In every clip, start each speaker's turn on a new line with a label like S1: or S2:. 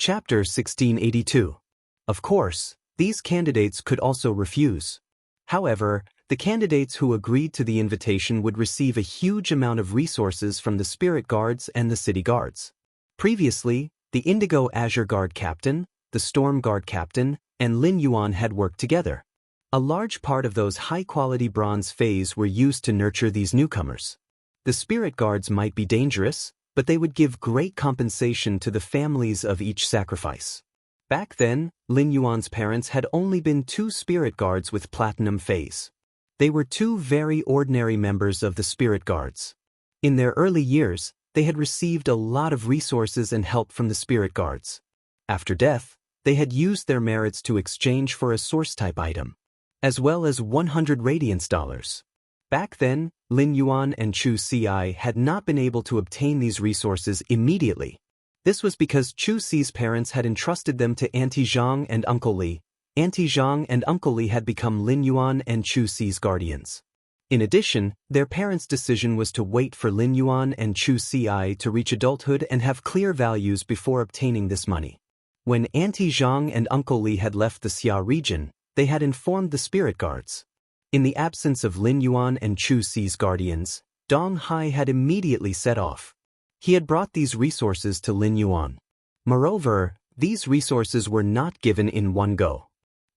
S1: Chapter 1682. Of course, these candidates could also refuse. However, the candidates who agreed to the invitation would receive a huge amount of resources from the Spirit Guards and the City Guards. Previously, the Indigo Azure Guard Captain, the Storm Guard Captain, and Lin Yuan had worked together. A large part of those high-quality bronze fays were used to nurture these newcomers. The Spirit Guards might be dangerous, but they would give great compensation to the families of each sacrifice. Back then, Lin Yuan's parents had only been 2 Spirit Guards with Platinum fays. They were 2 very ordinary members of the Spirit Guards. In their early years, they had received a lot of resources and help from the Spirit Guards. After death, they had used their merits to exchange for a source-type item, as well as 100 Radiance dollars. Back then, Lin Yuan and Chu Ci had not been able to obtain these resources immediately. This was because Chu Ci's parents had entrusted them to Auntie Zhang and Uncle Li. Auntie Zhang and Uncle Li had become Lin Yuan and Chu Ci's guardians. In addition, their parents' decision was to wait for Lin Yuan and Chu Ci to reach adulthood and have clear values before obtaining this money. When Auntie Zhang and Uncle Li had left the Xia region, they had informed the Spirit Guards. In the absence of Lin Yuan and Chu Ci's guardians, Dong Hai had immediately set off. He had brought these resources to Lin Yuan. Moreover, these resources were not given in one go.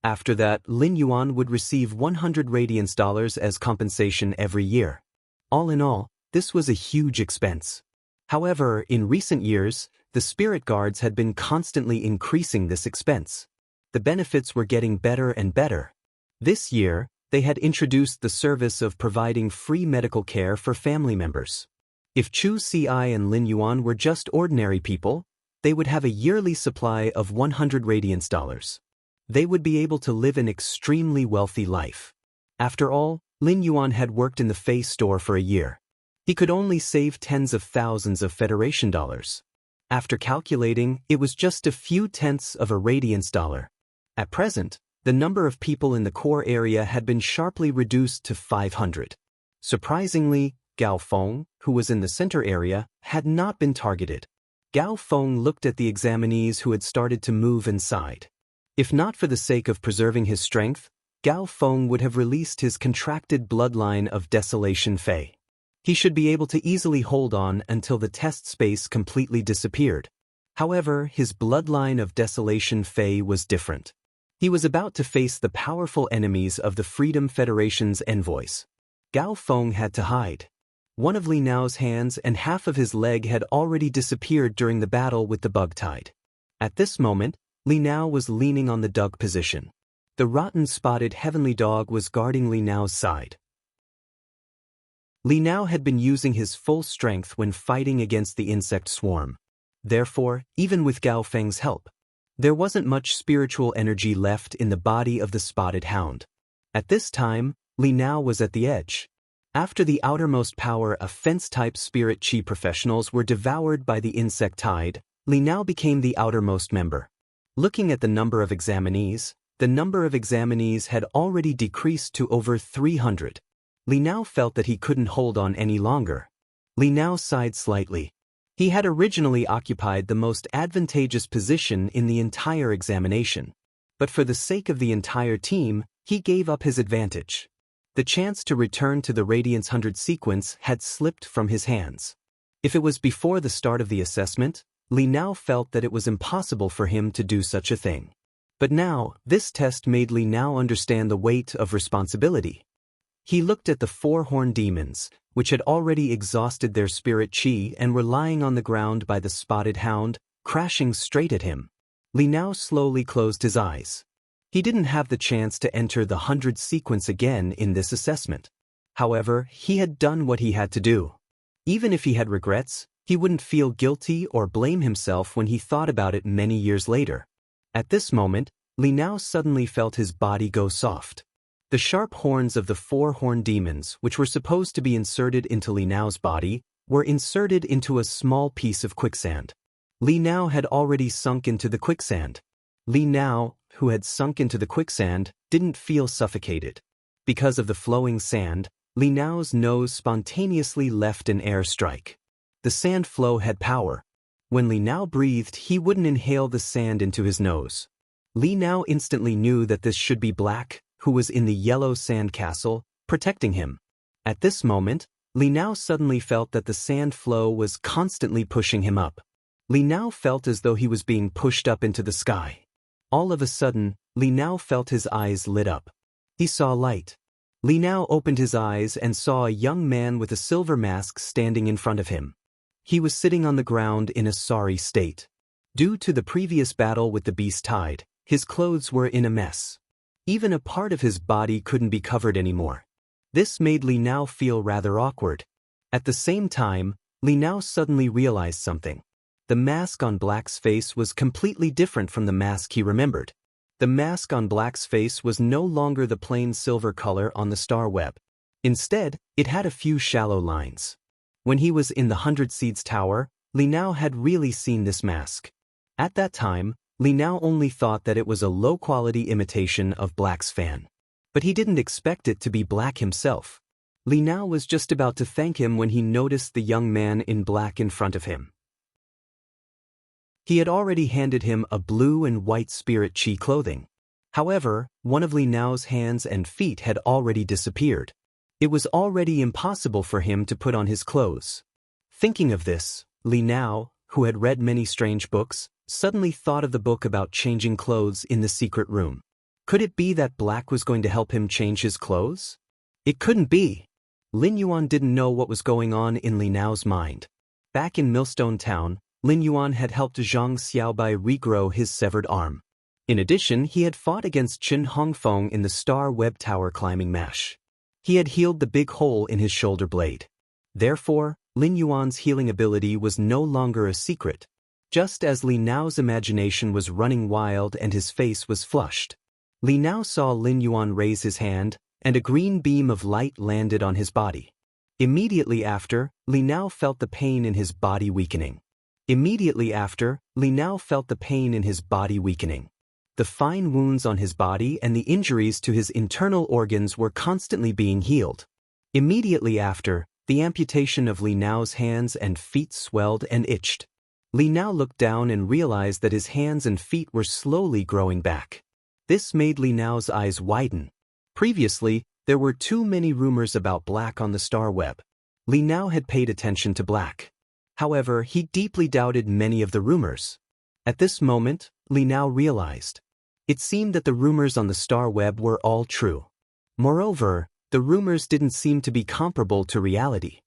S1: After that, Lin Yuan would receive 100 Radiance dollars as compensation every year. All in all, this was a huge expense. However, in recent years, the Spirit Guards had been constantly increasing this expense. The benefits were getting better and better. This year, they had introduced the service of providing free medical care for family members. If Chu Ci and Lin Yuan were just ordinary people, they would have a yearly supply of 100 Radiance dollars. They would be able to live an extremely wealthy life. After all, Lin Yuan had worked in the Fei store for a year. He could only save tens of thousands of Federation dollars. After calculating, it was just a few tenths of a Radiance dollar. At present, the number of people in the core area had been sharply reduced to 500. Surprisingly, Gao Feng, who was in the center area, had not been targeted. Gao Feng looked at the examinees who had started to move and sighed. If not for the sake of preserving his strength, Gao Feng would have released his contracted bloodline of Desolation Fei. He should be able to easily hold on until the test space completely disappeared. However, his bloodline of Desolation Fei was different. He was about to face the powerful enemies of the Freedom Federation's envoys. Gao Feng had to hide. One of Li Nao's hands and half of his leg had already disappeared during the battle with the bug tide. At this moment, Li Nao was leaning on the dug position. The rotten-spotted heavenly dog was guarding Li Nao's side. Li Nao had been using his full strength when fighting against the insect swarm. Therefore, even with Gao Feng's help, there wasn't much spiritual energy left in the body of the spotted hound. At this time, Li Nao was at the edge. After the outermost power of fence-type spirit chi professionals were devoured by the insect tide, Li Nao became the outermost member. Looking at the number of examinees had already decreased to over 300. Li Nao felt that he couldn't hold on any longer. Li Nao sighed slightly. He had originally occupied the most advantageous position in the entire examination. But for the sake of the entire team, he gave up his advantage. The chance to return to the Radiance 100 sequence had slipped from his hands. If it was before the start of the assessment, Li Nao felt that it was impossible for him to do such a thing. But now, this test made Li Nao understand the weight of responsibility. He looked at the 4 horned demons, which had already exhausted their spirit chi and were lying on the ground by the spotted hound, crashing straight at him. Li Nao slowly closed his eyes. He didn't have the chance to enter the 100 sequence again in this assessment. However, he had done what he had to do. Even if he had regrets, he wouldn't feel guilty or blame himself when he thought about it many years later. At this moment, Li Nao suddenly felt his body go soft. The sharp horns of the 4 horned demons, which were supposed to be inserted into Li Nao's body, were inserted into a small piece of quicksand. Li Nao had already sunk into the quicksand. Li Nao, who had sunk into the quicksand, didn't feel suffocated. Because of the flowing sand, Li Nao's nose spontaneously left an air strike. The sand flow had power. When Li Nao breathed, he wouldn't inhale the sand into his nose. Li Nao instantly knew that this should be Black, who was in the yellow sand castle, protecting him. At this moment, Li Nao suddenly felt that the sand flow was constantly pushing him up. Li Nao felt as though he was being pushed up into the sky. All of a sudden, Li Nao felt his eyes lit up. He saw light. Li Nao opened his eyes and saw a young man with a silver mask standing in front of him. He was sitting on the ground in a sorry state. Due to the previous battle with the beast tide, his clothes were in a mess. Even a part of his body couldn't be covered anymore. This made Li Nao feel rather awkward. At the same time, Li Nao suddenly realized something. The mask on Black's face was completely different from the mask he remembered. The mask on Black's face was no longer the plain silver color on the star web. Instead, it had a few shallow lines. When he was in the 100 Seeds Tower, Li Nao had really seen this mask. At that time, Li Nao only thought that it was a low-quality imitation of Black's fan. But he didn't expect it to be Black himself. Li Nao was just about to thank him when he noticed the young man in black in front of him. He had already handed him a blue and white spirit chi clothing. However, one of Li Nao's hands and feet had already disappeared. It was already impossible for him to put on his clothes. Thinking of this, Li Nao, who had read many strange books, suddenly thought of the book about changing clothes in the secret room. Could it be that Black was going to help him change his clothes? It couldn't be. Lin Yuan didn't know what was going on in Li Nao's mind. Back in Millstone Town, Lin Yuan had helped Zhang Xiaobai regrow his severed arm. In addition, he had fought against Chen Hongfeng in the Star Web Tower climbing match. He had healed the big hole in his shoulder blade. Therefore, Lin Yuan's healing ability was no longer a secret. Just as Li Nao's imagination was running wild and his face was flushed, Li Nao saw Lin Yuan raise his hand, and a green beam of light landed on his body. Immediately after, Li Nao felt the pain in his body weakening. The fine wounds on his body and the injuries to his internal organs were constantly being healed. Immediately after, the amputation of Li Nao's hands and feet swelled and itched. Li Nao looked down and realized that his hands and feet were slowly growing back. This made Li Nao's eyes widen. Previously, there were too many rumors about Black on the star web. Li Nao had paid attention to Black. However, he deeply doubted many of the rumors. At this moment, Li Nao realized. It seemed that the rumors on the star web were all true. Moreover, the rumors didn't seem to be comparable to reality.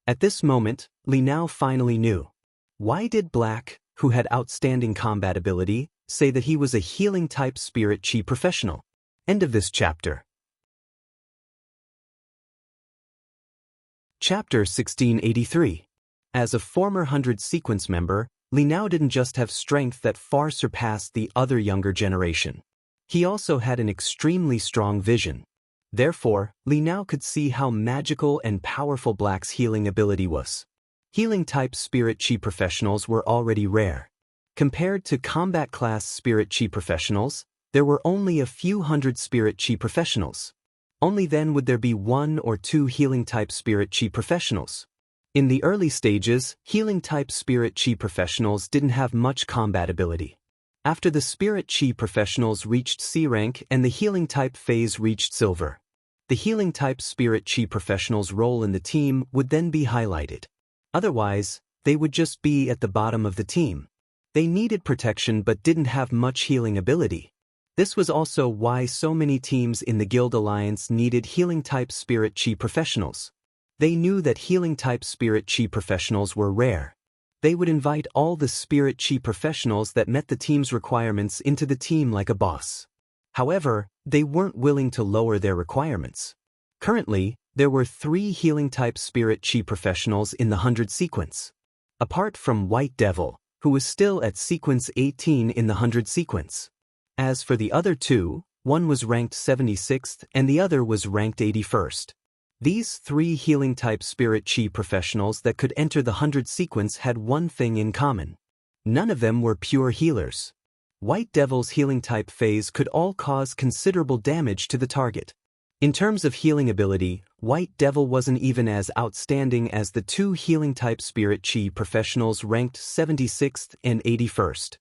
S1: At this moment, Li Nao finally knew. Why did Black, who had outstanding combat ability, say that he was a healing-type spirit chi professional? End of this chapter. Chapter 1683. As a former 100 Sequence member, Li Nao didn't just have strength that far surpassed the other younger generation. He also had an extremely strong vision. Therefore, Li Nao could see how magical and powerful Black's healing ability was. Healing-type spirit chi professionals were already rare. Compared to combat-class spirit chi professionals, there were only a few hundred spirit chi professionals. Only then would there be 1 or 2 healing-type spirit chi professionals. In the early stages, healing-type spirit chi professionals didn't have much combat ability. After the spirit chi professionals reached C rank and the healing-type phase reached silver, the healing-type spirit chi professionals' role in the team would then be highlighted. Otherwise, they would just be at the bottom of the team. They needed protection but didn't have much healing ability. This was also why so many teams in the Guild Alliance needed healing-type spirit chi professionals. They knew that healing-type spirit chi professionals were rare. They would invite all the spirit chi professionals that met the team's requirements into the team like a boss. However, they weren't willing to lower their requirements. Currently, there were 3 healing-type spirit chi professionals in the 100 sequence. Apart from White Devil, who was still at sequence 18 in the 100 sequence. As for the other 2, one was ranked 76th and the other was ranked 81st. These 3 healing-type spirit chi professionals that could enter the 100 sequence had one thing in common. None of them were pure healers. White Devil's healing-type phase could all cause considerable damage to the target. In terms of healing ability, White Devil wasn't even as outstanding as the two healing-type Spirit Chi professionals ranked 76th and 81st.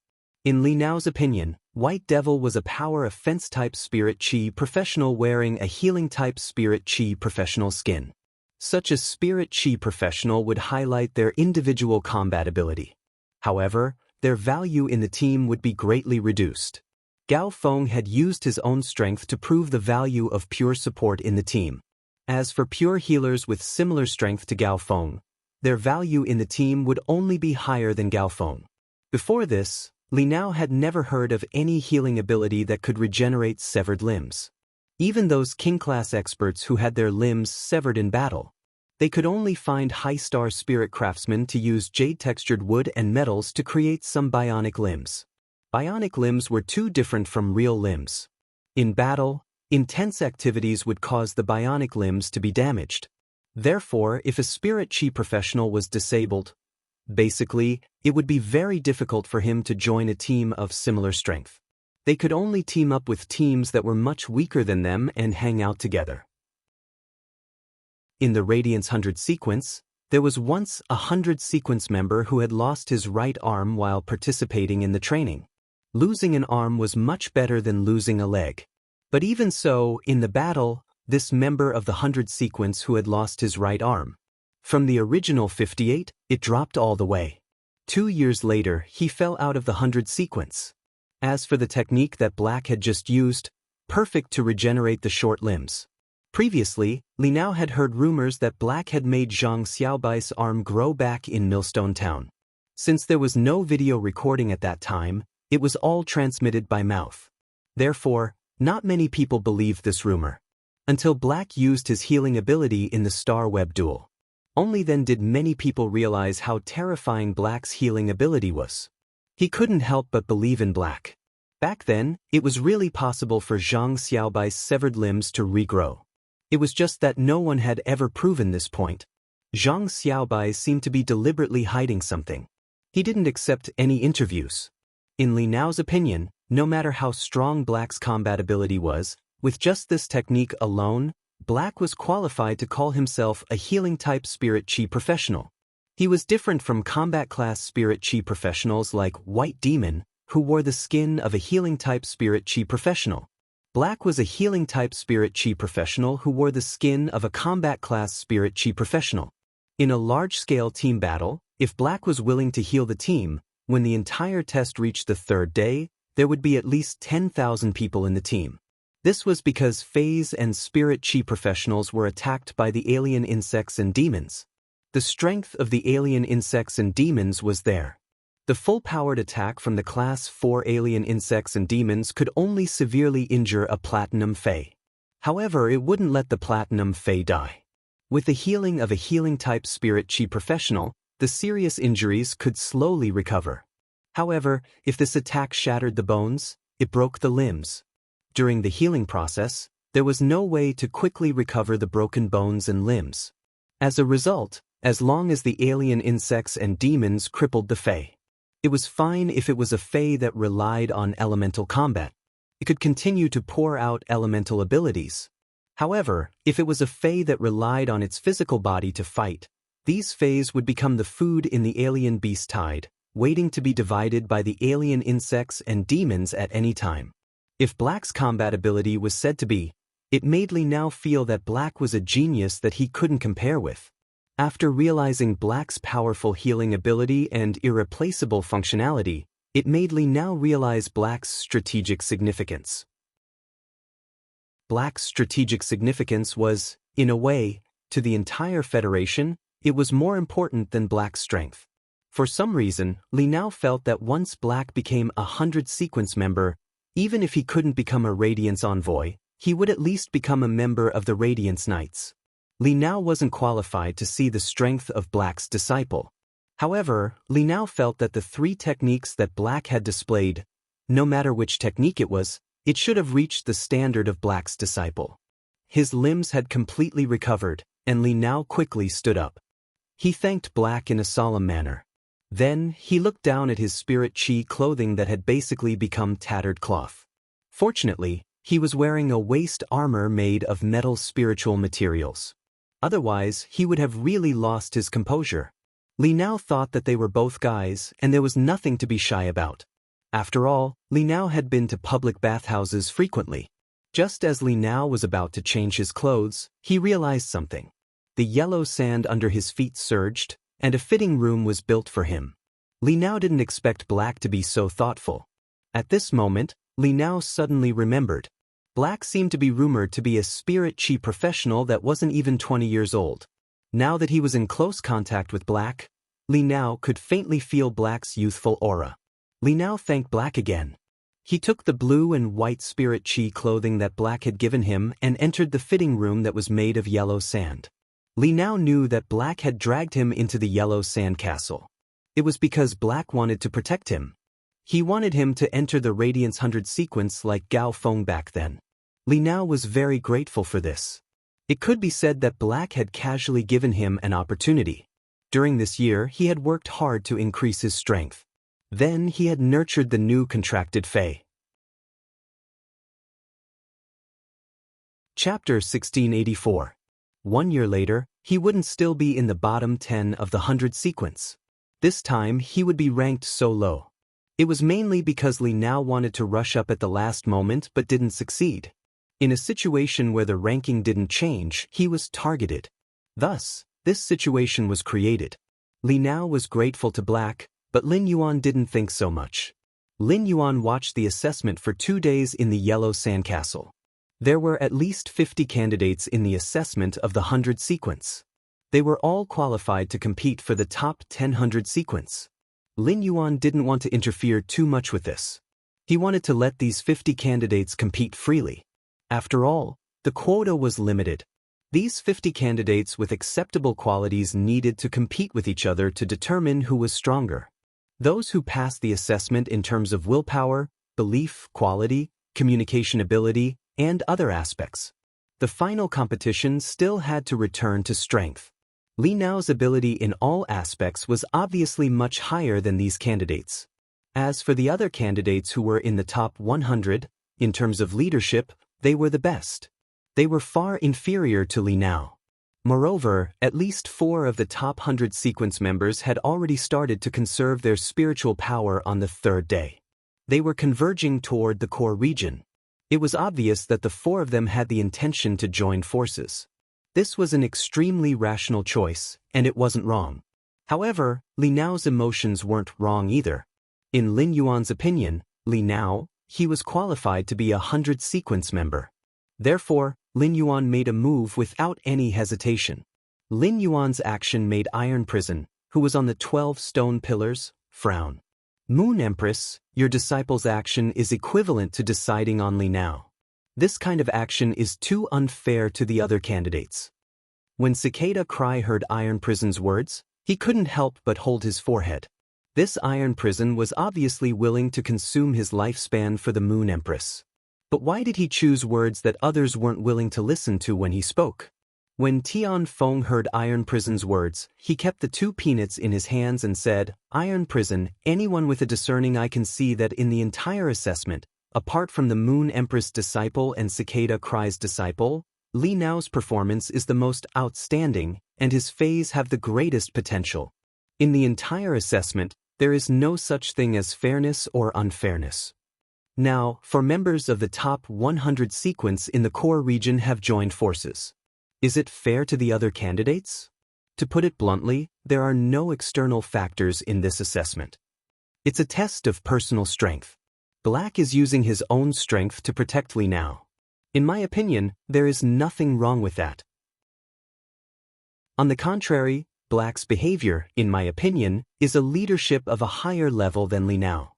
S1: In Li Nao's opinion, White Devil was a power offense-type Spirit Chi professional wearing a healing-type Spirit Chi professional skin. Such a Spirit Chi professional would highlight their individual combat ability. However, their value in the team would be greatly reduced. Gao Feng had used his own strength to prove the value of pure support in the team. As for pure healers with similar strength to Gao Feng, their value in the team would only be higher than Gao Feng. Before this, Li Nao had never heard of any healing ability that could regenerate severed limbs. Even those king-class experts who had their limbs severed in battle, they could only find high-star spirit craftsmen to use jade-textured wood and metals to create some bionic limbs. Bionic limbs were too different from real limbs. In battle, intense activities would cause the bionic limbs to be damaged. Therefore, if a Spirit Chi professional was disabled, basically, it would be very difficult for him to join a team of similar strength. They could only team up with teams that were much weaker than them and hang out together. In the Radiance 100 sequence, there was once a 100 sequence member who had lost his right arm while participating in the training. Losing an arm was much better than losing a leg. But even so, in the battle, this member of the 100 sequence who had lost his right arm, from the original 58, it dropped all the way. 2 years later, he fell out of the 100 sequence. As for the technique that Black had just used, perfect to regenerate the short limbs. Previously, Li Nao had heard rumors that Black had made Zhang Xiaobai's arm grow back in Millstone Town. Since there was no video recording at that time, it was all transmitted by mouth. Therefore, not many people believed this rumor. Until Black used his healing ability in the Star Web duel. Only then did many people realize how terrifying Black's healing ability was. He couldn't help but believe in Black. Back then, it was really possible for Zhang Xiaobai's severed limbs to regrow. It was just that no one had ever proven this point. Zhang Xiaobai seemed to be deliberately hiding something. He didn't accept any interviews. In Li Nao's opinion, no matter how strong Black's combat ability was, with just this technique alone, Black was qualified to call himself a healing-type Spirit Chi professional. He was different from combat-class Spirit Chi professionals like White Demon, who wore the skin of a healing-type Spirit Chi professional. Black was a healing-type Spirit Chi professional who wore the skin of a combat-class Spirit Chi professional. In a large-scale team battle, if Black was willing to heal the team, when the entire test reached the third day, there would be at least 10,000 people in the team. This was because Phase and Spirit Chi professionals were attacked by the alien insects and demons. The strength of the alien insects and demons was there. The full-powered attack from the Class 4 alien insects and demons could only severely injure a Platinum Fae. However, it wouldn't let the Platinum Fae die. With the healing of a healing-type Spirit Chi professional, the serious injuries could slowly recover. However, if this attack shattered the bones, it broke the limbs. During the healing process, there was no way to quickly recover the broken bones and limbs. As a result, as long as the alien insects and demons crippled the Fae, it was fine if it was a Fae that relied on elemental combat. It could continue to pour out elemental abilities. However, if it was a Fae that relied on its physical body to fight, these Faes would become the food in the alien beast tide, waiting to be divided by the alien insects and demons at any time. If Black's combat ability was said to be, it made Li Nao feel that Black was a genius that he couldn't compare with. After realizing Black's powerful healing ability and irreplaceable functionality, it made Li Nao realize Black's strategic significance. Black's strategic significance was, in a way, to the entire Federation, it was more important than Black's strength. For some reason, Li Nao felt that once Black became a 100 sequence member, even if he couldn't become a Radiance Envoy, he would at least become a member of the Radiance Knights. Li Nao wasn't qualified to see the strength of Black's disciple. However, Li Nao felt that the 3 techniques that Black had displayed, no matter which technique it was, it should have reached the standard of Black's disciple. His limbs had completely recovered, and Li Nao quickly stood up. He thanked Black in a solemn manner. Then, he looked down at his Spirit Chi clothing that had basically become tattered cloth. Fortunately, He was wearing a waist armor made of metal spiritual materials. Otherwise, he would have really lost his composure. Li Nao thought that they were both guys, and there was nothing to be shy about. After all, Li Nao had been to public bathhouses frequently. Just as Li Nao was about to change his clothes, he realized something. The yellow sand under his feet surged, and a fitting room was built for him. Li Nao didn't expect Black to be so thoughtful. At this moment, Li Nao suddenly remembered. Black seemed to be rumored to be a spirit chi professional that wasn't even 20 years old. Now that he was in close contact with Black, Li Nao could faintly feel Black's youthful aura. Li Nao thanked Black again. He took the blue and white spirit chi clothing that Black had given him and entered the fitting room that was made of yellow sand. Li Nao knew that Black had dragged him into the yellow sand castle. It was because Black wanted to protect him. He wanted him to enter the Radiance 100 sequence like Gao Feng back then. Li Nao was very grateful for this. It could be said that Black had casually given him an opportunity. During this year, he had worked hard to increase his strength. Then he had nurtured the new contracted Fae. Chapter 1684. 1 year later, he wouldn't still be in the bottom 10 of the 100 sequence. This time, he would be ranked so low. It was mainly because Li Nao wanted to rush up at the last moment but didn't succeed. In a situation where the ranking didn't change, he was targeted. Thus, this situation was created. Li Nao was grateful to Black, but Lin Yuan didn't think so much. Lin Yuan watched the assessment for 2 days in the Yellow Sandcastle. There were at least 50 candidates in the assessment of the 100 sequence. They were all qualified to compete for the top 100 sequence. Lin Yuan didn't want to interfere too much with this. He wanted to let these 50 candidates compete freely. After all, the quota was limited. These 50 candidates with acceptable qualities needed to compete with each other to determine who was stronger. Those who passed the assessment in terms of willpower, belief, quality, communication ability, and other aspects. The final competition still had to return to strength. Li Nao's ability in all aspects was obviously much higher than these candidates. As for the other candidates who were in the top 100, in terms of leadership, they were the best. They were far inferior to Li Nao. Moreover, at least 4 of the top 100 sequence members had already started to conserve their spiritual power on the 3rd day. They were converging toward the core region. It was obvious that the 4 of them had the intention to join forces. This was an extremely rational choice, and it wasn't wrong. However, Li Nao's emotions weren't wrong either. In Lin Yuan's opinion, Li Nao, he was qualified to be a 100 sequence member. Therefore, Lin Yuan made a move without any hesitation. Lin Yuan's action made Iron Prison, who was on the 12 stone pillars, frown. Moon Empress, your disciple's action is equivalent to deciding on Li Nao. This kind of action is too unfair to the other candidates. When Cicada Cry heard Iron Prison's words, he couldn't help but hold his forehead. This Iron Prison was obviously willing to consume his lifespan for the Moon Empress. But why did he choose words that others weren't willing to listen to when he spoke? When Tian Feng heard Iron Prison's words, he kept the 2 peanuts in his hands and said, Iron Prison, anyone with a discerning eye can see that in the entire assessment, apart from the Moon Empress disciple and Cicada Cry's disciple, Li Nao's performance is the most outstanding, and his phase have the greatest potential. In the entire assessment, there is no such thing as fairness or unfairness. Now, for members of the top 100 sequence in the core region have joined forces. Is it fair to the other candidates? To put it bluntly, there are no external factors in this assessment. It's a test of personal strength. Black is using his own strength to protect Li Nao. In my opinion, there is nothing wrong with that. On the contrary, Black's behavior, in my opinion, is a leadership of a higher level than Li Nao.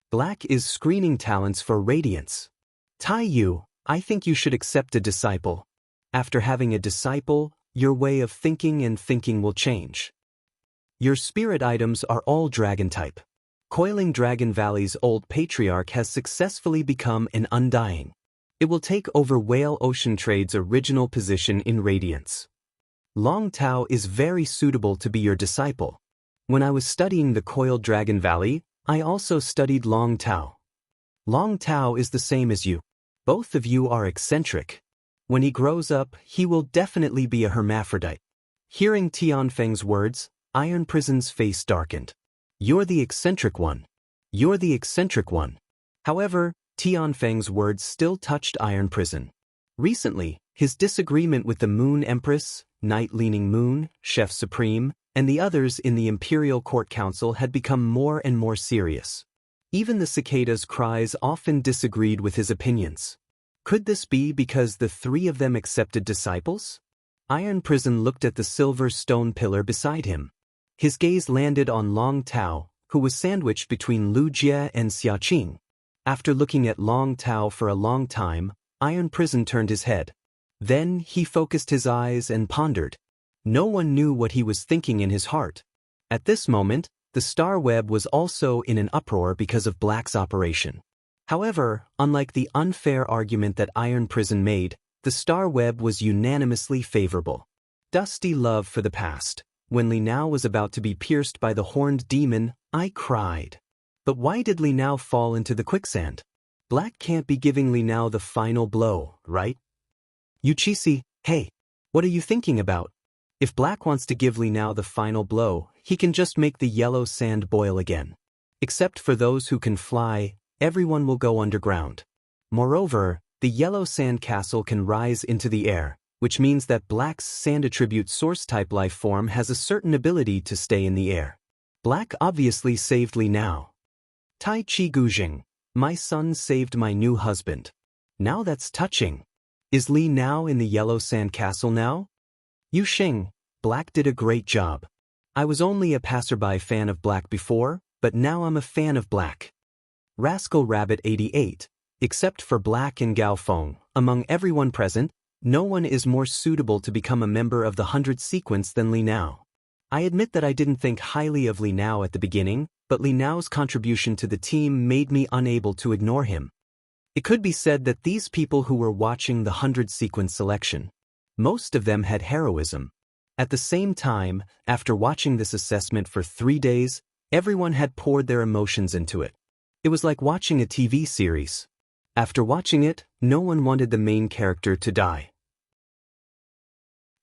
S1: Black is screening talents for radiance. Tai Yu, I think you should accept a disciple. After having a disciple, your way of thinking and thinking will change. Your spirit items are all dragon type. Coiling Dragon Valley's old patriarch has successfully become an undying. It will take over Whale Ocean Trade's original position in radiance. Long Tao is very suitable to be your disciple. When I was studying the Coiled Dragon Valley, I also studied Long Tao. Long Tao is the same as you. Both of you are eccentric. When he grows up, he will definitely be a hermaphrodite. Hearing Tianfeng's words, Iron Prison's face darkened. You're the eccentric one. You're the eccentric one. However, Tianfeng's words still touched Iron Prison. Recently, his disagreement with the Moon Empress, Night-Leaning Moon, Chef Supreme, and the others in the Imperial Court Council had become more and more serious. Even the cicadas' cries often disagreed with his opinions. Could this be because the three of them accepted disciples? Iron Prison looked at the silver stone pillar beside him. His gaze landed on Long Tao, who was sandwiched between Lu Jie and Xiaoqing. After looking at Long Tao for a long time, Iron Prison turned his head. Then he focused his eyes and pondered. No one knew what he was thinking in his heart. At this moment, the Star Web was also in an uproar because of Black's operation. However, unlike the unfair argument that Iron Prison made, the Star Web was unanimously favorable. Dusty love for the past. When Li Nao was about to be pierced by the horned demon, I cried. But why did Li Nao fall into the quicksand? Black can't be giving Li Nao the final blow, right? Yuchisi, hey, what are you thinking about? If Black wants to give Li Nao the final blow, he can just make the yellow sand boil again. Except for those who can fly, everyone will go underground. Moreover, the yellow sand castle can rise into the air, which means that Black's sand attribute source-type life form has a certain ability to stay in the air. Black obviously saved Li Nao. Tai Chi Gujing, my son saved my new husband. Now that's touching. Is Li Nao in the yellow sand castle now? Yu Xing, Black did a great job. I was only a passerby fan of Black before, but now I'm a fan of Black. Rascal Rabbit 88, except for Black and Gao Feng, among everyone present, no one is more suitable to become a member of the 100 sequence than Li Nao. I admit that I didn't think highly of Li Nao at the beginning, but Li Nao's contribution to the team made me unable to ignore him. It could be said that these people who were watching the 100 sequence selection, most of them had heroism. At the same time, after watching this assessment for 3 days, everyone had poured their emotions into it. It was like watching a TV series. After watching it, no one wanted the main character to die.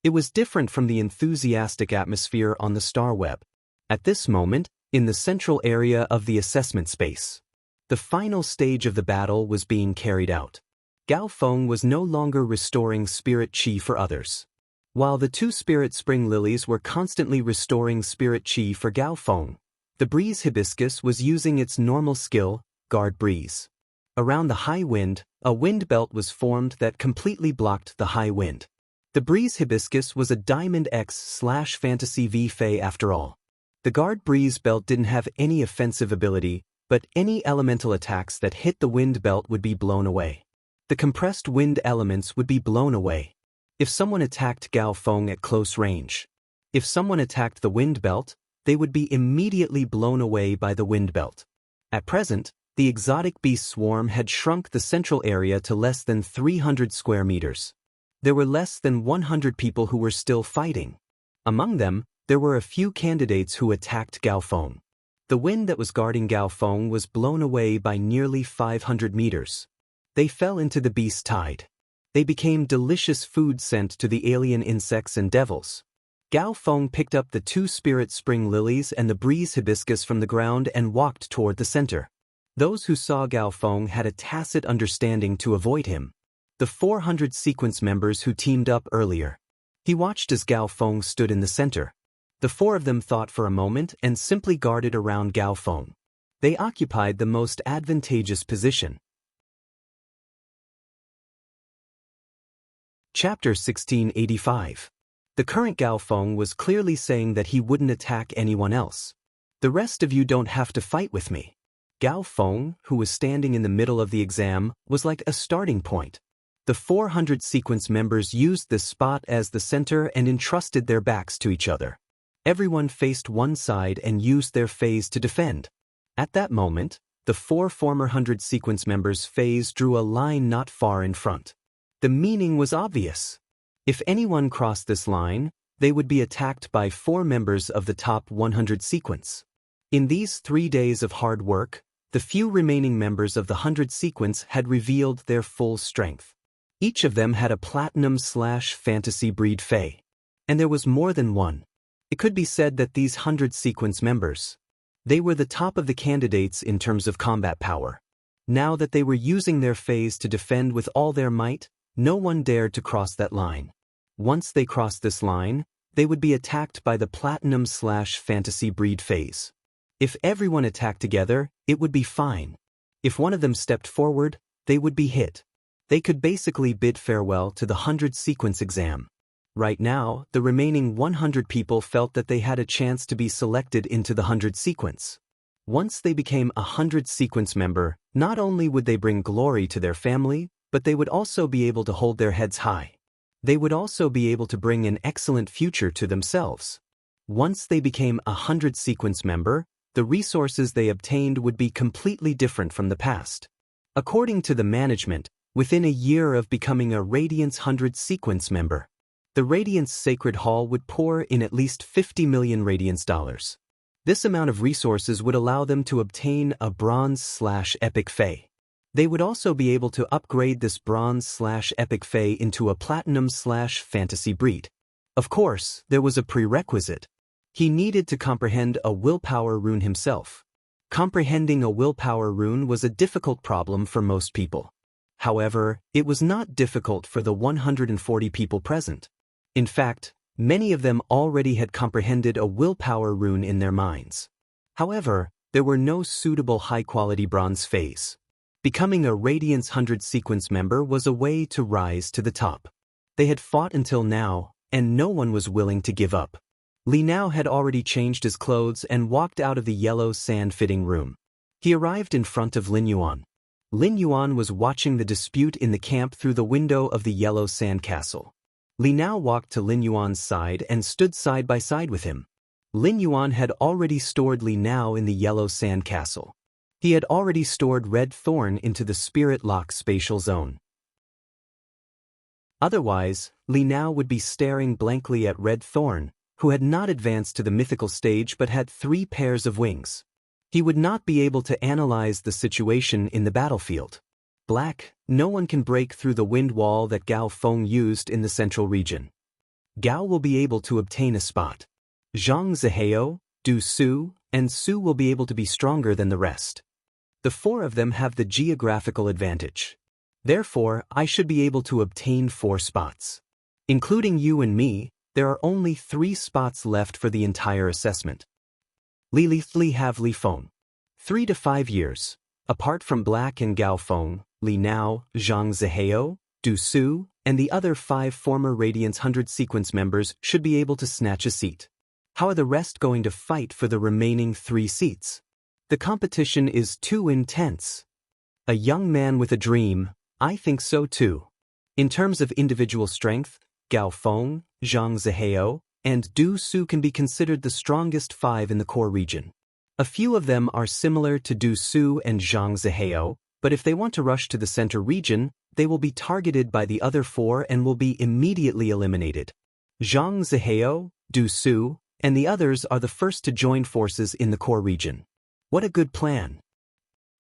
S1: It was different from the enthusiastic atmosphere on the Star Web. At this moment, in the central area of the assessment space, the final stage of the battle was being carried out. Gao Feng was no longer restoring spirit chi for others. While the 2 spirit spring lilies were constantly restoring spirit chi for Gao Feng, the breeze hibiscus was using its normal skill, guard breeze. Around the high wind, a wind belt was formed that completely blocked the high wind. The breeze hibiscus was a Diamond X/Fantasy V Fey after all. The guard breeze belt didn't have any offensive ability, but any elemental attacks that hit the wind belt would be blown away. The compressed wind elements would be blown away. If someone attacked Gao Feng at close range, if someone attacked the wind belt, they would be immediately blown away by the wind belt. At present, the exotic beast swarm had shrunk the central area to less than 300 square meters. There were less than 100 people who were still fighting. Among them, there were a few candidates who attacked Gao Feng. The wind that was guarding Gao Feng was blown away by nearly 500 meters. They fell into the beast tide. They became delicious food sent to the alien insects and devils. Gao Feng picked up the 2 spirit spring lilies and the breeze hibiscus from the ground and walked toward the center. Those who saw Gao Feng had a tacit understanding to avoid him. The 400 sequence members who teamed up earlier. He watched as Gao Feng stood in the center. The 4 of them thought for a moment and simply guarded around Gao Feng. They occupied the most advantageous position. Chapter 1685. The current Gao Feng was clearly saying that he wouldn't attack anyone else. The rest of you don't have to fight with me. Gao Feng, who was standing in the middle of the exam, was like a starting point. The 400 sequence members used this spot as the center and entrusted their backs to each other. Everyone faced one side and used their phase to defend. At that moment, the 4 former 100 sequence members' phase drew a line not far in front. The meaning was obvious. If anyone crossed this line, they would be attacked by 4 members of the top 100 sequence. In these 3 days of hard work, the few remaining members of the 100 sequence had revealed their full strength. Each of them had a platinum/fantasy breed fae. And there was more than one. It could be said that these 100 sequence members, they were the top of the candidates in terms of combat power. Now that they were using their faes to defend with all their might, no one dared to cross that line. Once they crossed this line, they would be attacked by the platinum/fantasy breed faes. If everyone attacked together, it would be fine. If one of them stepped forward, they would be hit. They could basically bid farewell to the 100 sequence exam. Right now, the remaining 100 people felt that they had a chance to be selected into the 100 sequence. Once they became a 100 sequence member, not only would they bring glory to their family, but they would also be able to hold their heads high. They would also be able to bring an excellent future to themselves. Once they became a 100 sequence member, the resources they obtained would be completely different from the past. According to the management, within a year of becoming a Radiance 100 sequence member, the Radiance Sacred Hall would pour in at least 50 million Radiance dollars. This amount of resources would allow them to obtain a Bronze/Epic Fae. They would also be able to upgrade this Bronze/Epic Fae into a Platinum/Fantasy breed. Of course, there was a prerequisite. He needed to comprehend a willpower rune himself. Comprehending a willpower rune was a difficult problem for most people. However, it was not difficult for the 140 people present. In fact, many of them already had comprehended a willpower rune in their minds. However, there were no suitable high-quality bronze faes. Becoming a Radiance 100 sequence member was a way to rise to the top. They had fought until now, and no one was willing to give up. Li Nao had already changed his clothes and walked out of the yellow sand-fitting room. He arrived in front of Lin Yuan. Lin Yuan was watching the dispute in the camp through the window of the yellow sand castle. Li Nao walked to Lin Yuan's side and stood side by side with him. Lin Yuan had already stored Li Nao in the yellow sand castle. He had already stored Red Thorn into the Spirit Lock spatial zone. Otherwise, Li Nao would be staring blankly at Red Thorn, who had not advanced to the mythical stage but had 3 pairs of wings. He would not be able to analyze the situation in the battlefield. Black, no one can break through the wind wall that Gao Feng used in the central region. Gao will be able to obtain a spot. Zhang Zihao, Du Su, and Su will be able to be stronger than the rest. The 4 of them have the geographical advantage. Therefore, I should be able to obtain 4 spots. Including you and me, there are only 3 spots left for the entire assessment. Li have Li Feng. 3 to 5 years. Apart from Black and Gao Feng, Li Nao, Zhang Zihao, Du Su, and the other 5 former Radiance 100 sequence members should be able to snatch a seat. How are the rest going to fight for the remaining 3 seats? The competition is too intense. A young man with a dream, I think so too. In terms of individual strength, Gao Feng, Zhang Zihao, and Du Su can be considered the strongest 5 in the core region. A few of them are similar to Du Su and Zhang Zihao, but if they want to rush to the center region, they will be targeted by the other 4 and will be immediately eliminated. Zhang Zihao, Du Su, and the others are the first to join forces in the core region. What a good plan.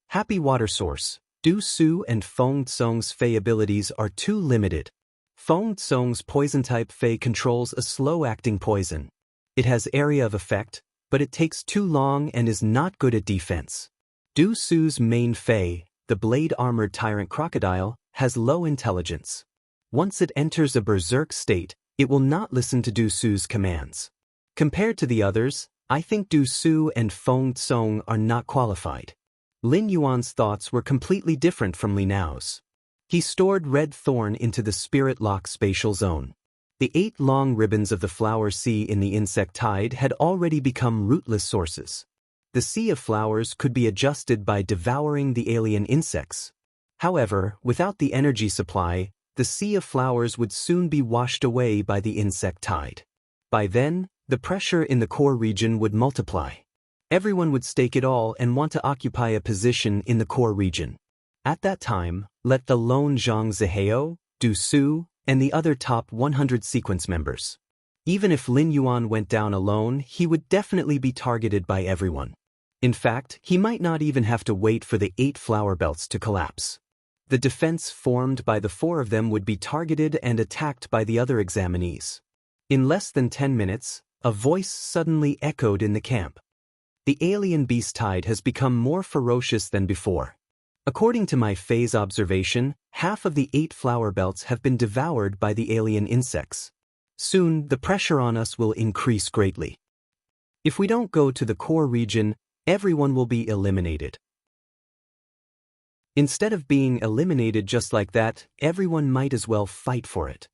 S1: Happy Water Source. Du Su and Feng Tsong's Fei abilities are too limited. Feng Tsong's poison-type Fei controls a slow-acting poison. It has area of effect, but it takes too long and is not good at defense. Du Su's main Fei, the blade-armored tyrant crocodile, has low intelligence. Once it enters a berserk state, it will not listen to Du Su's commands. Compared to the others, I think Du Su and Feng Tsong are not qualified. Lin Yuan's thoughts were completely different from Li Nao's. He stored Red Thorn into the Spirit Lock spatial zone. The 8 long ribbons of the flower sea in the insect tide had already become rootless sources. The sea of flowers could be adjusted by devouring the alien insects. However, without the energy supply, the sea of flowers would soon be washed away by the insect tide. By then, the pressure in the core region would multiply. Everyone would stake it all and want to occupy a position in the core region. At that time, let the lone Zhang Zihao, Du Su, and the other top 100 sequence members. Even if Lin Yuan went down alone, he would definitely be targeted by everyone. In fact, he might not even have to wait for the 8 flower belts to collapse. The defense formed by the 4 of them would be targeted and attacked by the other examinees. In less than 10 minutes, a voice suddenly echoed in the camp. The alien beast tide has become more ferocious than before. According to my phase observation, half of the 8 flower belts have been devoured by the alien insects. Soon, the pressure on us will increase greatly. If we don't go to the core region, everyone will be eliminated. Instead of being eliminated just like that, everyone might as well fight for it.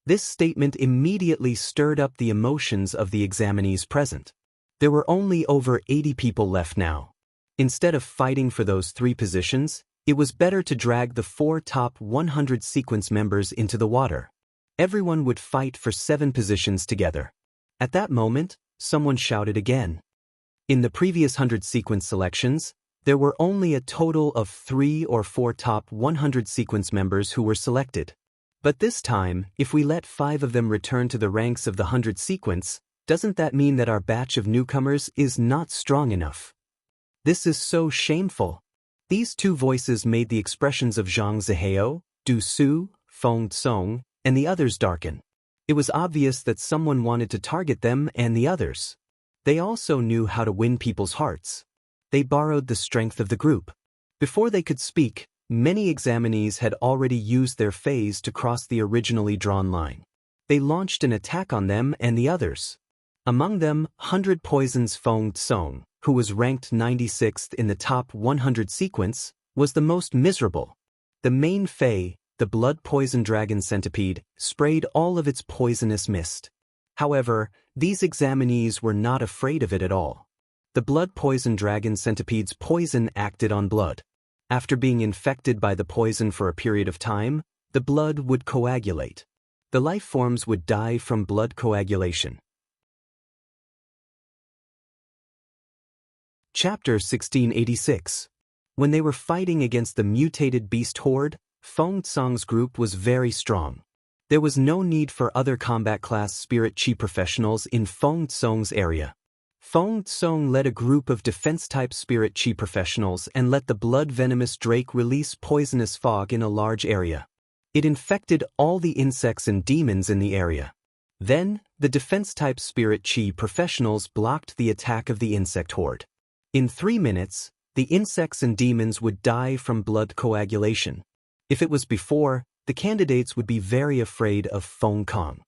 S1: This statement immediately stirred up the emotions of the examinees present. There were only over 80 people left now. Instead of fighting for those 3 positions, it was better to drag the 4 top 100 sequence members into the water. Everyone would fight for 7 positions together. At that moment, someone shouted again. In the previous 100 sequence selections, there were only a total of 3 or 4 top 100 sequence members who were selected. But this time, if we let 5 of them return to the ranks of the 100 sequence, doesn't that mean that our batch of newcomers is not strong enough? This is so shameful. These 2 voices made the expressions of Zhang Zihao, Du Su, Feng Song, and the others darken. It was obvious that someone wanted to target them and the others. They also knew how to win people's hearts. They borrowed the strength of the group. Before they could speak, many examinees had already used their phase to cross the originally drawn line. They launched an attack on them and the others. Among them, 100 Poison's Feng Song, who was ranked 96th in the top 100 sequence, was the most miserable. The main Fae, the blood poison dragon centipede, sprayed all of its poisonous mist. However, these examinees were not afraid of it at all. The blood poison dragon centipede's poison acted on blood. After being infected by the poison for a period of time, the blood would coagulate. The life forms would die from blood coagulation. Chapter 1686. When they were fighting against the mutated beast horde, Feng Tsang's group was very strong. There was no need for other combat class spirit chi professionals in Feng Tsang's area. Feng Tsang led a group of defense-type spirit chi professionals and let the blood-venomous drake release poisonous fog in a large area. It infected all the insects and demons in the area. Then, the defense-type spirit chi professionals blocked the attack of the insect horde. In 3 minutes, the insects and demons would die from blood coagulation. If it was before, the candidates would be very afraid of Feng Kong.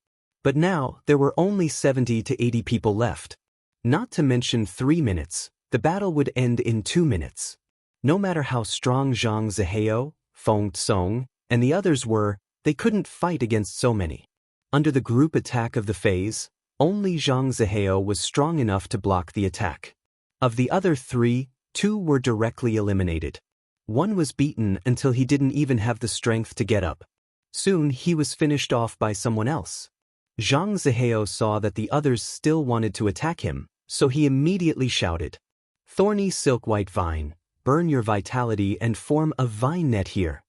S1: But now, there were only 70 to 80 people left. Not to mention 3 minutes, the battle would end in 2 minutes. No matter how strong Zhang Zihao, Feng Song, and the others were, they couldn't fight against so many. Under the group attack of the phase, only Zhang Zihao was strong enough to block the attack. Of the other 3, 2 were directly eliminated. One was beaten until he didn't even have the strength to get up. Soon he was finished off by someone else. Zhang Zihao saw that the others still wanted to attack him, so he immediately shouted, "Thorny silk white vine, burn your vitality and form a vine net here."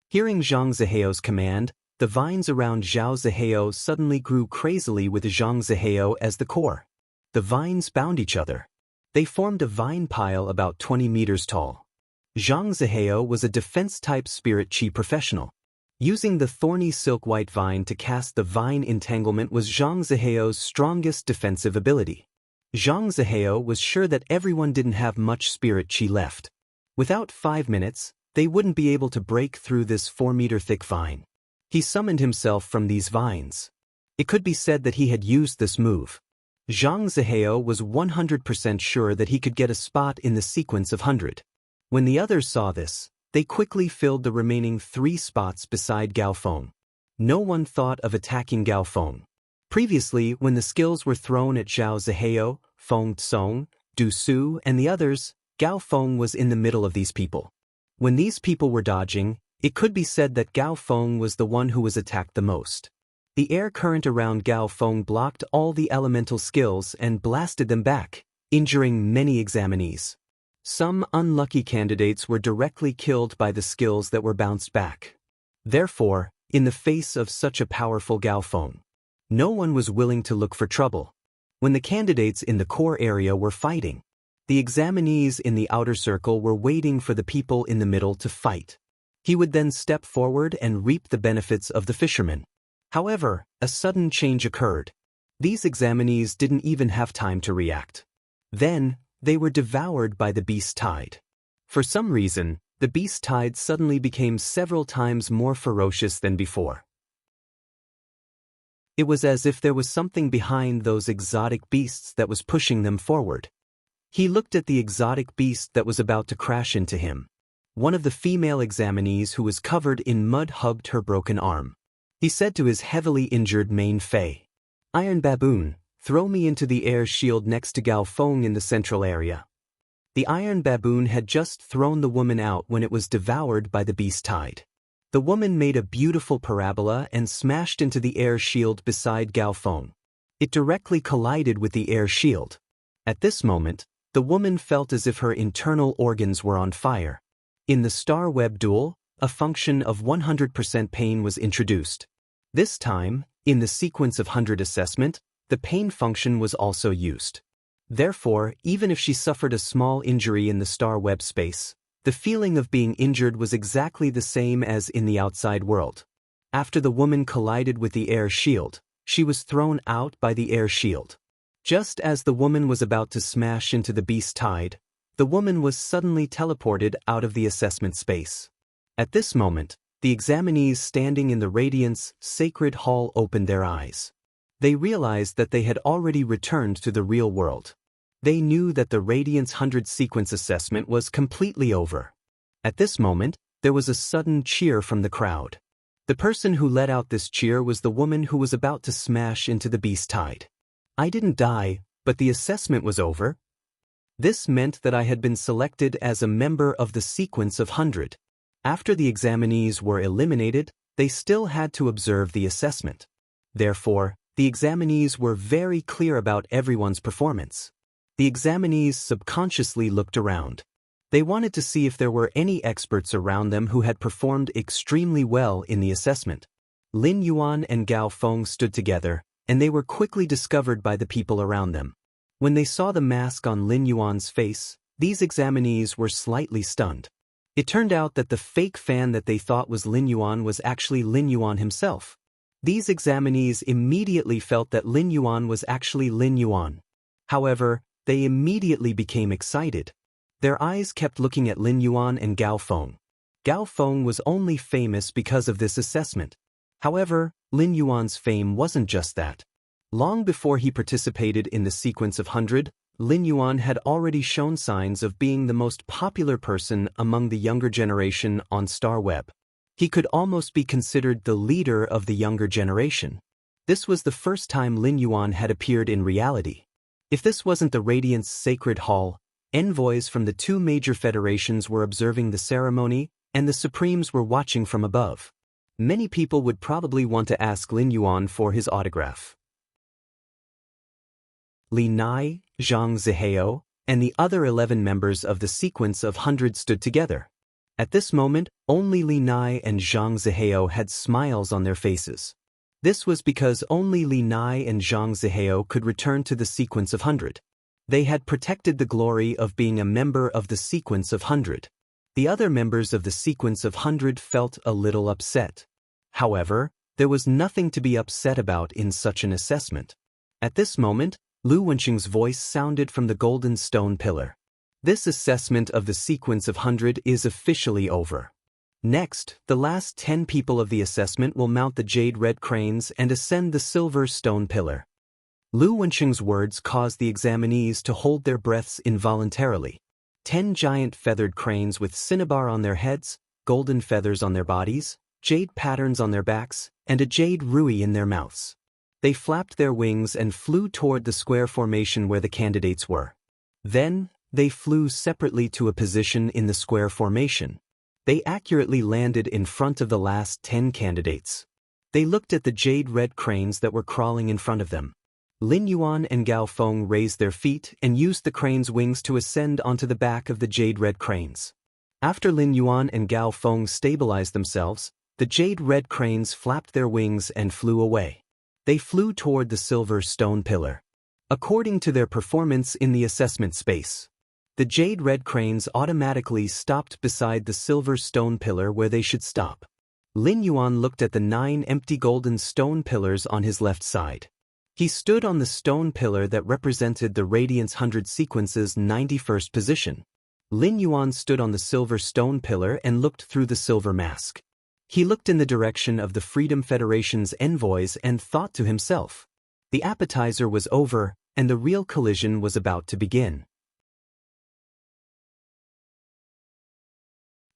S1: Hearing Zhang Zihao's command, the vines around Zhao Zihao suddenly grew crazily with Zhang Zihao as the core. The vines bound each other. They formed a vine pile about 20 meters tall. Zhang Zihao was a defense-type spirit chi professional. Using the thorny silk white vine to cast the vine entanglement was Zhang Zihao's strongest defensive ability. Zhang Zihao was sure that everyone didn't have much spirit chi left. Without 5 minutes, they wouldn't be able to break through this 4-meter-thick vine. He summoned himself from these vines. It could be said that he had used this move. Zhang Zihao was 100% sure that he could get a spot in the sequence of 100. When the others saw this, they quickly filled the remaining 3 spots beside Gao Feng. No one thought of attacking Gao Feng. Previously, when the skills were thrown at Zhao Zihao, Feng Song, Du Su, and the others, Gao Feng was in the middle of these people. When these people were dodging, it could be said that Gao Feng was the one who was attacked the most. The air current around Gao Feng blocked all the elemental skills and blasted them back, injuring many examinees. Some unlucky candidates were directly killed by the skills that were bounced back. Therefore, in the face of such a powerful Gao Feng, no one was willing to look for trouble. When the candidates in the core area were fighting, The examinees in the outer circle were waiting for the people in the middle to fight. He would then step forward and reap the benefits of the fishermen. However, a sudden change occurred. These examinees didn't even have time to react. Then, they were devoured by the beast tide. For some reason, the beast tide suddenly became several times more ferocious than before. It was as if there was something behind those exotic beasts that was pushing them forward. He looked at the exotic beast that was about to crash into him. One of the female examinees who was covered in mud hugged her broken arm. He said to his heavily injured main Fei, "Iron Baboon, throw me into the air shield next to Gao Feng in the central area." The Iron Baboon had just thrown the woman out when it was devoured by the beast tide. The woman made a beautiful parabola and smashed into the air shield beside Gao Feng. It directly collided with the air shield. At this moment, the woman felt as if her internal organs were on fire. In the Star Web duel, a function of 100% pain was introduced. This time, in the sequence of 100 assessment, the pain function was also used. Therefore, even if she suffered a small injury in the Star Web space, the feeling of being injured was exactly the same as in the outside world. After the woman collided with the air shield, she was thrown out by the air shield. Just as the woman was about to smash into the beast tide, the woman was suddenly teleported out of the assessment space. At this moment, the examinees standing in the Radiance Sacred Hall opened their eyes. They realized that they had already returned to the real world. They knew that the Radiance 100 sequence assessment was completely over. At this moment, there was a sudden cheer from the crowd. The person who let out this cheer was the woman who was about to smash into the beast tide. "I didn't die, but the assessment was over." This meant that I had been selected as a member of the sequence of 100. After the examinees were eliminated, they still had to observe the assessment. Therefore, the examinees were very clear about everyone's performance. The examinees subconsciously looked around. They wanted to see if there were any experts around them who had performed extremely well in the assessment. Lin Yuan and Gao Feng stood together, and they were quickly discovered by the people around them. When they saw the mask on Lin Yuan's face, these examinees were slightly stunned. It turned out that the fake fan that they thought was Lin Yuan was actually Lin Yuan himself. These examinees immediately felt that Lin Yuan was actually Lin Yuan. However, they immediately became excited. Their eyes kept looking at Lin Yuan and Gao Feng. Gao Feng was only famous because of this assessment. However, Lin Yuan's fame wasn't just that. Long before he participated in the sequence of 100, Lin Yuan had already shown signs of being the most popular person among the younger generation on Star Web. He could almost be considered the leader of the younger generation. This was the first time Lin Yuan had appeared in reality. If this wasn't the Radiance Sacred Hall, envoys from the two major federations were observing the ceremony, and the Supremes were watching from above. Many people would probably want to ask Lin Yuan for his autograph. Li Nai, Zhang Zihao, and the other 11 members of the sequence of 100 stood together. At this moment, only Li Nai and Zhang Zihao had smiles on their faces. This was because only Li Nai and Zhang Zihao could return to the sequence of 100. They had protected the glory of being a member of the sequence of 100. The other members of the sequence of 100 felt a little upset. However, there was nothing to be upset about in such an assessment. At this moment, Lu Wenqing's voice sounded from the golden stone pillar. This assessment of the sequence of 100 is officially over. Next, the last 10 people of the assessment will mount the jade red cranes and ascend the silver stone pillar. Lu Wenqing's words caused the examinees to hold their breaths involuntarily. 10 giant feathered cranes with cinnabar on their heads, golden feathers on their bodies, jade patterns on their backs, and a jade rui in their mouths. They flapped their wings and flew toward the square formation where the candidates were. Then, they flew separately to a position in the square formation. They accurately landed in front of the last 10 candidates. They looked at the jade red cranes that were crawling in front of them. Lin Yuan and Gao Feng raised their feet and used the crane's wings to ascend onto the back of the jade red cranes. After Lin Yuan and Gao Feng stabilized themselves, the jade red cranes flapped their wings and flew away. They flew toward the silver stone pillar. According to their performance in the assessment space, The jade-red cranes automatically stopped beside the silver stone pillar where they should stop. Lin Yuan looked at the 9 empty golden stone pillars on his left side. He stood on the stone pillar that represented the Radiance 100 sequence's 91st position. Lin Yuan stood on the silver stone pillar and looked through the silver mask. He looked in the direction of the Freedom Federation's envoys and thought to himself. The appetizer was over, and the real collision was about to begin.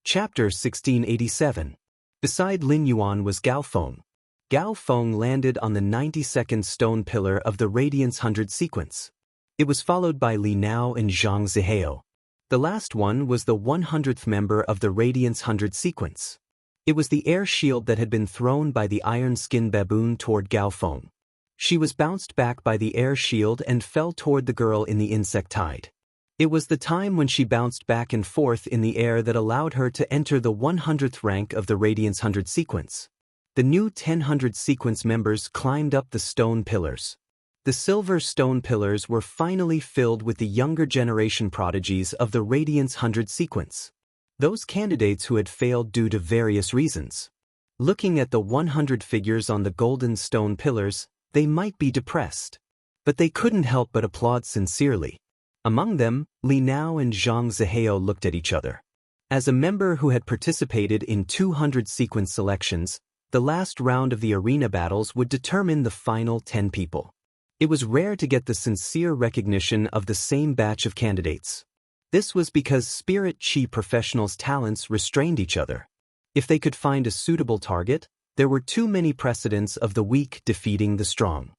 S1: Chapter 1687. Beside Lin Yuan was Gao Feng. Gao Feng landed on the 92nd stone pillar of the Radiance 100 sequence. It was followed by Li Nao and Zhang Zihao. The last one was the 100th member of the Radiance 100 sequence. It was the air shield that had been thrown by the iron-skinned baboon toward Gao Feng. She was bounced back by the air shield and fell toward the girl in the insect tide. It was the time when she bounced back and forth in the air that allowed her to enter the 100th rank of the Radiance 100 sequence. The new 100 sequence members climbed up the stone pillars. The silver stone pillars were finally filled with the younger generation prodigies of the Radiance 100 sequence. Those candidates who had failed due to various reasons. Looking at the 100 figures on the golden stone pillars, they might be depressed. But they couldn't help but applaud sincerely. Among them, Li Nao and Zhang Zihao looked at each other. As a member who had participated in 200 sequence selections, the last round of the arena battles would determine the final 10 people. It was rare to get the sincere recognition of the same batch of candidates. This was because Spirit Chi professionals' talents restrained each other. If they could find a suitable target, there were too many precedents of the weak defeating the strong.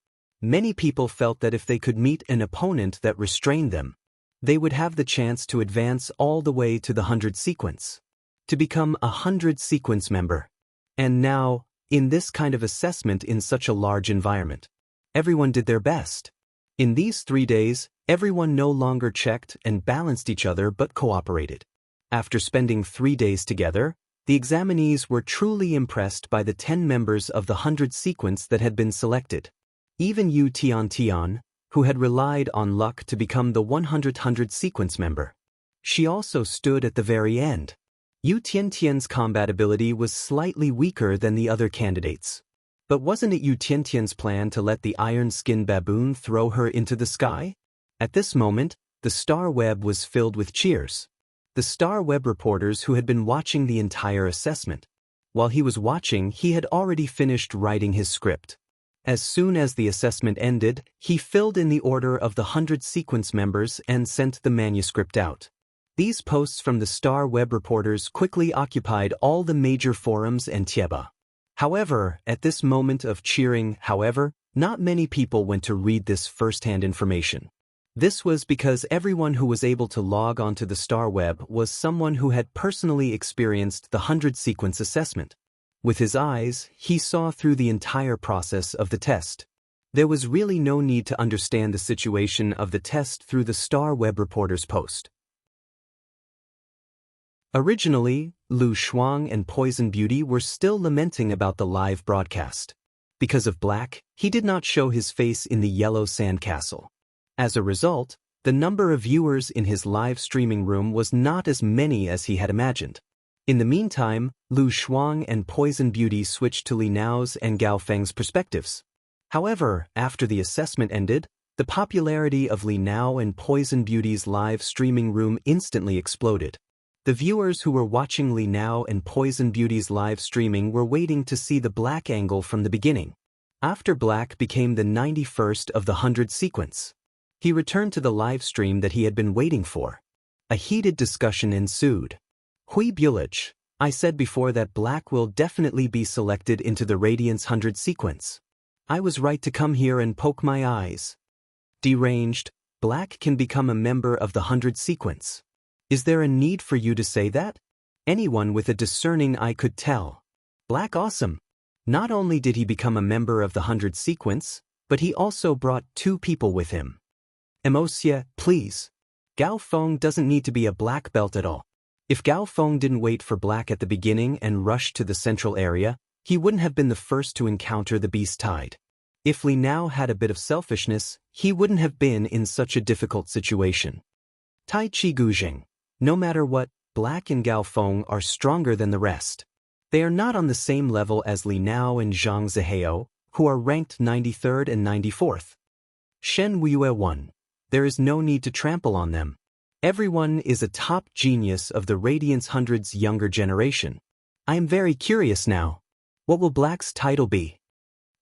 S1: Many people felt that if they could meet an opponent that restrained them, they would have the chance to advance all the way to the 100 sequence, to become a 100 sequence member. And now, in this kind of assessment in such a large environment, everyone did their best. In these 3 days, everyone no longer checked and balanced each other but cooperated. After spending 3 days together, the examinees were truly impressed by the 10 members of the 100 sequence that had been selected. Even Yu Tian, who had relied on luck to become the 100 sequence member. She also stood at the very end. Yu Tian's combat ability was slightly weaker than the other candidates. But wasn't it Yu Tian's plan to let the iron-skinned baboon throw her into the sky? At this moment, the Star Web was filled with cheers. The Star Web reporters who had been watching the entire assessment. While he was watching, he had already finished writing his script. As soon as the assessment ended, he filled in the order of the 100 sequence members and sent the manuscript out. These posts from the Star Web reporters quickly occupied all the major forums and Tieba. However, at this moment of cheering, not many people went to read this first-hand information. This was because everyone who was able to log onto the Star Web was someone who had personally experienced the 100 sequence assessment. With his eyes, he saw through the entire process of the test. There was really no need to understand the situation of the test through the Star Web reporter's post. Originally, Lu Shuang and Poison Beauty were still lamenting about the live broadcast. Because of Black, he did not show his face in the yellow sandcastle. As a result, the number of viewers in his live streaming room was not as many as he had imagined. In the meantime, Lu Shuang and Poison Beauty switched to Li Nao's and Gao Feng's perspectives. However, after the assessment ended, the popularity of Li Nao and Poison Beauty's live streaming room instantly exploded. The viewers who were watching Li Nao and Poison Beauty's live streaming were waiting to see the Black angle from the beginning. After Black became the 91st of the 100 sequence, he returned to the live stream that he had been waiting for. A heated discussion ensued. Hui Bulich, I said before that Black will definitely be selected into the Radiance 100 sequence. I was right to come here and poke my eyes. Deranged, Black can become a member of the 100 sequence. Is there a need for you to say that? Anyone with a discerning eye could tell. Black awesome. Not only did he become a member of the 100 sequence, but he also brought 2 people with him. Emocia, please. Gao Feng doesn't need to be a black belt at all. If Gao Feng didn't wait for Black at the beginning and rush to the central area, he wouldn't have been the first to encounter the beast tide. If Li Nao had a bit of selfishness, he wouldn't have been in such a difficult situation. Tai Chi Guzheng. No matter what, Black and Gao Feng are stronger than the rest. They are not on the same level as Li Nao and Zhang Zihao, who are ranked 93rd and 94th. Shen Weiyue 1. There is no need to trample on them. Everyone is a top genius of the Radiance 100's younger generation. I am very curious now. What will Black's title be?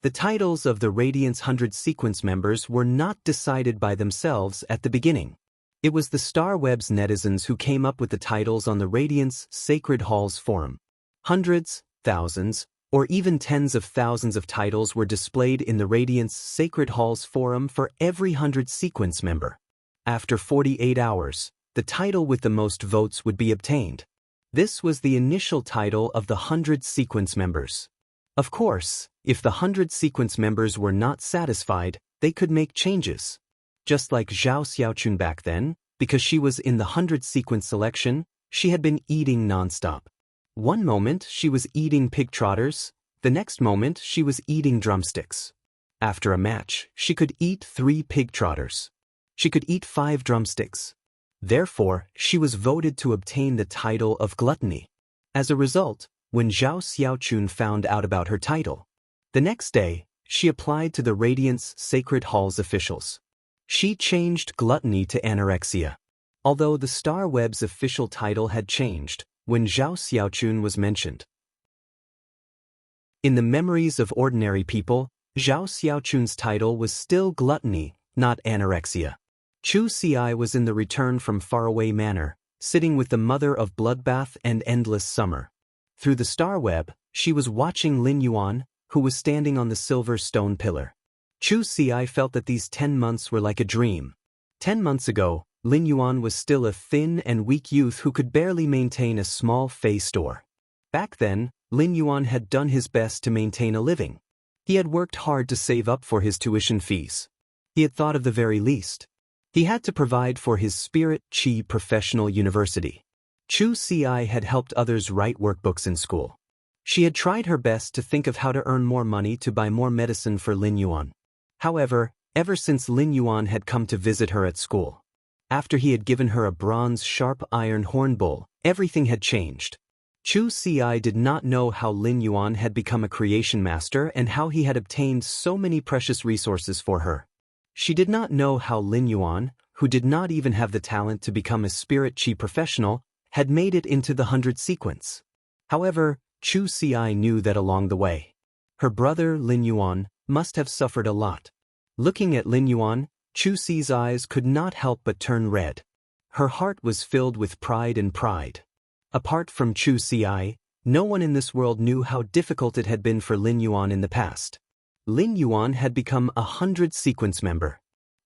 S1: The titles of the Radiance 100 sequence members were not decided by themselves at the beginning. It was the Starweb's netizens who came up with the titles on the Radiance Sacred Halls forum. Hundreds, thousands, or even tens of thousands of titles were displayed in the Radiance Sacred Halls forum for every 100 sequence member. After 48 hours, the title with the most votes would be obtained. This was the initial title of the 100 sequence members. Of course, if the 100 sequence members were not satisfied, they could make changes. Just like Zhao Xiaochun back then, because she was in the 100 sequence selection, she had been eating nonstop. One moment she was eating pig trotters, the next moment she was eating drumsticks. After a match, she could eat 3 pig trotters. She could eat 5 drumsticks. Therefore, she was voted to obtain the title of gluttony. As a result, when Zhao Xiaochun found out about her title, the next day, she applied to the Radiance Sacred Halls officials. She changed gluttony to anorexia. Although the Starweb's official title had changed when Zhao Xiaochun was mentioned. In the memories of ordinary people, Zhao Xiaochun's title was still gluttony, not anorexia. Chu Xi was in the Return from Faraway Manor, sitting with the mother of Bloodbath and Endless Summer. Through the Starweb, she was watching Lin Yuan, who was standing on the silver stone pillar. Chu Xi felt that these 10 months were like a dream. 10 months ago, Lin Yuan was still a thin and weak youth who could barely maintain a small Fei store. Back then, Lin Yuan had done his best to maintain a living. He had worked hard to save up for his tuition fees. He had thought of the very least. He had to provide for his Spirit Chi Professional University. Chu Xi had helped others write workbooks in school. She had tried her best to think of how to earn more money to buy more medicine for Lin Yuan. However, ever since Lin Yuan had come to visit her at school, after he had given her a bronze sharp iron horn bowl, everything had changed. Chu Xi did not know how Lin Yuan had become a creation master and how he had obtained so many precious resources for her. She did not know how Lin Yuan, who did not even have the talent to become a Spirit Chi professional, had made it into the 100 sequence. However, Chu Xi knew that along the way, her brother Lin Yuan must have suffered a lot. Looking at Lin Yuan, Chu Xi's eyes could not help but turn red. Her heart was filled with pride and pride. Apart from Chu Xi, no one in this world knew how difficult it had been for Lin Yuan in the past. Lin Yuan had become a 100 sequence member.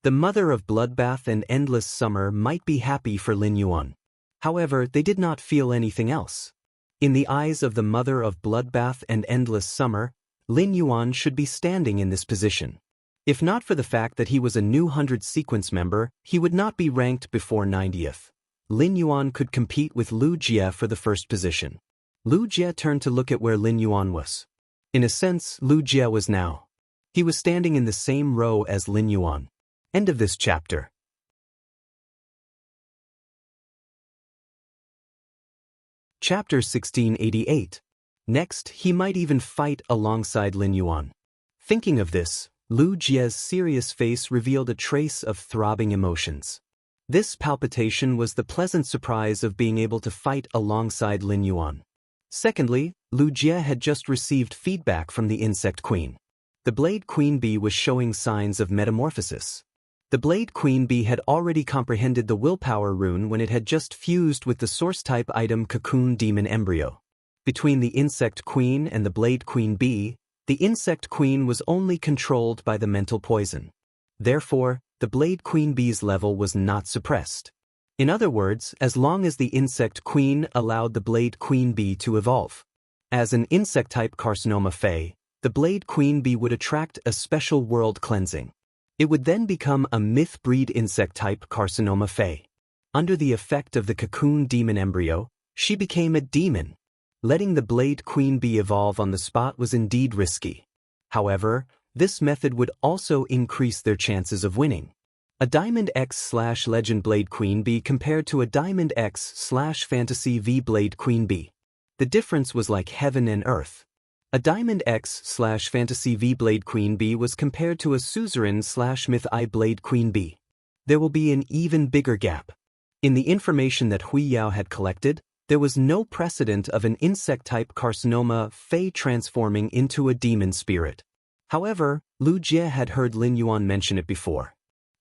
S1: The mother of Bloodbath and Endless Summer might be happy for Lin Yuan. However, they did not feel anything else. In the eyes of the mother of Bloodbath and Endless Summer, Lin Yuan should be standing in this position. If not for the fact that he was a new 100 sequence member, he would not be ranked before 90th. Lin Yuan could compete with Lu Jie for the first position. Lu Jie turned to look at where Lin Yuan was. In a sense, Lu Jie was now. He was standing in the same row as Lin Yuan. End of this chapter. Chapter 1688. Next, he might even fight alongside Lin Yuan. Thinking of this, Lu Jie's serious face revealed a trace of throbbing emotions. This palpitation was the pleasant surprise of being able to fight alongside Lin Yuan. Secondly, Lu Jie had just received feedback from the Insect Queen. The Blade Queen Bee was showing signs of metamorphosis. The Blade Queen Bee had already comprehended the willpower rune when it had just fused with the source-type item Cocoon Demon Embryo. Between the Insect Queen and the Blade Queen Bee, the Insect Queen was only controlled by the mental poison. Therefore, the Blade Queen Bee's level was not suppressed. In other words, as long as the Insect Queen allowed the Blade Queen Bee to evolve. As an insect-type carcinoma Fae, the Blade Queen Bee would attract a special world cleansing. It would then become a myth-breed insect-type carcinoma Fae. Under the effect of the Cocoon Demon Embryo, she became a demon. Letting the Blade Queen Bee evolve on the spot was indeed risky. However, this method would also increase their chances of winning. A Diamond X/Legend Blade Queen Bee compared to a Diamond X/Fantasy V Blade Queen Bee. The difference was like heaven and earth. A Diamond X/Fantasy V Blade Queen Bee was compared to a Suzerain/Myth I Blade Queen Bee. There will be an even bigger gap. In the information that Hui Yao had collected, there was no precedent of an insect-type carcinoma Fey transforming into a demon spirit. However, Lu Jie had heard Lin Yuan mention it before.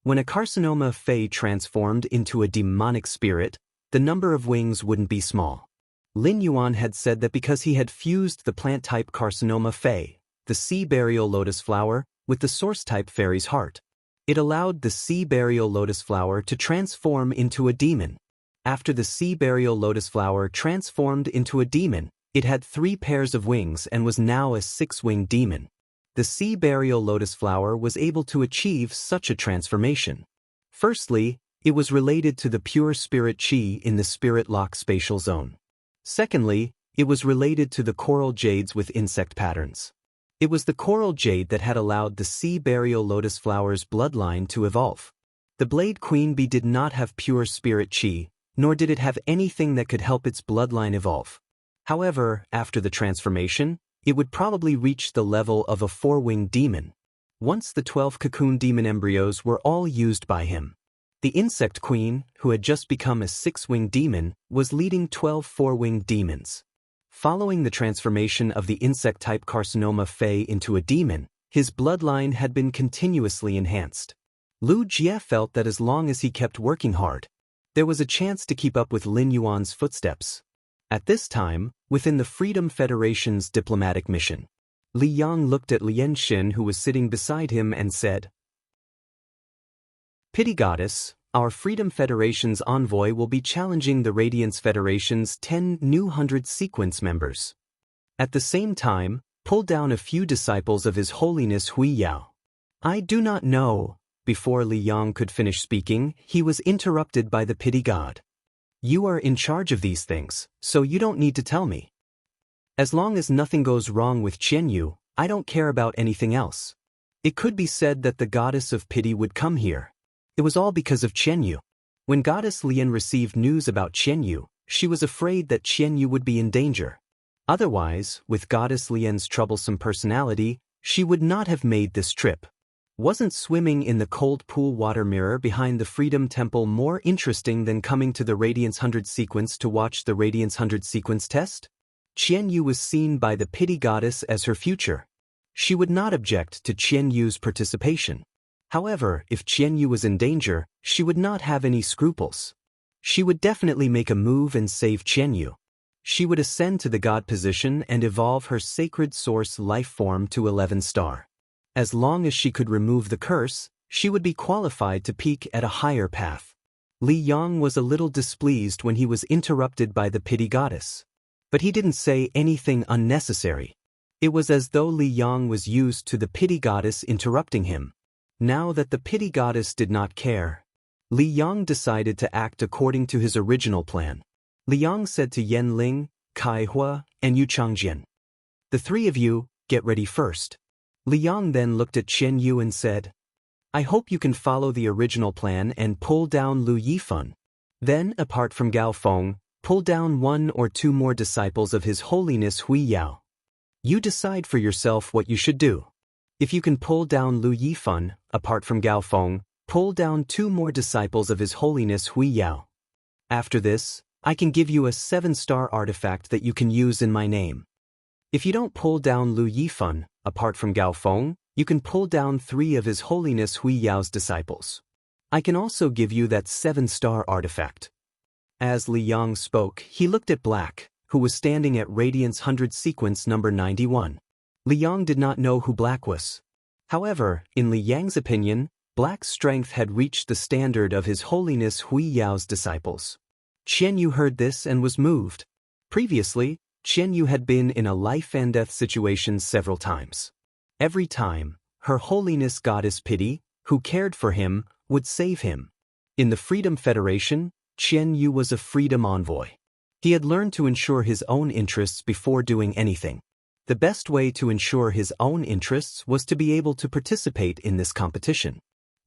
S1: When a carcinoma Fey transformed into a demonic spirit, the number of wings wouldn't be small. Lin Yuan had said that because he had fused the plant-type carcinoma Fey, the sea burial lotus flower, with the source-type fairy's heart, it allowed the sea burial lotus flower to transform into a demon. After the sea burial lotus flower transformed into a demon, it had 3 pairs of wings and was now a 6-winged demon. The sea burial lotus flower was able to achieve such a transformation. Firstly, it was related to the pure spirit chi in the spirit lock spatial zone. Secondly, it was related to the coral jades with insect patterns. It was the coral jade that had allowed the sea burial lotus flower's bloodline to evolve. The Blade Queen Bee did not have pure spirit chi, nor did it have anything that could help its bloodline evolve. However, after the transformation, it would probably reach the level of a 4-winged demon. Once the 12 cocoon demon embryos were all used by him. The insect queen, who had just become a 6-winged demon, was leading 12 4-winged demons. Following the transformation of the insect-type carcinoma Fey into a demon, his bloodline had been continuously enhanced. Lu Jie felt that as long as he kept working hard, there was a chance to keep up with Lin Yuan's footsteps. At this time, within the Freedom Federation's diplomatic mission, Li Yang looked at Lian Xin, who was sitting beside him, and said, "Pity Goddess, our Freedom Federation's envoy will be challenging the Radiance Federation's 10 new 100 sequence members. At the same time, pull down a few disciples of His Holiness Hui Yao." "I do not know." Before Li Yang could finish speaking, he was interrupted by the Pity God. "You are in charge of these things, so you don't need to tell me. As long as nothing goes wrong with Qianyu, I don't care about anything else." It could be said that the goddess of pity would come here. It was all because of Qianyu. When Goddess Lian received news about Qianyu, she was afraid that Qianyu would be in danger. Otherwise, with Goddess Lian's troublesome personality, she would not have made this trip. Wasn't swimming in the cold pool water mirror behind the Freedom Temple more interesting than coming to the Radiance 100 sequence to watch the Radiance 100 sequence test? Qianyu was seen by the Pity Goddess as her future. She would not object to Qianyu's participation. However, if Qianyu was in danger, she would not have any scruples. She would definitely make a move and save Qianyu. She would ascend to the god position and evolve her sacred source life form to 11 star. As long as she could remove the curse, she would be qualified to peak at a higher path. Li Yang was a little displeased when he was interrupted by the Pity Goddess. But he didn't say anything unnecessary. It was as though Li Yang was used to the Pity Goddess interrupting him. Now that the Pity Goddess did not care, Li Yang decided to act according to his original plan. Li Yang said to Yan Ling, Kai Hua, and Yu Changjian, "The 3 of you, get ready first." Li Yang then looked at Chen Yu and said, "I hope you can follow the original plan and pull down Lu Yifeng. Then, apart from Gao Feng, pull down 1 or 2 more disciples of His Holiness Hui Yao. You decide for yourself what you should do. If you can pull down Lu Yifeng, apart from Gao Feng, pull down 2 more disciples of His Holiness Hui Yao. After this, I can give you a 7-star artifact that you can use in my name. If you don't pull down Lu Yifeng, apart from Gao Feng, you can pull down 3 of His Holiness Hui Yao's disciples. I can also give you that 7-star artifact." As Li Yang spoke, he looked at Black, who was standing at Radiance 100 sequence number 91. Li Yang did not know who Black was. However, in Li Yang's opinion, Black's strength had reached the standard of His Holiness Hui Yao's disciples. Qianyu heard this and was moved. Previously, Qianyu had been in a life-and-death situation several times. Every time, Her Holiness Goddess Pity, who cared for him, would save him. In the Freedom Federation, Qianyu was a freedom envoy. He had learned to ensure his own interests before doing anything. The best way to ensure his own interests was to be able to participate in this competition.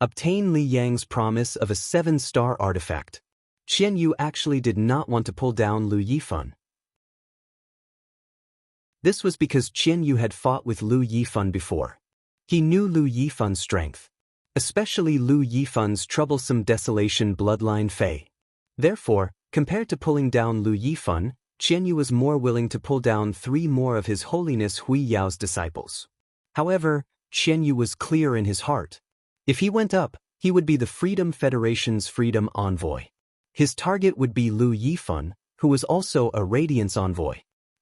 S1: Obtain Li Yang's promise of a 7-star artifact. Qian Yu actually did not want to pull down Lu Yifan. This was because Qian Yu had fought with Lu Yifan before. He knew Lu Yifan's strength, especially Lu Yifan's troublesome desolation bloodline Fei. Therefore, compared to pulling down Lu Yifan, Qian Yu was more willing to pull down 3 more of His Holiness Hui Yao's disciples. However, Qian Yu was clear in his heart. If he went up, he would be the Freedom Federation's freedom envoy. His target would be Lu Yifan, who was also a Radiance envoy.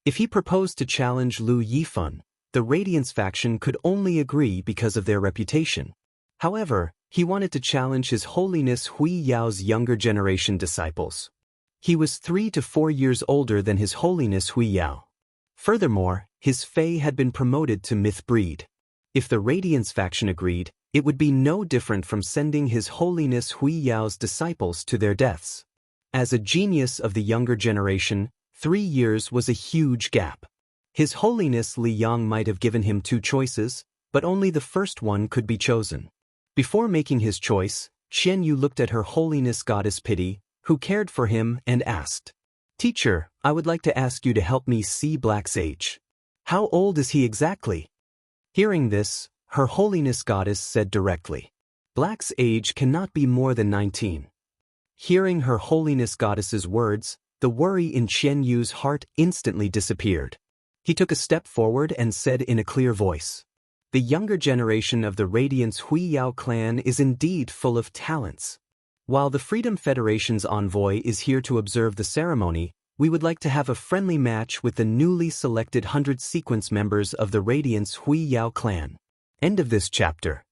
S1: If he proposed to challenge Lu Yifan, the Radiance faction could only agree because of their reputation. However, he wanted to challenge His Holiness Hui Yao's younger generation disciples. He was 3 to 4 years older than His Holiness Hui Yao. Furthermore, his Fei had been promoted to myth breed. If the Radiance faction agreed, it would be no different from sending His Holiness Hui Yao's disciples to their deaths. As a genius of the younger generation, 3 years was a huge gap. His Holiness Li Yang might have given him 2 choices, but only the first one could be chosen. Before making his choice, Qian Yu looked at Her Holiness Goddess Pity, who cared for him, and asked, "Teacher, I would like to ask you to help me see Black's age. How old is he exactly?" Hearing this, Her Holiness Goddess said directly, "Black's age cannot be more than 19. Hearing Her Holiness Goddess's words, the worry in Qian Yu's heart instantly disappeared. He took a step forward and said in a clear voice, "The younger generation of the Radiance Hui Yao clan is indeed full of talents. While the Freedom Federation's envoy is here to observe the ceremony, we would like to have a friendly match with the newly selected 100 sequence members of the Radiance Hui Yao clan." End of this chapter.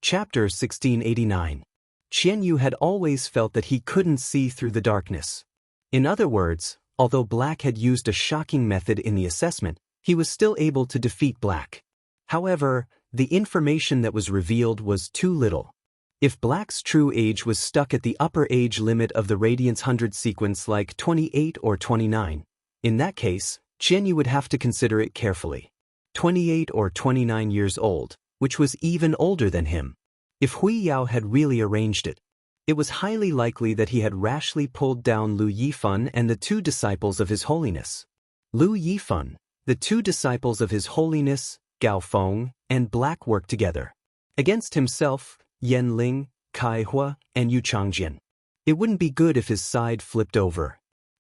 S1: Chapter 1689. Qian Yu had always felt that he couldn't see through the darkness. In other words, although Black had used a shocking method in the assessment, he was still able to defeat Black. However, the information that was revealed was too little. If Black's true age was stuck at the upper age limit of the Radiance 100 sequence like 28 or 29, in that case, Qian Yu would have to consider it carefully. 28 or 29 years old, which was even older than him. If Hui Yao had really arranged it, it was highly likely that he had rashly pulled down Lu Yifan and the 2 disciples of His Holiness. Lu Yifan, the 2 disciples of His Holiness, Gao Feng, and Black worked together against himself, Yan Ling, Kai Hua, and Yu Changjian. It wouldn't be good if his side flipped over.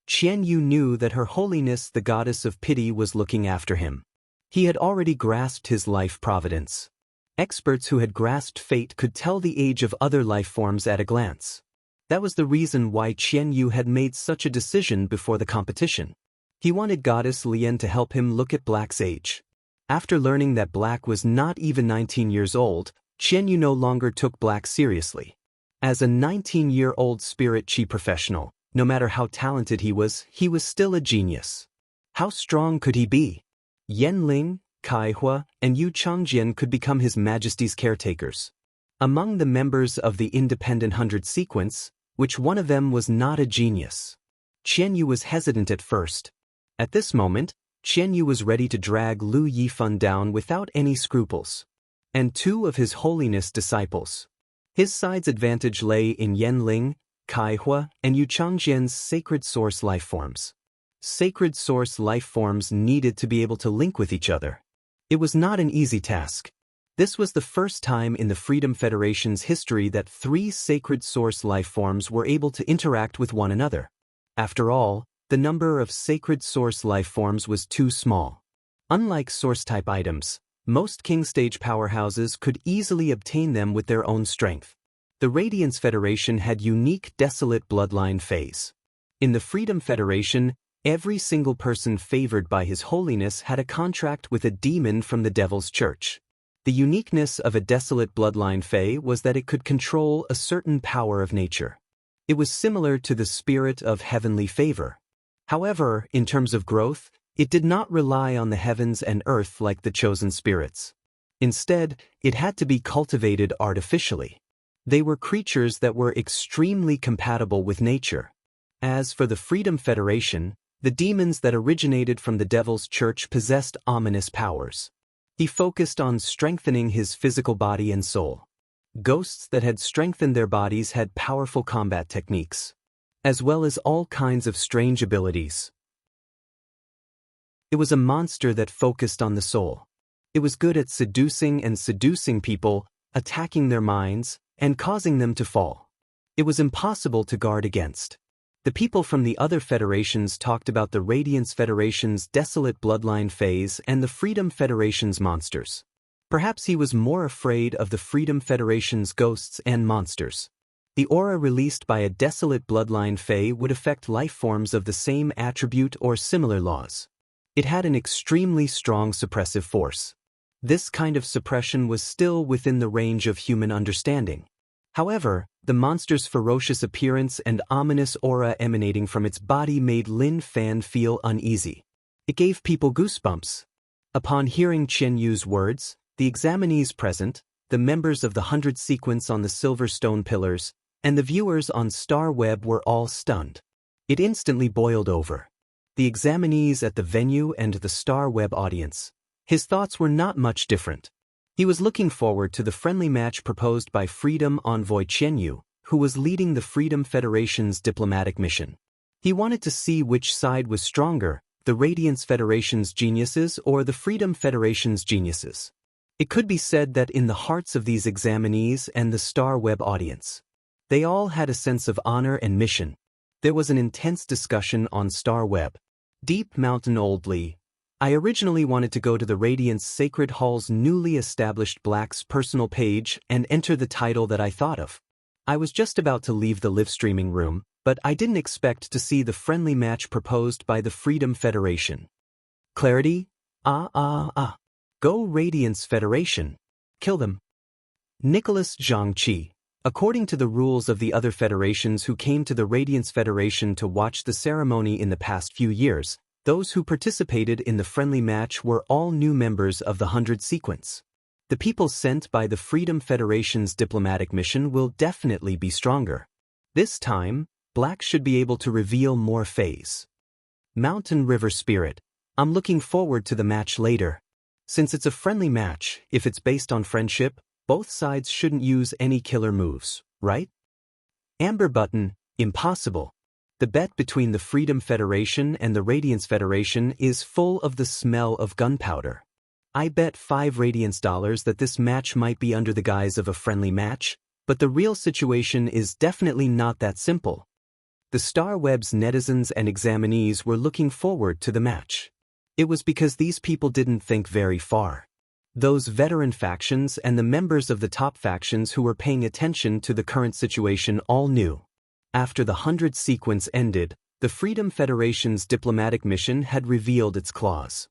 S1: Qian Yu knew that Her Holiness the Goddess of Pity was looking after him. He had already grasped his life providence. Experts who had grasped fate could tell the age of other life forms at a glance. That was the reason why Qian Yu had made such a decision before the competition. He wanted Goddess Lian to help him look at Black's age. After learning that Black was not even 19 years old, Qian Yu no longer took Black seriously. As a 19-year-old spirit chi professional, no matter how talented he was still a genius. How strong could he be? Yan Ling, Kai Hua, and Yu Changjian could become His Majesty's caretakers. Among the members of the Independent 100 sequence, which one of them was not a genius? Qian Yu was hesitant at first. At this moment, Qian Yu was ready to drag Lu Yifan down without any scruples. And 2 of His Holiness disciples. His side's advantage lay in Yan Ling, Kai Hua, and Yu Changjian's sacred source life forms. Sacred source life forms needed to be able to link with each other. It was not an easy task. This was the first time in the Freedom Federation's history that 3 sacred source life forms were able to interact with one another. After all, the number of sacred source life forms was too small. Unlike source-type items, most King Stage powerhouses could easily obtain them with their own strength. The Radiance Federation had unique desolate bloodline phase. In the Freedom Federation, every single person favored by His Holiness had a contract with a demon from the Devil's Church. The uniqueness of a desolate bloodline Fey was that it could control a certain power of nature. It was similar to the spirit of heavenly favor. However, in terms of growth, it did not rely on the heavens and earth like the chosen spirits. Instead, it had to be cultivated artificially. They were creatures that were extremely compatible with nature. As for the Freedom Federation, the demons that originated from the Devil's Church possessed ominous powers. He focused on strengthening his physical body and soul. Ghosts that had strengthened their bodies had powerful combat techniques, as well as all kinds of strange abilities. It was a monster that focused on the soul. It was good at seducing people, attacking their minds, and causing them to fall. It was impossible to guard against. The people from the other federations talked about the Radiance Federation's desolate bloodline phase and the Freedom Federation's monsters. Perhaps he was more afraid of the Freedom Federation's ghosts and monsters. The aura released by a desolate bloodline fae would affect life forms of the same attribute or similar laws. It had an extremely strong suppressive force. This kind of suppression was still within the range of human understanding. However, the monster's ferocious appearance and ominous aura emanating from its body made Lin Fan feel uneasy. It gave people goosebumps. Upon hearing Chen Yu's words, the examinees present, the members of the 100 sequence on the silver stone pillars, and the viewers on Star Web were all stunned. It instantly boiled over. The examinees at the venue and the Star Web audience. His thoughts were not much different. He was looking forward to the friendly match proposed by Freedom Envoy Chen Yu, who was leading the Freedom Federation's diplomatic mission. He wanted to see which side was stronger, the Radiance Federation's geniuses or the Freedom Federation's geniuses. It could be said that in the hearts of these examinees and the Star Web audience, they all had a sense of honor and mission. There was an intense discussion on Star Web. Deep Mountain Oldly. I originally wanted to go to the Radiance Sacred Hall's newly established Black's personal page and enter the title that I thought of. I was just about to leave the live streaming room, but I didn't expect to see the friendly match proposed by the Freedom Federation. Clarity? Go Radiance Federation. Kill them. Nicholas Zhangqi. According to the rules of the other federations who came to the Radiance Federation to watch the ceremony in the past few years, those who participated in the friendly match were all new members of the 100 sequence. The people sent by the Freedom Federation's diplomatic mission will definitely be stronger. This time, Black should be able to reveal more phase. Mountain River Spirit. I'm looking forward to the match later. Since it's a friendly match, if it's based on friendship, both sides shouldn't use any killer moves, right? Amber Button. Impossible. The bet between the Freedom Federation and the Radiance Federation is full of the smell of gunpowder. I bet $5 Radiance that this match might be under the guise of a friendly match, but the real situation is definitely not that simple. The Star Web's netizens and examinees were looking forward to the match. It was because these people didn't think very far. Those veteran factions and the members of the top factions who were paying attention to the current situation all knew. After the 100 sequence ended, the Freedom Federation's diplomatic mission had revealed its claws.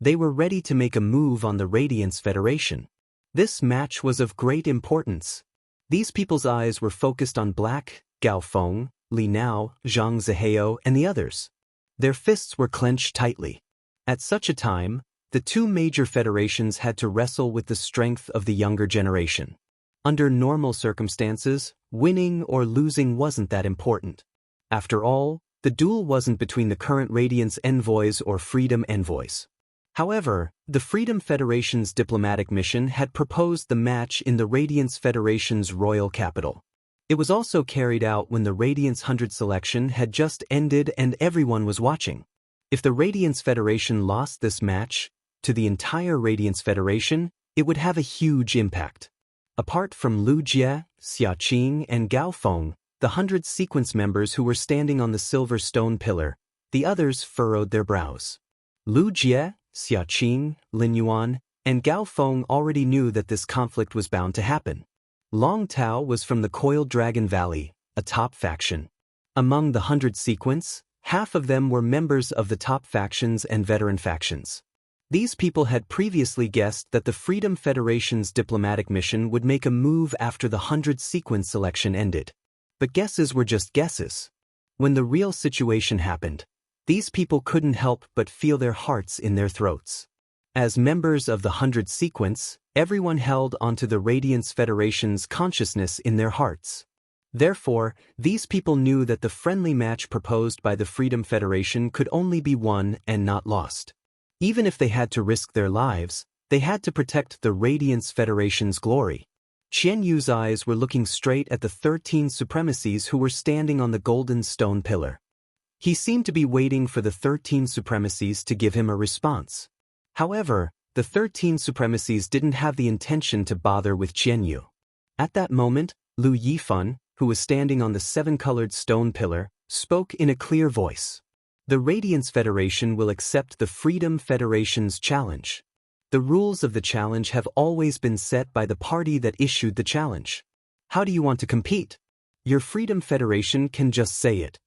S1: They were ready to make a move on the Radiance Federation. This match was of great importance. These people's eyes were focused on Black, Gao Feng, Li Nao, Zhang Zihao, and the others. Their fists were clenched tightly. At such a time, the two major federations had to wrestle with the strength of the younger generation. Under normal circumstances, winning or losing wasn't that important. After all, the duel wasn't between the current Radiance envoys or Freedom envoys. However, the Freedom Federation's diplomatic mission had proposed the match in the Radiance Federation's royal capital. It was also carried out when the Radiance 100 selection had just ended and everyone was watching. If the Radiance Federation lost this match, to the entire Radiance Federation, it would have a huge impact. Apart from Lu Jie, Xia Qing, and Gao Feng, the 100 sequence members who were standing on the silver stone pillar, the others furrowed their brows. Lu Jie, Xia Qing, Lin Yuan, and Gao Feng already knew that this conflict was bound to happen. Long Tao was from the Coiled Dragon Valley, a top faction. Among the 100 sequence, half of them were members of the top factions and veteran factions. These people had previously guessed that the Freedom Federation's diplomatic mission would make a move after the 100 sequence selection ended. But guesses were just guesses. When the real situation happened, these people couldn't help but feel their hearts in their throats. As members of the 100 sequence, everyone held onto the Radiance Federation's consciousness in their hearts. Therefore, these people knew that the friendly match proposed by the Freedom Federation could only be won and not lost. Even if they had to risk their lives, they had to protect the Radiance Federation's glory. Qian Yu's eyes were looking straight at the 13 supremacies who were standing on the golden stone pillar. He seemed to be waiting for the 13 supremacies to give him a response. However, the 13 supremacies didn't have the intention to bother with Qian Yu. At that moment, Lu Yifan, who was standing on the 7-colored stone pillar, spoke in a clear voice. The Radiance Federation will accept the Freedom Federation's challenge. The rules of the challenge have always been set by the party that issued the challenge. How do you want to compete? Your Freedom Federation can just say it.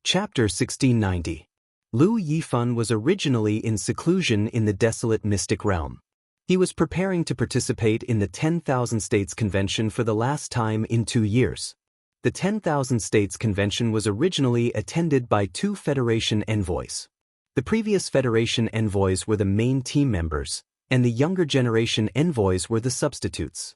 S1: Chapter 1690. Lu Yifan was originally in seclusion in the desolate mystic realm. He was preparing to participate in the 10,000 States Convention for the last time in 2 years. The 10,000 States Convention was originally attended by 2 Federation envoys. The previous Federation envoys were the main team members, and the younger generation envoys were the substitutes.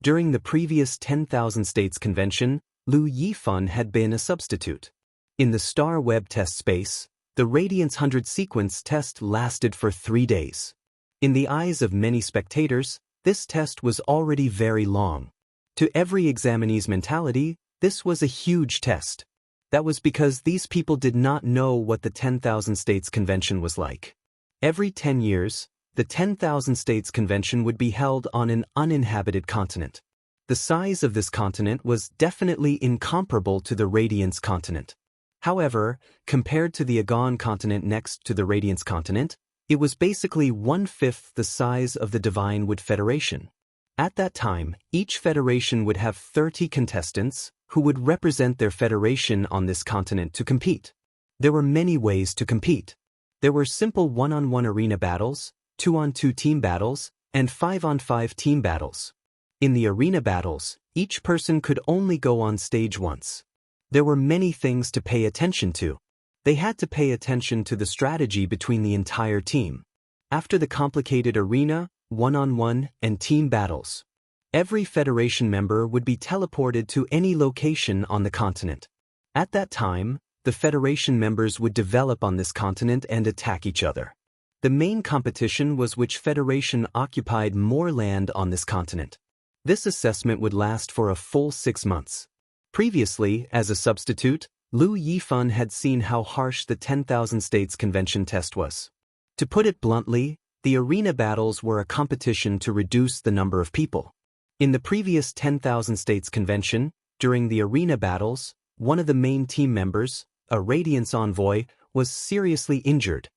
S1: During the previous 10,000 States Convention, Lu Yifan had been a substitute. In the Star Web test space, the Radiance 100 sequence test lasted for 3 days. In the eyes of many spectators, this test was already very long. To every examinee's mentality, this was a huge test. That was because these people did not know what the 10,000 States Convention was like. Every 10 years, the 10,000 States Convention would be held on an uninhabited continent. The size of this continent was definitely incomparable to the Radiance continent. However, compared to the Agon continent next to the Radiance continent, it was basically 1/5 the size of the Divine Wood Federation. At that time, each federation would have 30 contestants who would represent their federation on this continent to compete. There were many ways to compete. There were simple 1-on-1 arena battles, 2-on-2 team battles, and 5-on-5 team battles. In the arena battles, each person could only go on stage once. There were many things to pay attention to. They had to pay attention to the strategy between the entire team. After the complicated arena, 1-on-1, and team battles, every Federation member would be teleported to any location on the continent. At that time, the Federation members would develop on this continent and attack each other. The main competition was which Federation occupied more land on this continent. This assessment would last for a full 6 months. Previously, as a substitute, Lu Yifan had seen how harsh the 10,000 States Convention test was. To put it bluntly, the arena battles were a competition to reduce the number of people. In the previous 10,000 States Convention, during the arena battles, one of the main team members, a Radiance envoy, was seriously injured.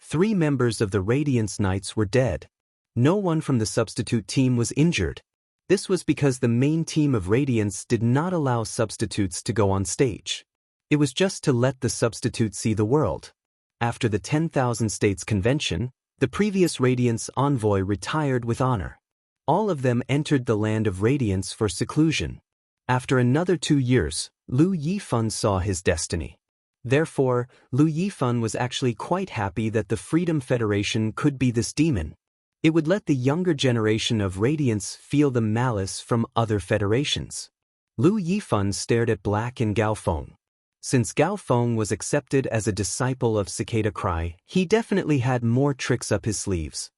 S1: 3 members of the Radiance Knights were dead. No one from the substitute team was injured. This was because the main team of Radiance did not allow substitutes to go on stage. It was just to let the substitute see the world. After the 10,000 States Convention, the previous Radiance envoy retired with honor. All of them entered the land of Radiance for seclusion. After another 2 years, Lu Yifan saw his destiny. Therefore, Lu Yifan was actually quite happy that the Freedom Federation could be this demon. It would let the younger generation of Radiance feel the malice from other federations. Lu Yifan stared at Black and Gao Feng. Since Gao Feng was accepted as a disciple of Cicada Cry, he definitely had more tricks up his sleeves.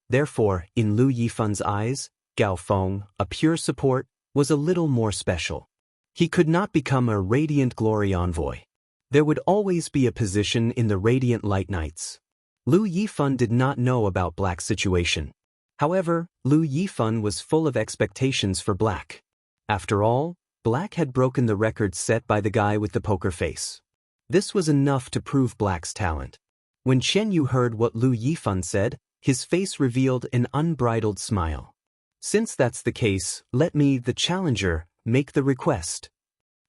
S1: Therefore, in Lu Yifan's eyes, Gao Feng, a pure support, was a little more special. He could not become a Radiant Glory envoy. There would always be a position in the Radiant Light Knights. Lu Yifan did not know about Black's situation. However, Lu Yifan was full of expectations for Black. After all, Black had broken the record set by the guy with the poker face. This was enough to prove Black's talent. When Chen Yu heard what Lu Yifan said, his face revealed an unbridled smile. Since that's the case, let me, the challenger, make the request.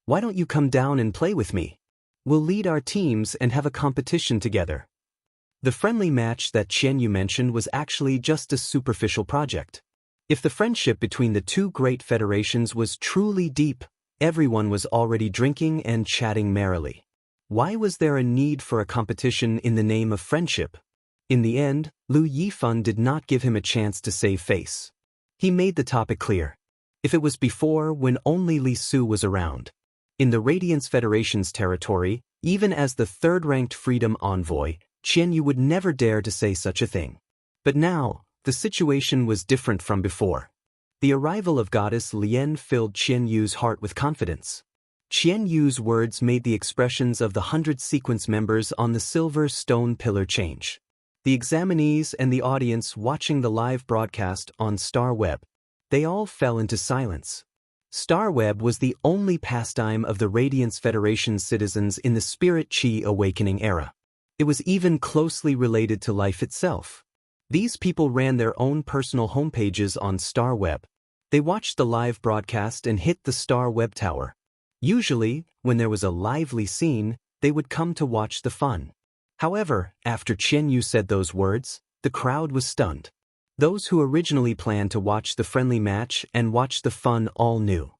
S1: Why don't you come down and play with me? We'll lead our teams and have a competition together. The friendly match that Chen Yu mentioned was actually just a superficial project. If the friendship between the 2 great federations was truly deep, everyone was already drinking and chatting merrily. Why was there a need for a competition in the name of friendship? In the end, Lu Yifan did not give him a chance to save face. He made the topic clear. If it was before, when only Li Su was around, In the Radiance Federation's territory, even as the third-ranked freedom envoy, Qian Yu would never dare to say such a thing. But now, the situation was different from before. The arrival of goddess Lian filled Qian Yu's heart with confidence. Qian Yu's words made the expressions of the 100 sequence members on the silver stone pillar change. The examinees and the audience watching the live broadcast on StarWeb, they all fell into silence. StarWeb was the only pastime of the Radiance Federation's citizens in the Spirit Chi Awakening era. It was even closely related to life itself. These people ran their own personal homepages on StarWeb. They watched the live broadcast and hit the StarWeb tower. Usually, when there was a lively scene, they would come to watch the fun. However, after Qian Yu said those words, the crowd was stunned. Those who originally planned to watch the friendly match and watch the fun all knew.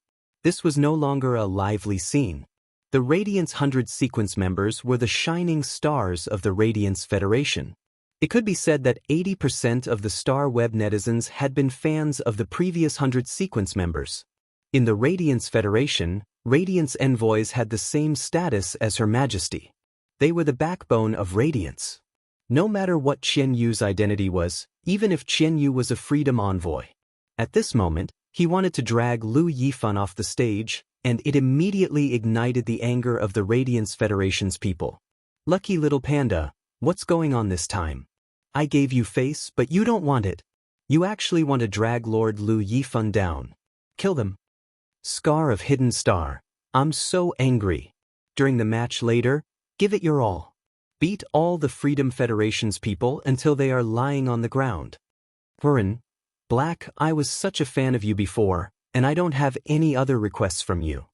S1: This was no longer a lively scene. The Radiance 100 sequence members were the shining stars of the Radiance Federation. It could be said that 80% of the StarWeb netizens had been fans of the previous 100 sequence members. In the Radiance Federation, Radiance envoys had the same status as Her Majesty. They were the backbone of Radiance. No matter what Qian Yu's identity was, even if Qian Yu was a freedom envoy. At this moment, he wanted to drag Lu Yifan off the stage, and it immediately ignited the anger of the Radiance Federation's people. Lucky little panda, what's going on this time? I gave you face, but you don't want it. You actually want to drag Lord Lu Yifan down. Kill them. Scar of Hidden Star, I'm so angry. During the match later, give it your all. Beat all the Freedom Federation's people until they are lying on the ground. Hurin, Black, I was such a fan of you before, and I don't have any other requests from you.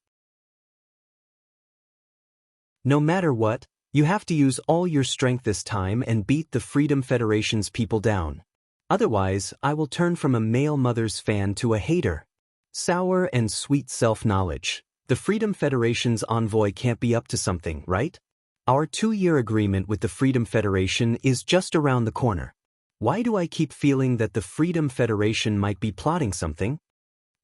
S1: No matter what, you have to use all your strength this time and beat the Freedom Federation's people down. Otherwise, I will turn from a male mother's fan to a hater. Sour and sweet self-knowledge. The Freedom Federation's envoy can't be up to something, right? Our 2-year agreement with the Freedom Federation is just around the corner. Why do I keep feeling that the Freedom Federation might be plotting something?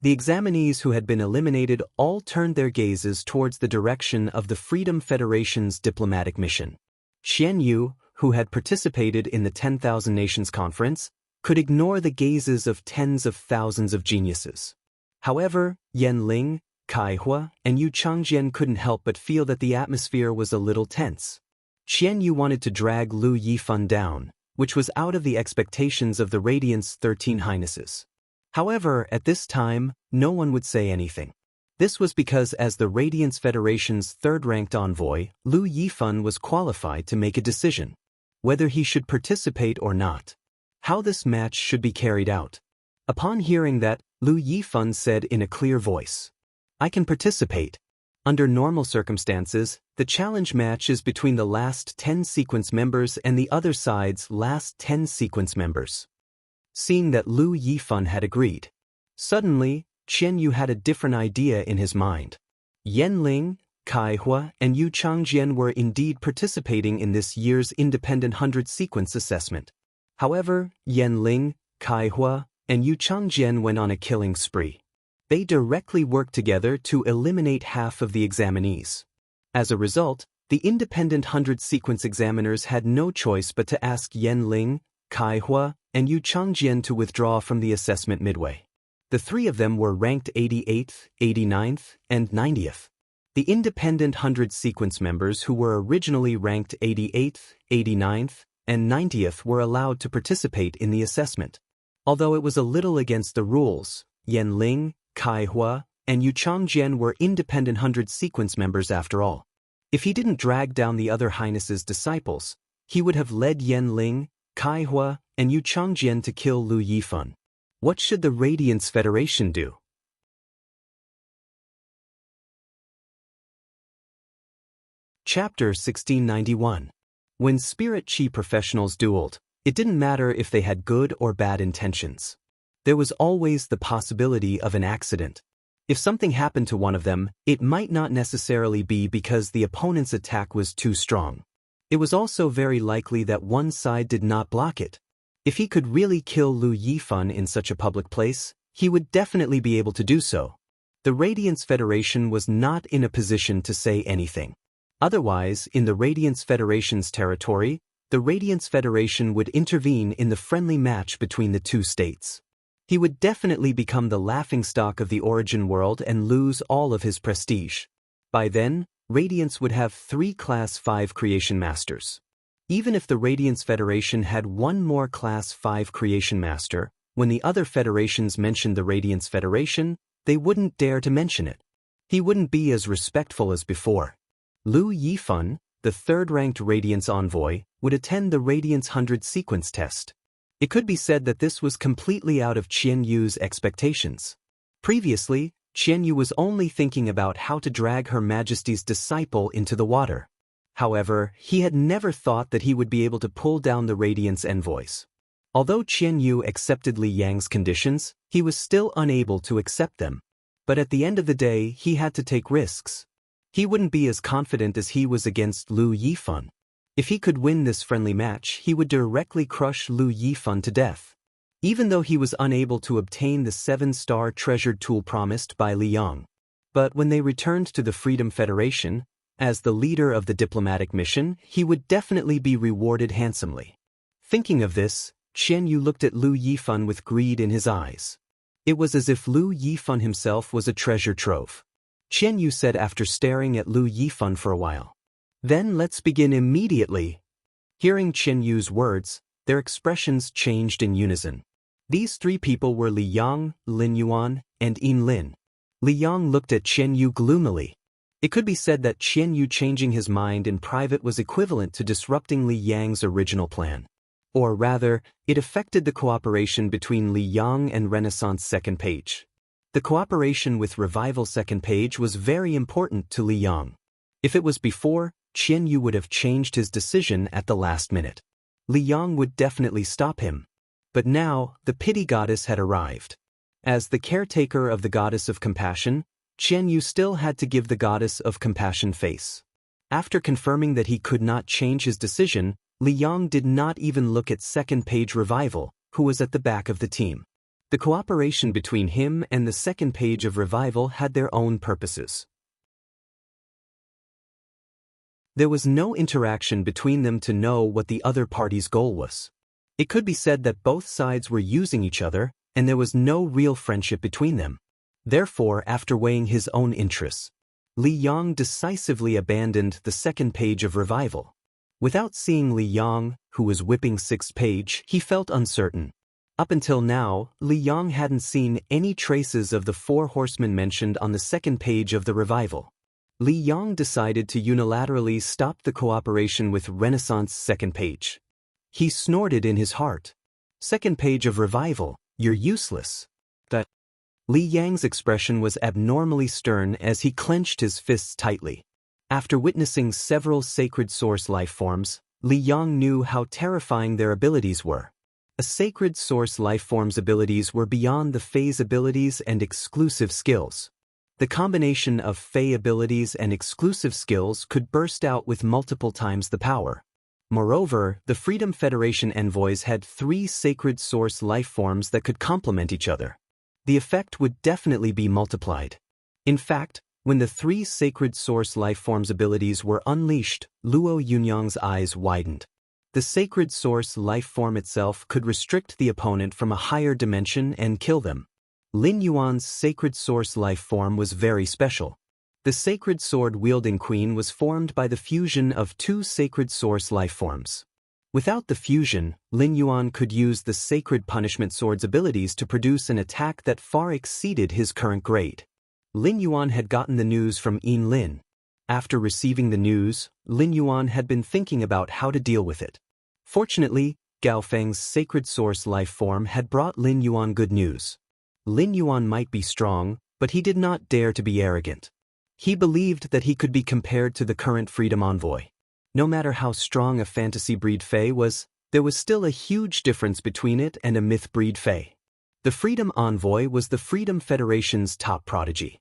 S1: The examinees who had been eliminated all turned their gazes towards the direction of the Freedom Federation's diplomatic mission. Qian Yu, who had participated in the 10,000 Nations Conference, could ignore the gazes of tens of thousands of geniuses. However, Yan Ling, Kai Hua, and Yu Changjian couldn't help but feel that the atmosphere was a little tense. Qian Yu wanted to drag Lu Yifan down, which was out of the expectations of the Radiance 13 Highnesses. However, at this time, no one would say anything. This was because as the Radiance Federation's third-ranked envoy, Lu Yifan was qualified to make a decision. Whether he should participate or not. How this match should be carried out. Upon hearing that, Lu Yifan said in a clear voice, I can participate. Under normal circumstances, the challenge match is between the last 10 sequence members and the other side's last 10 sequence members. Seeing that Lu Yifan had agreed. Suddenly, Qian Yu had a different idea in his mind. Yan Ling, Kai Hua, and Yu Changjian were indeed participating in this year's Independent 100 Sequence Assessment. However, Yan Ling, Kai Hua, and Yu Changjian went on a killing spree. They directly worked together to eliminate half of the examinees. As a result, the Independent 100 Sequence examiners had no choice but to ask Yan Ling, Kai Hua, and Yu Changjian to withdraw from the assessment midway. The 3 of them were ranked 88th, 89th, and 90th. The Independent 100 Sequence members who were originally ranked 88th, 89th, and 90th were allowed to participate in the assessment. Although it was a little against the rules, Yan Ling, Kai Hua, and Yu Changjian were Independent 100 Sequence members after all. If he didn't drag down the other Highnesses' disciples, he would have led Yan Ling, Kai Hua, and Yu Changjian to kill Lu Yifan. What should the Radiance Federation do? Chapter 1691. When Spirit Chi professionals dueled, it didn't matter if they had good or bad intentions. There was always the possibility of an accident. If something happened to one of them, it might not necessarily be because the opponent's attack was too strong. It was also very likely that one side did not block it. If he could really kill Lu Yifan in such a public place, he would definitely be able to do so. The Radiance Federation was not in a position to say anything. Otherwise, in the Radiance Federation's territory, the Radiance Federation would intervene in the friendly match between the two states. He would definitely become the laughingstock of the Origin world and lose all of his prestige. By then, Radiance would have 3 Class 5 Creation Masters. Even if the Radiance Federation had one more Class 5 Creation Master, when the other federations mentioned the Radiance Federation, they wouldn't dare to mention it. He wouldn't be as respectful as before. Lu Yifan, the third-ranked Radiance Envoy, would attend the Radiance 100 sequence test. It could be said that this was completely out of Qian Yu's expectations. Previously, Qian Yu was only thinking about how to drag Her Majesty's disciple into the water. However, he had never thought that he would be able to pull down the Radiance envoys. Although Qian Yu accepted Li Yang's conditions, he was still unable to accept them. But at the end of the day, he had to take risks. He wouldn't be as confident as he was against Lu Yifan. If he could win this friendly match, he would directly crush Lu Yifan to death. Even though he was unable to obtain the 7-star treasured tool promised by Li Yang. But when they returned to the Freedom Federation, as the leader of the diplomatic mission, he would definitely be rewarded handsomely. Thinking of this, Qian Yu looked at Lu Yifan with greed in his eyes. It was as if Lu Yifan himself was a treasure trove. Qian Yu said after staring at Lu Yifan for a while. Then let's begin immediately. Hearing Qian Yu's words, their expressions changed in unison. These 3 people were Li Yang, Lin Yuan, and Yin Lin. Li Yang looked at Qian Yu gloomily. It could be said that Qian Yu changing his mind in private was equivalent to disrupting Li Yang's original plan. Or rather, it affected the cooperation between Li Yang and Renaissance Second Page. The cooperation with Revival Second Page was very important to Li Yang. If it was before, Qian Yu would have changed his decision at the last minute. Li Yang would definitely stop him. But now, the pity goddess had arrived. As the caretaker of the goddess of compassion, Qian Yu still had to give the goddess of compassion face. After confirming that he could not change his decision, Li Yang did not even look at Second Page Revival, who was at the back of the team. The cooperation between him and the Second Page of Revival had their own purposes. There was no interaction between them to know what the other party's goal was. It could be said that both sides were using each other, and there was no real friendship between them. Therefore, after weighing his own interests, Li Yang decisively abandoned the Second Page of Revival. Without seeing Li Yang, who was whipping 6th page, he felt uncertain. Up until now, Li Yang hadn't seen any traces of the 4 horsemen mentioned on the 2nd page of the Revival. Li Yang decided to unilaterally stop the cooperation with Renaissance Second Page. He snorted in his heart. Second Page of Revival, you're useless. Li Yang's expression was abnormally stern as he clenched his fists tightly. After witnessing several sacred source life forms, Li Yang knew how terrifying their abilities were. A sacred source life form's abilities were beyond the phase abilities and exclusive skills. The combination of Fey abilities and exclusive skills could burst out with multiple times the power. Moreover, the Freedom Federation envoys had 3 sacred source life forms that could complement each other. The effect would definitely be multiplied. In fact, when the 3 sacred source life forms' abilities were unleashed, Luo Yunyang's eyes widened. The sacred source life form itself could restrict the opponent from a higher dimension and kill them. Lin Yuan's sacred source life form was very special. The sacred sword-wielding queen was formed by the fusion of 2 sacred source life forms. Without the fusion, Lin Yuan could use the sacred punishment sword's abilities to produce an attack that far exceeded his current grade. Lin Yuan had gotten the news from Yin Lin. After receiving the news, Lin Yuan had been thinking about how to deal with it. Fortunately, Gao Feng's sacred source life form had brought Lin Yuan good news. Lin Yuan might be strong, but he did not dare to be arrogant. He believed that he could be compared to the current Freedom Envoy. No matter how strong a fantasy breed Fey was, there was still a huge difference between it and a myth breed Fey. The Freedom Envoy was the Freedom Federation's top prodigy.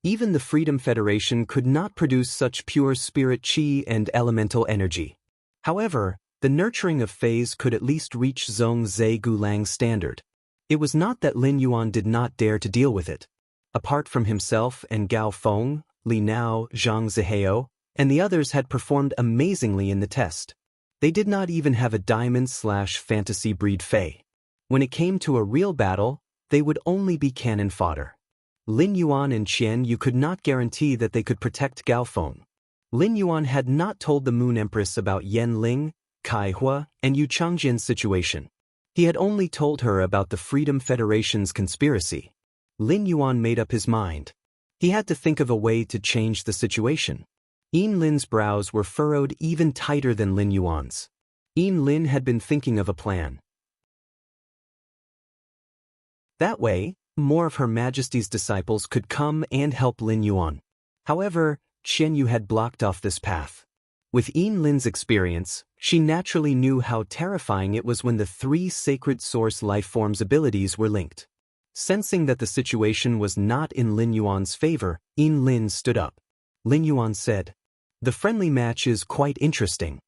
S1: Even the Freedom Federation could not produce such pure spirit chi and elemental energy. However, the nurturing of Feys could at least reach Zhong Zhe Gulang's standard. It was not that Lin Yuan did not dare to deal with it. Apart from himself and Gao Feng, Li Nao, Zhang Zihao, and the others had performed amazingly in the test. They did not even have a diamond/fantasy breed Fei. When it came to a real battle, they would only be cannon fodder. Lin Yuan and Qian Yu could not guarantee that they could protect Gao Feng. Lin Yuan had not told the Moon Empress about Yan Ling, Kai Hua, and Yu Changjian's situation. He had only told her about the Freedom Federation's conspiracy. Lin Yuan made up his mind. He had to think of a way to change the situation. Yin Lin's brows were furrowed even tighter than Lin Yuan's. Yin Lin had been thinking of a plan. That way, more of Her Majesty's disciples could come and help Lin Yuan. However, Qian Yu had blocked off this path. With Yin Lin's experience, she naturally knew how terrifying it was when the three sacred source lifeforms' abilities were linked. Sensing that the situation was not in Lin Yuan's favor, Yin Lin stood up. Lin Yuan said, "The friendly match is quite interesting.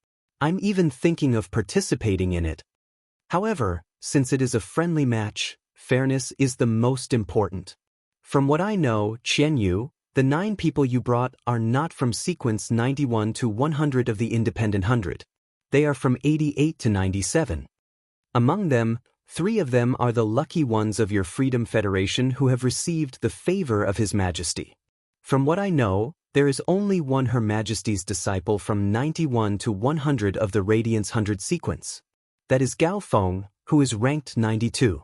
S1: I'm even thinking of participating in it. However, since it is a friendly match, fairness is the most important. From what I know, Qian Yu, the 9 people you brought are not from sequence 91 to 100 of the Independent 100. They are from 88 to 97. Among them, 3 of them are the lucky ones of your Freedom Federation who have received the favor of His Majesty. From what I know, there is only one Her Majesty's disciple from 91 to 100 of the Radiance 100 sequence. That is Gao Feng, who is ranked 92.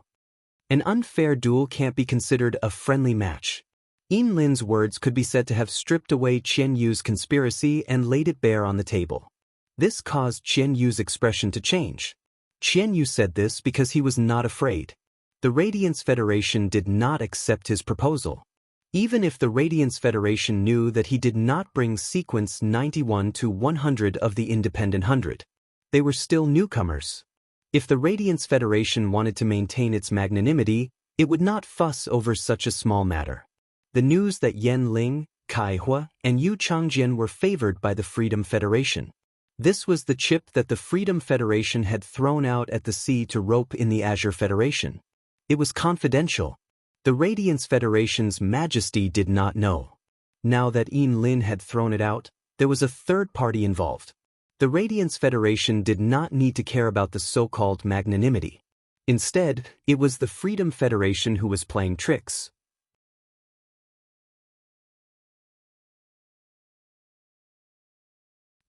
S1: An unfair duel can't be considered a friendly match." Yin Lin's words could be said to have stripped away Qian Yu's conspiracy and laid it bare on the table. This caused Qian Yu's expression to change. Qian Yu said this because he was not afraid. The Radiance Federation did not accept his proposal. Even if the Radiance Federation knew that he did not bring sequence 91 to 100 of the Independent 100, they were still newcomers. If the Radiance Federation wanted to maintain its magnanimity, it would not fuss over such a small matter. The news that Yan Ling, Kai Hua, and Yu Changjian were favored by the Freedom Federation. This was the chip that the Freedom Federation had thrown out at the sea to rope in the Azure Federation. It was confidential. The Radiance Federation's Majesty did not know. Now that Yin Lin had thrown it out, there was a third party involved. The Radiance Federation did not need to care about the so-called magnanimity. Instead, it was the Freedom Federation who was playing tricks.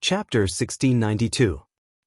S1: Chapter 1692.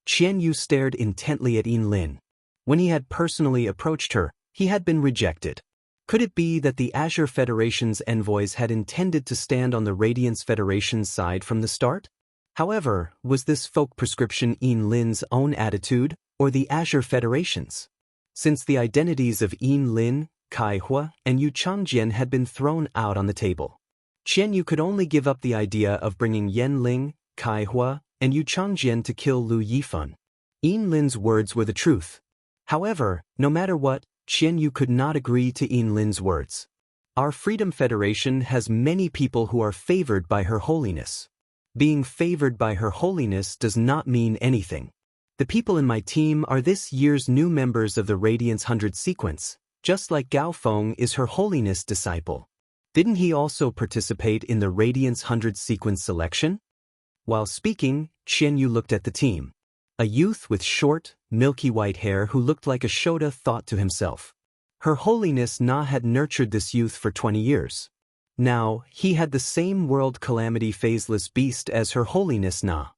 S1: Qian Yu stared intently at Yin Lin. When he had personally approached her, he had been rejected. Could it be that the Azure Federation's envoys had intended to stand on the Radiance Federation's side from the start? However, was this folk prescription Yin Lin's own attitude, or the Azure Federation's? Since the identities of Yin Lin, Kai Hua, and Yu Changjian had been thrown out on the table, Qian Yu could only give up the idea of bringing Yan Ling, Kai Hua, and Yu Changjian to kill Lu Yifan. Yin Lin's words were the truth. However, no matter what, Qian Yu could not agree to Yin Lin's words. Our Freedom Federation has many people who are favored by Her Holiness. Being favored by Her Holiness does not mean anything. The people in my team are this year's new members of the Radiance 100 sequence, just like Gao Feng is Her Holiness' disciple. Didn't he also participate in the Radiance 100 sequence selection? While speaking, Qian Yu looked at the team. A youth with short, milky white hair who looked like a Shota thought to himself. Her Holiness Na had nurtured this youth for 20 years. Now, he had the same world calamity phaseless beast as Her Holiness Na.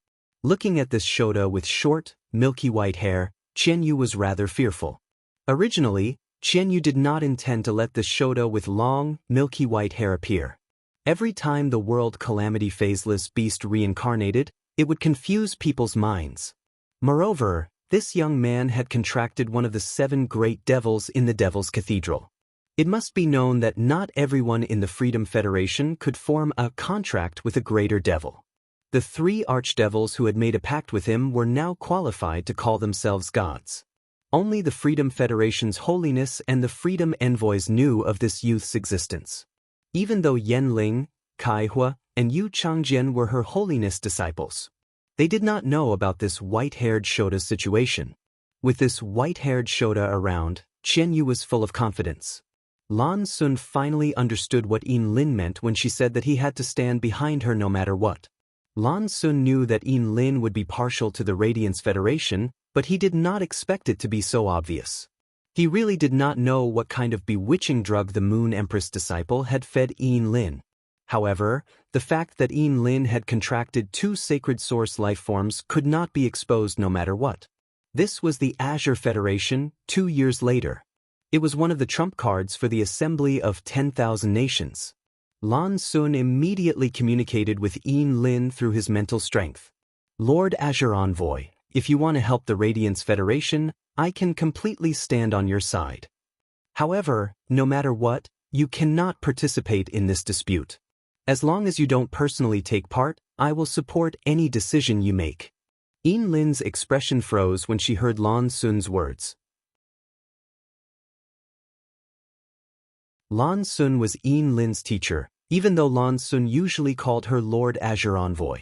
S1: Looking at this Shota with short, milky white hair, Qian Yu was rather fearful. Originally, Qian Yu did not intend to let this Shota with long, milky white hair appear. Every time the world calamity phaseless beast reincarnated, it would confuse people's minds. Moreover, this young man had contracted one of the 7 great devils in the Devil's Cathedral. It must be known that not everyone in the Freedom Federation could form a contract with a greater devil. The 3 archdevils who had made a pact with him were now qualified to call themselves gods. Only the Freedom Federation's Holiness and the Freedom Envoys knew of this youth's existence. Even though Yan Ling, Kai Hua, and Yu Changjian were Her Holiness disciples, they did not know about this white-haired Shota situation. With this white-haired Shota around, Qian Yu was full of confidence. Lan Sun finally understood what Yin Lin meant when she said that he had to stand behind her no matter what. Lan Sun knew that Yin Lin would be partial to the Radiance Federation, but he did not expect it to be so obvious. He really did not know what kind of bewitching drug the Moon Empress disciple had fed Yin Lin. However, the fact that Yin Lin had contracted 2 sacred source life forms could not be exposed no matter what. This was the Azure Federation 2 years later. It was one of the trump cards for the Assembly of 10,000 Nations. Lan Sun immediately communicated with Yin Lin through his mental strength. Lord Azure Envoy, if you want to help the Radiance Federation, I can completely stand on your side. However, no matter what, you cannot participate in this dispute. As long as you don't personally take part, I will support any decision you make. Yin Lin's expression froze when she heard Lan Sun's words. Lan Sun was Yin Lin's teacher, even though Lan Sun usually called her Lord Azure Envoy.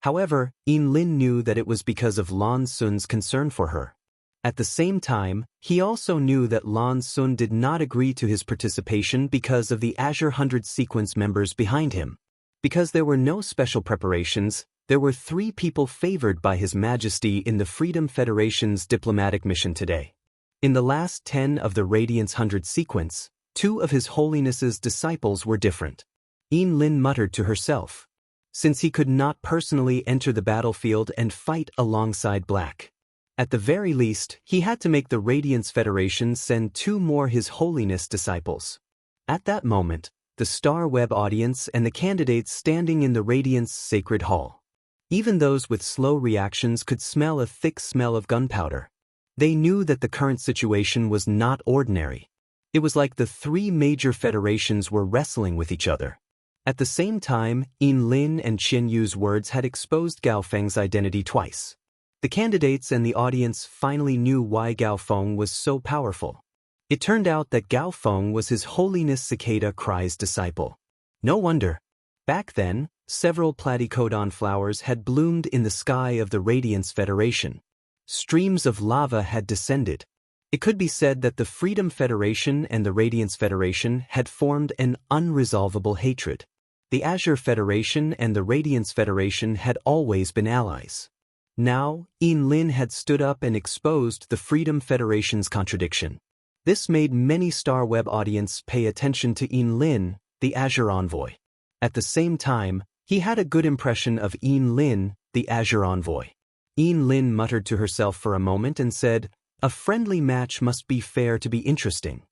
S1: However, Yin Lin knew that it was because of Lan Sun's concern for her. At the same time, he also knew that Lan Sun did not agree to his participation because of the Azure 100 sequence members behind him. Because there were no special preparations, there were 3 people favored by His Majesty in the Freedom Federation's diplomatic mission today. In the last 10 of the Radiance 100 sequence, 2 of His Holiness's disciples were different. Yin Lin muttered to herself. Since he could not personally enter the battlefield and fight alongside Black. At the very least, he had to make the Radiance Federation send 2 more His Holiness disciples. At that moment, the Star Web audience and the candidates standing in the Radiance Sacred Hall. Even those with slow reactions could smell a thick smell of gunpowder. They knew that the current situation was not ordinary. It was like the 3 major federations were wrestling with each other. At the same time, Yin Lin and Qian Yu's words had exposed Gao Feng's identity twice. The candidates and the audience finally knew why Gao Feng was so powerful. It turned out that Gao Feng was His Holiness Cicada Cry's disciple. No wonder. Back then, several platycodon flowers had bloomed in the sky of the Radiance Federation. Streams of lava had descended. It could be said that the Freedom Federation and the Radiance Federation had formed an unresolvable hatred. The Azure Federation and the Radiance Federation had always been allies. Now, Yin Lin had stood up and exposed the Freedom Federation's contradiction. This made many Star Web audience pay attention to Yin Lin, the Azure Envoy. At the same time, he had a good impression of Yin Lin, the Azure Envoy. Yin Lin muttered to herself for a moment and said, "A friendly match must be fair to be interesting.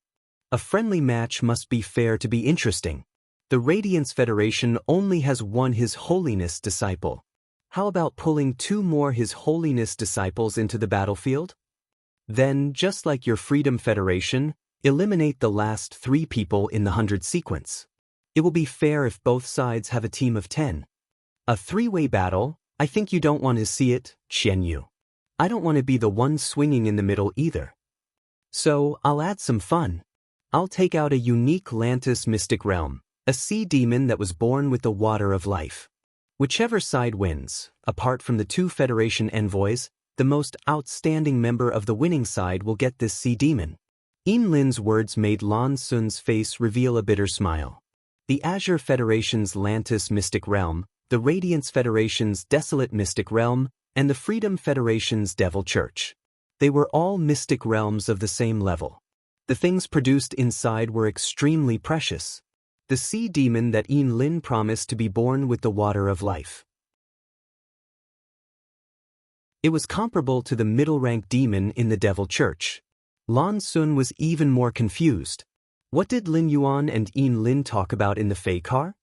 S1: A friendly match must be fair to be interesting. The Radiance Federation only has 1 His Holiness disciple. How about pulling 2 more His Holiness disciples into the battlefield? Then, just like your Freedom Federation, eliminate the last 3 people in the 100 sequence. It will be fair if both sides have a team of 10. A 3-way battle, I think you don't want to see it, Qian Yu. I don't want to be the one swinging in the middle either. So, I'll add some fun. I'll take out a unique Lantis mystic realm, a sea demon that was born with the water of life. Whichever side wins, apart from the 2 Federation envoys, the most outstanding member of the winning side will get this sea demon." Yin Lin's words made Lan Sun's face reveal a bitter smile. The Azure Federation's Lantis Mystic Realm, the Radiance Federation's Desolate Mystic Realm, and the Freedom Federation's Devil Church. They were all mystic realms of the same level. The things produced inside were extremely precious. The sea demon that Yin Lin promised to be born with the water of life. It was comparable to the middle-rank demon in the Devil Church. Lan Sun was even more confused. What did Lin Yuan and Yin Lin talk about in the Fei car?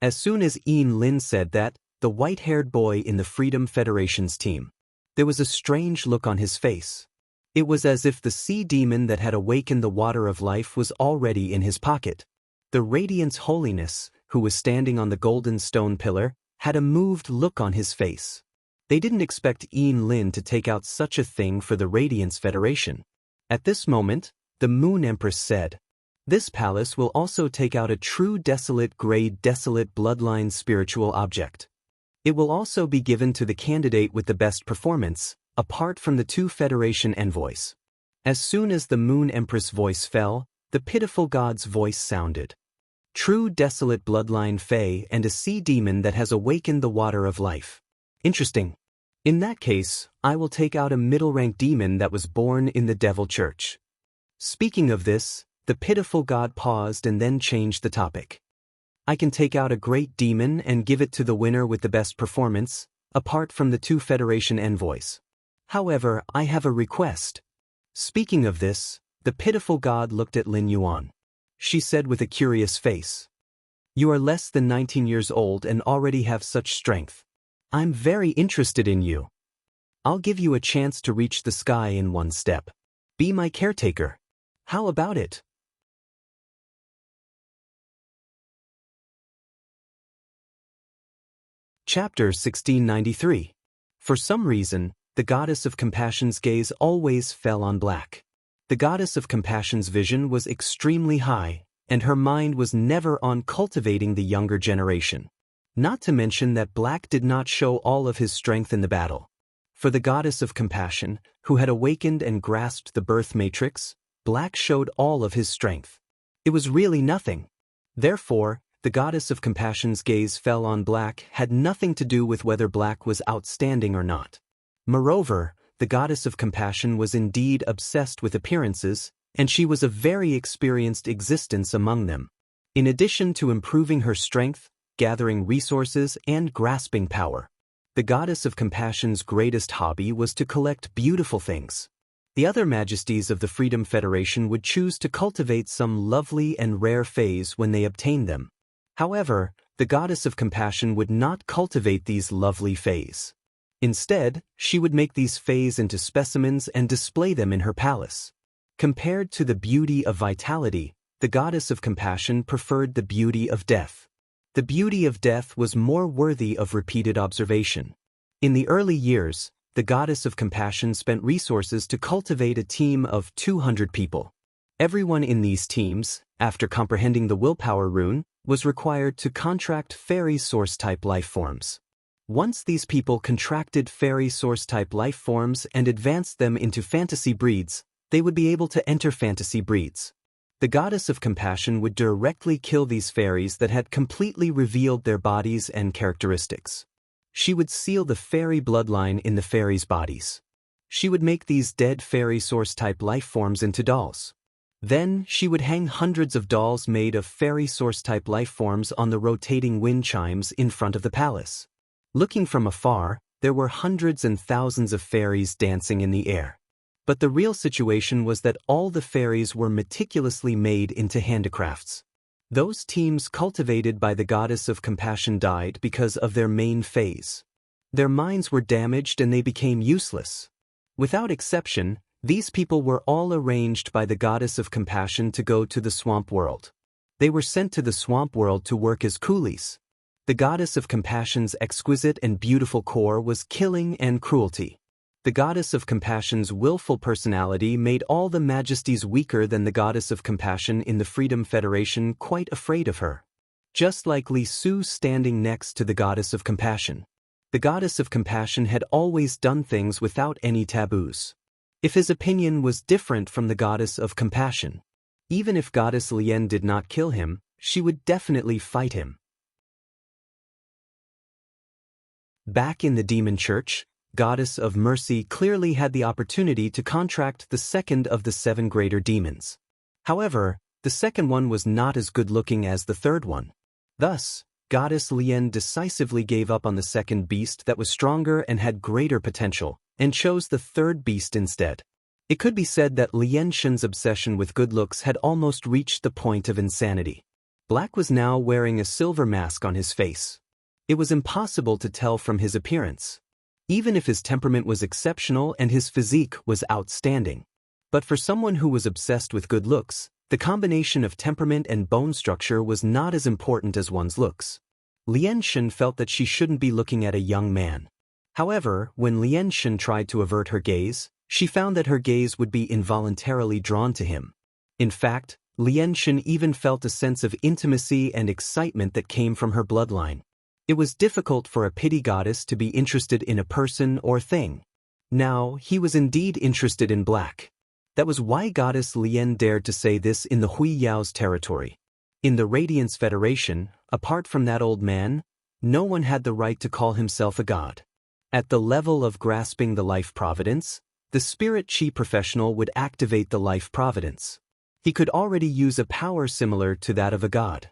S1: As soon as Yin Lin said that, the white-haired boy in the Freedom Federation's team, there was a strange look on his face. It was as if the sea demon that had awakened the water of life was already in his pocket. The Radiance Holiness, who was standing on the golden stone pillar, had a moved look on his face. They didn't expect Yin Lin to take out such a thing for the Radiance Federation. At this moment, the Moon Empress said, "This palace will also take out a true desolate grade desolate bloodline spiritual object. It will also be given to the candidate with the best performance, apart from the 2 Federation envoys." As soon as the Moon Empress voice fell, the pitiful god's voice sounded. True desolate bloodline Fae and a sea demon that has awakened the water of life. Interesting. In that case, I will take out a middle-rank demon that was born in the Devil Church. Speaking of this, the pitiful god paused and then changed the topic. I can take out a great demon and give it to the winner with the best performance, apart from the 2 Federation envoys. However, I have a request. Speaking of this, the pitiful god looked at Lin Yuan. She said with a curious face. You are less than 19 years old and already have such strength. I'm very interested in you. I'll give you a chance to reach the sky in 1 step. Be my caretaker. How about it? Chapter 1693. For some reason, the goddess of compassion's gaze always fell on Black. The goddess of compassion's vision was extremely high, and her mind was never on cultivating the younger generation. Not to mention that Black did not show all of his strength in the battle. For the goddess of compassion, who had awakened and grasped the birth matrix, Black showed all of his strength. It was really nothing. Therefore, the goddess of compassion's gaze fell on Black had nothing to do with whether Black was outstanding or not. Moreover, the goddess of compassion was indeed obsessed with appearances, and she was a very experienced existence among them. In addition to improving her strength, gathering resources, and grasping power, the goddess of compassion's greatest hobby was to collect beautiful things. The other majesties of the Freedom Federation would choose to cultivate some lovely and rare fays when they obtained them. However, the goddess of compassion would not cultivate these lovely fays. Instead, she would make these fays into specimens and display them in her palace. Compared to the beauty of vitality, the goddess of compassion preferred the beauty of death. The beauty of death was more worthy of repeated observation. In the early years, the goddess of compassion spent resources to cultivate a team of 200 people. Everyone in these teams, after comprehending the willpower rune, was required to contract fairy source-type life forms. Once these people contracted fairy source-type life forms and advanced them into fantasy breeds, they would be able to enter fantasy breeds. The goddess of compassion would directly kill these fairies that had completely revealed their bodies and characteristics. She would seal the fairy bloodline in the fairies' bodies. She would make these dead fairy source-type life forms into dolls. Then, she would hang hundreds of dolls made of fairy source-type life forms on the rotating wind chimes in front of the palace. Looking from afar, there were hundreds and thousands of fairies dancing in the air. But the real situation was that all the fairies were meticulously made into handicrafts. Those teams cultivated by the goddess of compassion died because of their main phase. Their minds were damaged and they became useless. Without exception, these people were all arranged by the goddess of compassion to go to the swamp world. They were sent to the swamp world to work as coolies. The goddess of compassion's exquisite and beautiful core was killing and cruelty. The goddess of compassion's willful personality made all the majesties weaker than the goddess of compassion in the Freedom Federation quite afraid of her. Just like Li Su standing next to the goddess of compassion. The goddess of compassion had always done things without any taboos. If his opinion was different from the goddess of compassion, even if goddess Lien did not kill him, she would definitely fight him. Back in the demon church, Goddess of Mercy clearly had the opportunity to contract the second of the 7 greater demons. However, the second one was not as good-looking as the third one. Thus, Goddess Lien decisively gave up on the second beast that was stronger and had greater potential, and chose the third beast instead. It could be said that Lien Shen's obsession with good looks had almost reached the point of insanity. Black was now wearing a silver mask on his face. It was impossible to tell from his appearance, even if his temperament was exceptional and his physique was outstanding. But for someone who was obsessed with good looks, the combination of temperament and bone structure was not as important as one's looks. Lien Shen felt that she shouldn't be looking at a young man. However, when Lien Shen tried to avert her gaze, she found that her gaze would be involuntarily drawn to him. In fact, Lien Shen even felt a sense of intimacy and excitement that came from her bloodline. It was difficult for a pity goddess to be interested in a person or thing. Now, he was indeed interested in Black. That was why Goddess Lien dared to say this in the Hui Yao's territory. In the Radiance Federation, apart from that old man, no one had the right to call himself a god. At the level of grasping the life providence, the spirit chi professional would activate the life providence. He could already use a power similar to that of a god.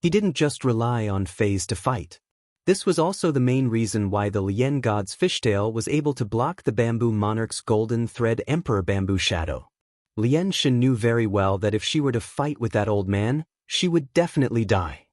S1: He didn't just rely on phase to fight. This was also the main reason why the Lien god's fishtail was able to block the bamboo monarch's golden thread emperor bamboo shadow. Lien Shen knew very well that if she were to fight with that old man, she would definitely die.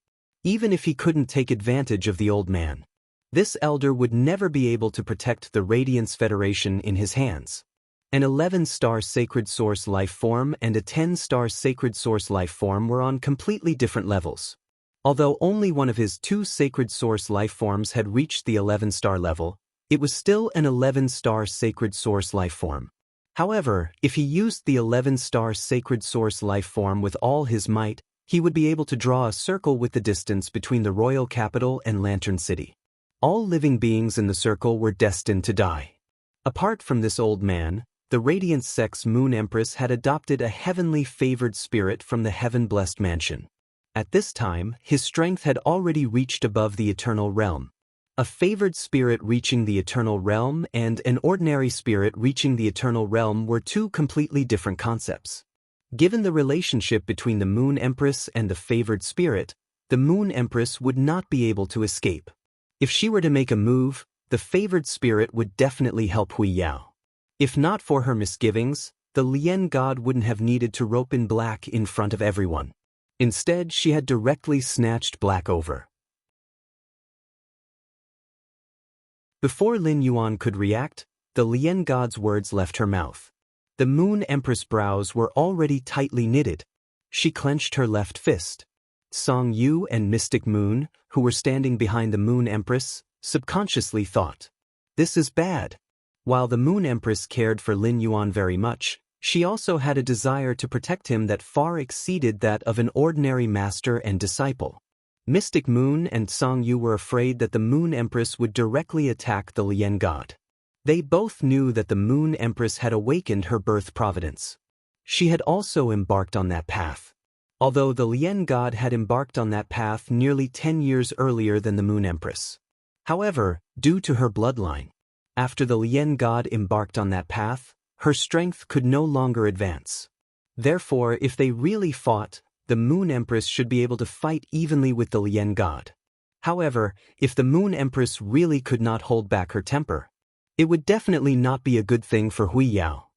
S1: Even if he couldn't take advantage of the old man, this elder would never be able to protect the Radiance Federation in his hands. An 11-star Sacred Source life form and a 10-star Sacred Source life form were on completely different levels. Although only one of his 2 Sacred Source life forms had reached the 11-star level, it was still an 11-star Sacred Source life form. However, if he used the 11-star Sacred Source life form with all his might, he would be able to draw a circle with the distance between the royal capital and Lantern City. All living beings in the circle were destined to die. Apart from this old man, the Radiant Sex Moon Empress had adopted a heavenly favored spirit from the heaven-blessed mansion. At this time, his strength had already reached above the eternal realm. A favored spirit reaching the eternal realm and an ordinary spirit reaching the eternal realm were 2 completely different concepts. Given the relationship between the Moon Empress and the favored spirit, the Moon Empress would not be able to escape. If she were to make a move, the favored spirit would definitely help Hui Yao. If not for her misgivings, the Lien god wouldn't have needed to rope in Black in front of everyone. Instead, she had directly snatched Black over. Before Lin Yuan could react, the Lien god's words left her mouth. The Moon Empress' brows were already tightly knitted. She clenched her left fist. Song Yu and Mystic Moon, who were standing behind the Moon Empress, subconsciously thought, "This is bad." While the Moon Empress cared for Lin Yuan very much, she also had a desire to protect him that far exceeded that of an ordinary master and disciple. Mystic Moon and Song Yu were afraid that the Moon Empress would directly attack the Lien god. They both knew that the Moon Empress had awakened her birth providence. She had also embarked on that path. Although the Lien god had embarked on that path nearly 10 years earlier than the Moon Empress. However, due to her bloodline, after the Lien god embarked on that path, her strength could no longer advance. Therefore, if they really fought, the Moon Empress should be able to fight evenly with the Lien god. However, if the Moon Empress really could not hold back her temper, it would definitely not be a good thing for Hui Yao.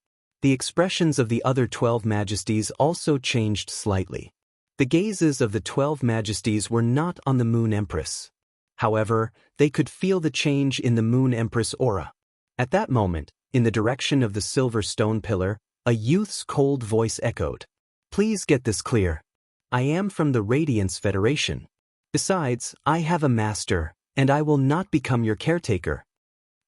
S1: The expressions of the other 12 majesties also changed slightly. The gazes of the 12 majesties were not on the Moon Empress. However, they could feel the change in the Moon Empress aura. At that moment, in the direction of the silver stone pillar, a youth's cold voice echoed. "Please get this clear. I am from the Radiance Federation. Besides, I have a master, and I will not become your caretaker."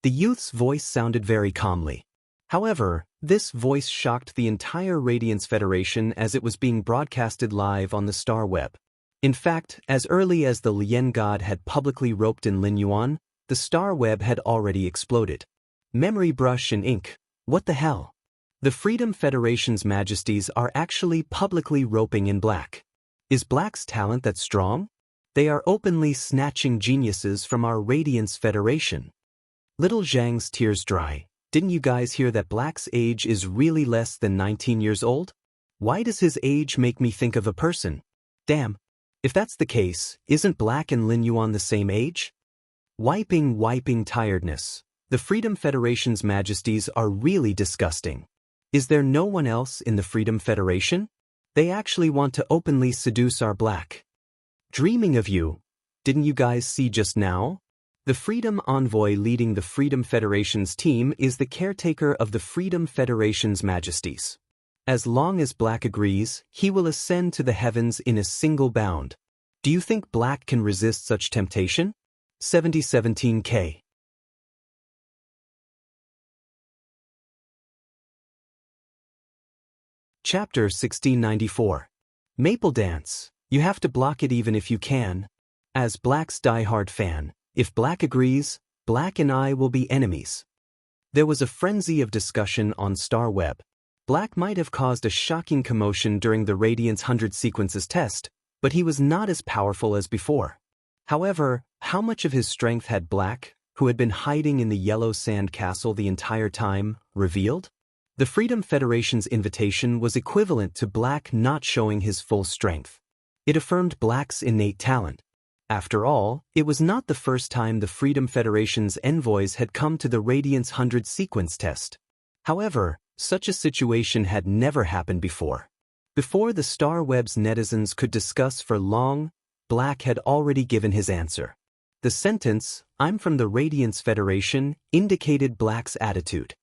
S1: The youth's voice sounded very calmly. However, this voice shocked the entire Radiance Federation as it was being broadcasted live on the Star Web. In fact, as early as the Lien god had publicly roped in Lin Yuan, the Star Web had already exploded. Memory brush and ink. What the hell? The Freedom Federation's majesties are actually publicly roping in Black. Is Black's talent that strong? They are openly snatching geniuses from our Radiance Federation. Little Zhang's tears dry. Didn't you guys hear that Black's age is really less than 19 years old? Why does his age make me think of a person? Damn. If that's the case, isn't Black and Lin Yuan the same age? Wiping tiredness. The Freedom Federation's majesties are really disgusting. Is there no one else in the Freedom Federation? They actually want to openly seduce our Black. Dreaming of you. Didn't you guys see just now? The Freedom Envoy leading the Freedom Federation's team is the caretaker of the Freedom Federation's majesties. As long as Black agrees, he will ascend to the heavens in a single bound. Do you think Black can resist such temptation? 7017K. Chapter 1694. Maple Dance. You have to block it even if you can. As Black's diehard fan, if Black agrees, Black and I will be enemies. There was a frenzy of discussion on Star Web. Black might have caused a shocking commotion during the Radiance 100 Sequences test, but he was not as powerful as before. However, how much of his strength had Black, who had been hiding in the yellow sand castle the entire time, revealed? The Freedom Federation's invitation was equivalent to Black not showing his full strength. It affirmed Black's innate talent. After all, it was not the first time the Freedom Federation's envoys had come to the Radiance 100 Sequence test. However, such a situation had never happened before. Before the Star Web's netizens could discuss for long, Black had already given his answer. The sentence, "I'm from the Radiance Federation," indicated Black's attitude.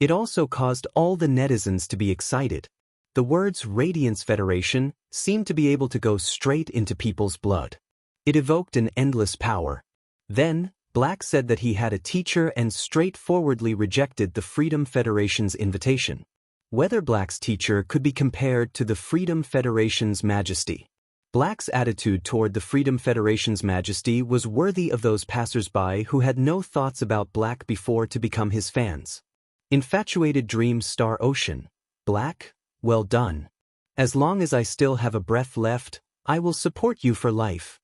S1: It also caused all the netizens to be excited. The words Radiance Federation seemed to be able to go straight into people's blood. It evoked an endless power. Then, Black said that he had a teacher and straightforwardly rejected the Freedom Federation's invitation. Whether Black's teacher could be compared to the Freedom Federation's majesty. Black's attitude toward the Freedom Federation's majesty was worthy of those passers-by who had no thoughts about Black before to become his fans. Infatuated Dream Star Ocean. Black, well done. As long as I still have a breath left, I will support you for life.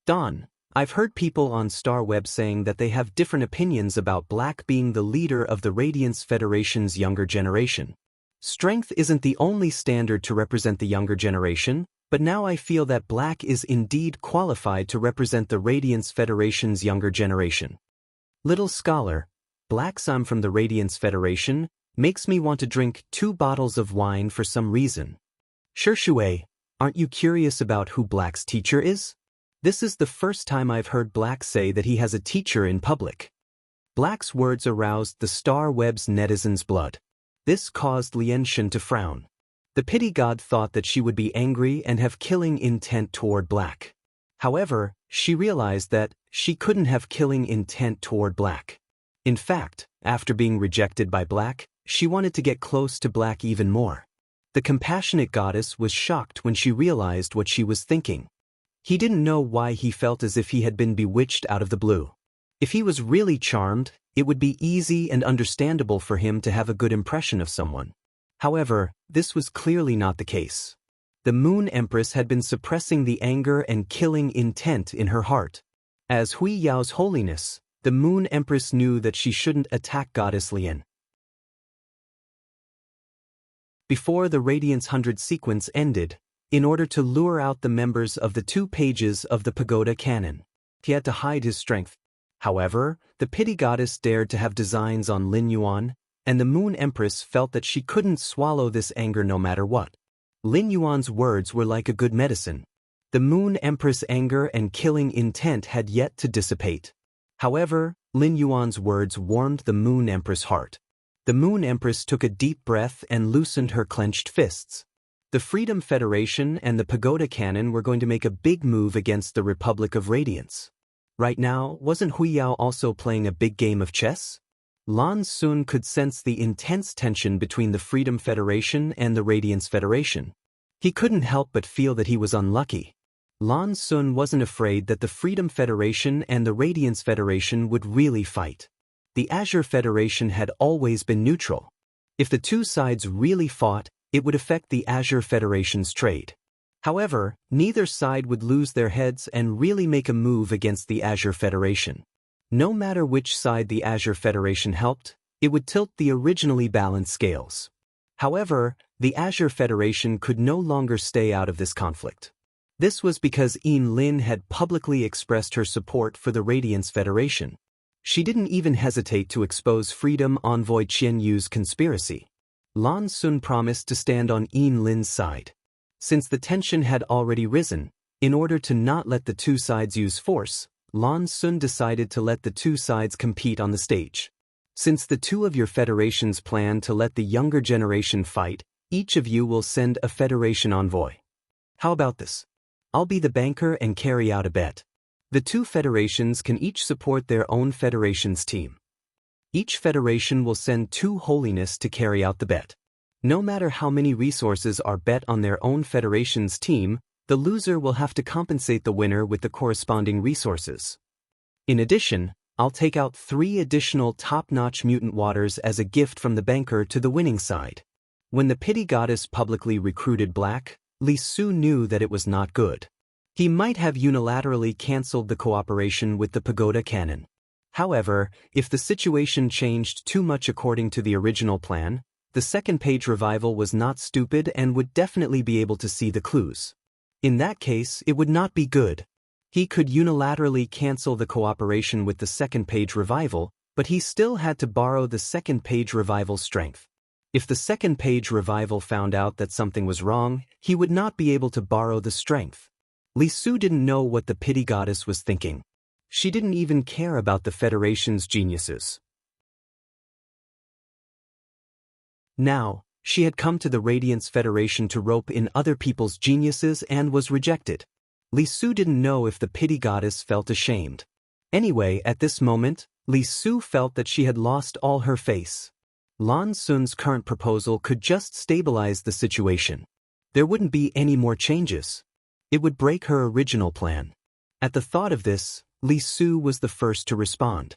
S1: Dawn. I've heard people on Star Web saying that they have different opinions about Black being the leader of the Radiance Federation's younger generation. Strength isn't the only standard to represent the younger generation, but now I feel that Black is indeed qualified to represent the Radiance Federation's younger generation. Little Scholar, Black's "I'm from the Radiance Federation" makes me want to drink 2 bottles of wine for some reason. Shui, aren't you curious about who Black's teacher is? This is the first time I've heard Black say that he has a teacher in public. Black's words aroused the Star Web's netizens' blood. This caused Lienshan to frown. The pity god thought that she would be angry and have killing intent toward Black. However, she realized that she couldn't have killing intent toward Black. In fact, after being rejected by Black, she wanted to get close to Black even more. The compassionate goddess was shocked when she realized what she was thinking. He didn't know why he felt as if he had been bewitched out of the blue. If he was really charmed, it would be easy and understandable for him to have a good impression of someone. However, this was clearly not the case. The Moon Empress had been suppressing the anger and killing intent in her heart. As Hui Yao's holiness, the Moon Empress knew that she shouldn't attack Goddess Lien. Before the Radiance 100 sequence ended, in order to lure out the members of the 2 pages of the Pagoda Canon, he had to hide his strength. However, the pity goddess dared to have designs on Lin Yuan, and the Moon Empress felt that she couldn't swallow this anger no matter what. Lin Yuan's words were like a good medicine. The Moon Empress' anger and killing intent had yet to dissipate. However, Lin Yuan's words warmed the Moon Empress' heart. The Moon Empress took a deep breath and loosened her clenched fists. The Freedom Federation and the Pagoda Canon were going to make a big move against the Republic of Radiance. Right now, wasn't Hui Yao also playing a big game of chess? Lan Sun could sense the intense tension between the Freedom Federation and the Radiance Federation. He couldn't help but feel that he was unlucky. Lan Sun wasn't afraid that the Freedom Federation and the Radiance Federation would really fight. The Azure Federation had always been neutral. If the 2 sides really fought, it would affect the Azure Federation's trade. However, neither side would lose their heads and really make a move against the Azure Federation. No matter which side the Azure Federation helped, it would tilt the originally balanced scales. However, the Azure Federation could no longer stay out of this conflict. This was because Yin Lin had publicly expressed her support for the Radiance Federation. She didn't even hesitate to expose Freedom Envoy Qian Yu's conspiracy. Lan Sun promised to stand on Yin Lin's side. Since the tension had already risen, in order to not let the 2 sides use force, Lan Sun decided to let the 2 sides compete on the stage. Since the 2 of your federations plan to let the younger generation fight, each of you will send a federation envoy. How about this? I'll be the banker and carry out a bet. The 2 federations can each support their own federation's team. Each federation will send 2 holiness to carry out the bet. No matter how many resources are bet on their own federation's team, the loser will have to compensate the winner with the corresponding resources. In addition, I'll take out 3 additional top-notch mutant waters as a gift from the banker to the winning side. When the pity goddess publicly recruited Black, Li Su knew that it was not good. He might have unilaterally cancelled the cooperation with the pagoda canon. However, if the situation changed too much according to the original plan, the second page revival was not stupid and would definitely be able to see the clues. In that case, it would not be good. He could unilaterally cancel the cooperation with the second page revival, but he still had to borrow the second page revival strength. If the second page revival found out that something was wrong, he would not be able to borrow the strength. Li Su didn't know what the pity goddess was thinking. She didn't even care about the Federation's geniuses. Now, she had come to the Radiance Federation to rope in other people's geniuses and was rejected. Li Su didn't know if the pity goddess felt ashamed. Anyway, at this moment, Li Su felt that she had lost all her face. Lan Sun's current proposal could just stabilize the situation. There wouldn't be any more changes. It would break her original plan. At the thought of this, Li Su was the first to respond.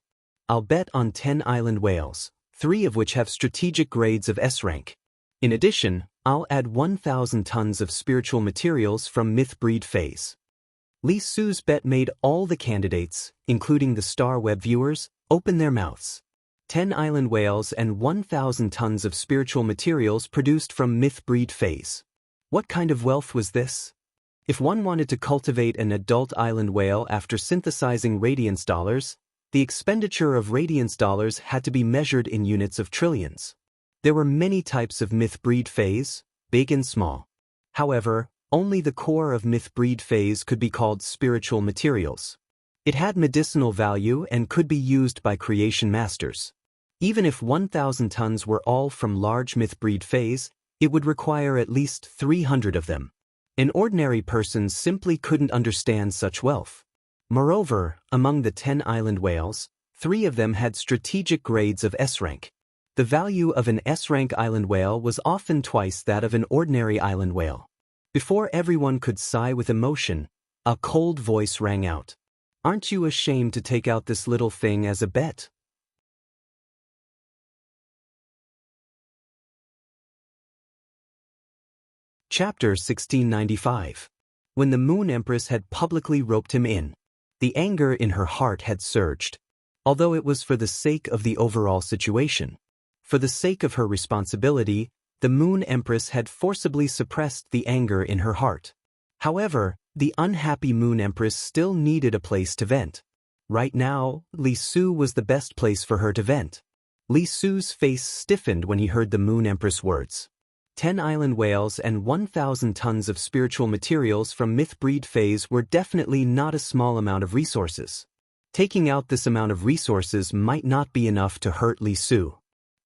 S1: I'll bet on 10 island whales, 3 of which have strategic grades of S rank. In addition, I'll add 1,000 tons of spiritual materials from Myth Breed phase. Li Su's bet made all the candidates, including the Star Web viewers, open their mouths. 10 island whales and 1,000 tons of spiritual materials produced from Myth Breed phase. What kind of wealth was this? If one wanted to cultivate an adult island whale after synthesizing radiance dollars, the expenditure of radiance dollars had to be measured in units of trillions. There were many types of Myth Breed phase, big and small. However, only the core of Myth Breed phase could be called spiritual materials. It had medicinal value and could be used by creation masters. Even if 1,000 tons were all from large Myth Breed phase, it would require at least 300 of them. An ordinary person simply couldn't understand such wealth. Moreover, among the 10 island whales, 3 of them had strategic grades of S rank. The value of an S rank island whale was often twice that of an ordinary island whale. Before everyone could sigh with emotion, a cold voice rang out. Aren't you ashamed to take out this little thing as a bet? Chapter 1695. When the Moon Empress had publicly roped him in, the anger in her heart had surged. Although it was for the sake of the overall situation. For the sake of her responsibility, the Moon Empress had forcibly suppressed the anger in her heart. However, the unhappy Moon Empress still needed a place to vent. Right now, Li Su was the best place for her to vent. Li Su's face stiffened when he heard the Moon Empress words. 10 island whales and 1,000 tons of spiritual materials from Myth Breed phase were definitely not a small amount of resources. Taking out this amount of resources might not be enough to hurt Li Su.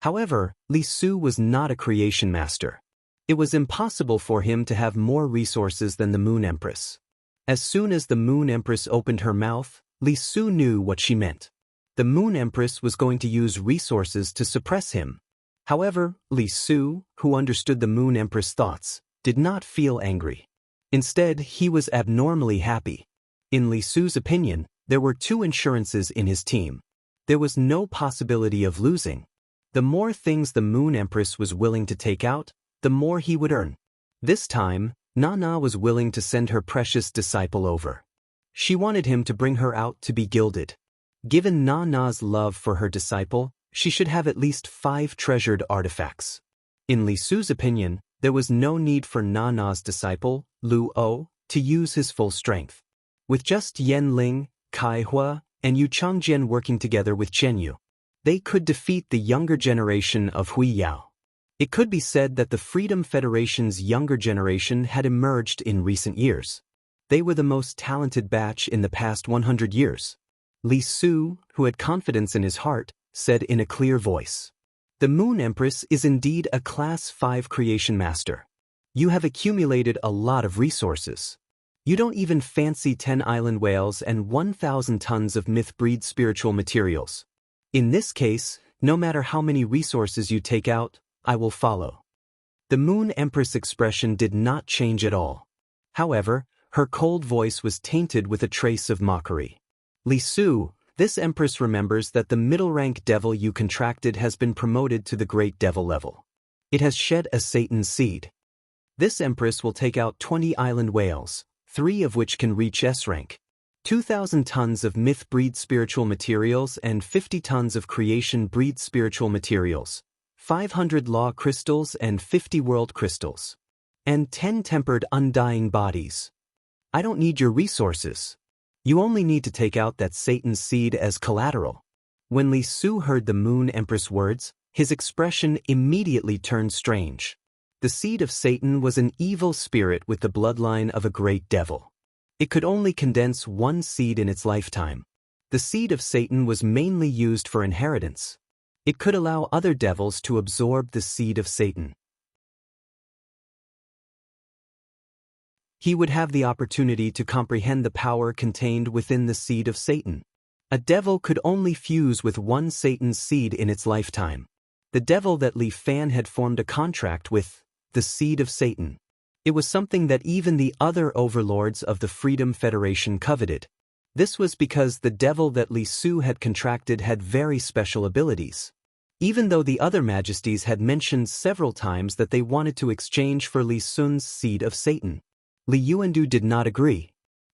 S1: However, Li Su was not a creation master. It was impossible for him to have more resources than the Moon Empress. As soon as the Moon Empress opened her mouth, Li Su knew what she meant. The Moon Empress was going to use resources to suppress him. However, Li Su, who understood the Moon Empress' thoughts, did not feel angry. Instead, he was abnormally happy. In Li Su's opinion, there were 2 insurances in his team. There was no possibility of losing. The more things the Moon Empress was willing to take out, the more he would earn. This time, Nana was willing to send her precious disciple over. She wanted him to bring her out to be gilded. Given Nana's love for her disciple, she should have at least 5 treasured artifacts. In Li Su's opinion, there was no need for Nana's disciple, Lu O, to use his full strength. With just Yan Ling, Kai Hua, and Yu Changjian working together with Chen Yu, they could defeat the younger generation of Hui Yao. It could be said that the Freedom Federation's younger generation had emerged in recent years. They were the most talented batch in the past 100 years. Li Su, who had confidence in his heart, said in a clear voice. The Moon Empress is indeed a Class 5 creation master. You have accumulated a lot of resources. You don't even fancy 10 island whales and 1,000 tons of Myth Breed spiritual materials. In this case, no matter how many resources you take out, I will follow. The Moon Empress' expression did not change at all. However, her cold voice was tainted with a trace of mockery. Li Su, this Empress remembers that the middle-rank devil you contracted has been promoted to the Great Devil level. It has shed a Satan's seed. This empress will take out 20 island whales, 3 of which can reach S rank. 2,000 tons of myth breed spiritual materials and 50 tons of creation breed spiritual materials, 500 law crystals and 50 world crystals, and 10 tempered undying bodies. I don't need your resources. You only need to take out that Satan's seed as collateral. When Li Su heard the Moon Empress words, his expression immediately turned strange. The seed of Satan was an evil spirit with the bloodline of a great devil. It could only condense one seed in its lifetime. The seed of Satan was mainly used for inheritance. It could allow other devils to absorb the seed of Satan. He would have the opportunity to comprehend the power contained within the seed of Satan. A devil could only fuse with one Satan's seed in its lifetime. The devil that Li Fan had formed a contract with, the seed of Satan. It was something that even the other overlords of the Freedom Federation coveted. This was because the devil that Li Su had contracted had very special abilities. Even though the other majesties had mentioned several times that they wanted to exchange for Li Sun's seed of Satan, Li Yuandu did not agree.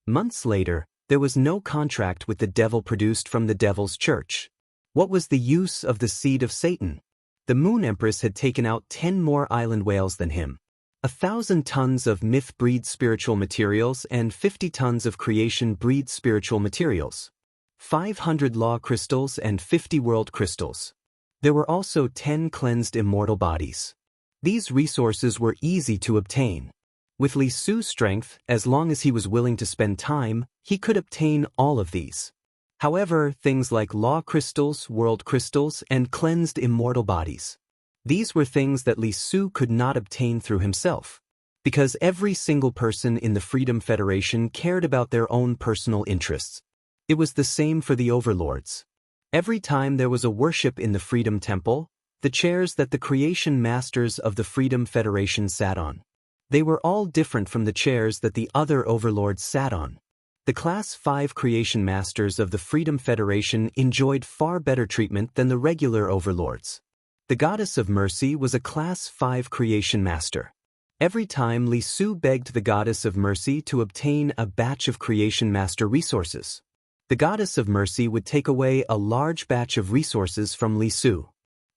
S1: Months later, there was no contract with the devil produced from the devil's church. What was the use of the seed of Satan? The Moon Empress had taken out 10 more island whales than him. 1,000 tons of myth breed spiritual materials and 50 tons of creation breed spiritual materials. 500 law crystals and 50 world crystals. There were also 10 cleansed immortal bodies. These resources were easy to obtain. With Li Su's strength, as long as he was willing to spend time, he could obtain all of these. However, things like law crystals, world crystals, and cleansed immortal bodies. These were things that Li Su could not obtain through himself, because every single person in the Freedom Federation cared about their own personal interests. It was the same for the overlords. Every time there was a worship in the Freedom Temple, the chairs that the creation masters of the Freedom Federation sat on, they were all different from the chairs that the other overlords sat on. The Class 5 creation masters of the Freedom Federation enjoyed far better treatment than the regular overlords. The Goddess of Mercy was a Class 5 creation master. Every time Li Su begged the Goddess of Mercy to obtain a batch of creation master resources, the Goddess of Mercy would take away a large batch of resources from Li Su.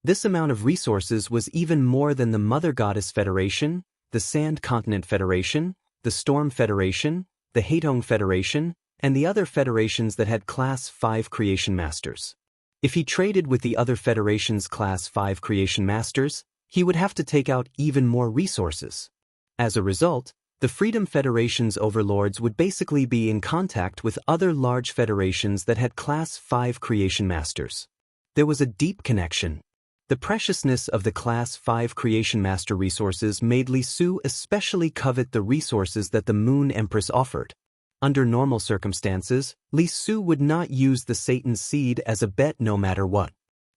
S1: This amount of resources was even more than the Mother Goddess Federation, the Sand Continent Federation, the Storm Federation, the Haetong Federation, and the other federations that had Class 5 creation masters. If he traded with the other federations' Class 5 creation masters, he would have to take out even more resources. As a result, the Freedom Federation's overlords would basically be in contact with other large federations that had Class 5 creation masters. There was a deep connection. The preciousness of the Class 5 creation master resources made Li Su especially covet the resources that the Moon Empress offered. Under normal circumstances, Li Su would not use the Satan's seed as a bet no matter what.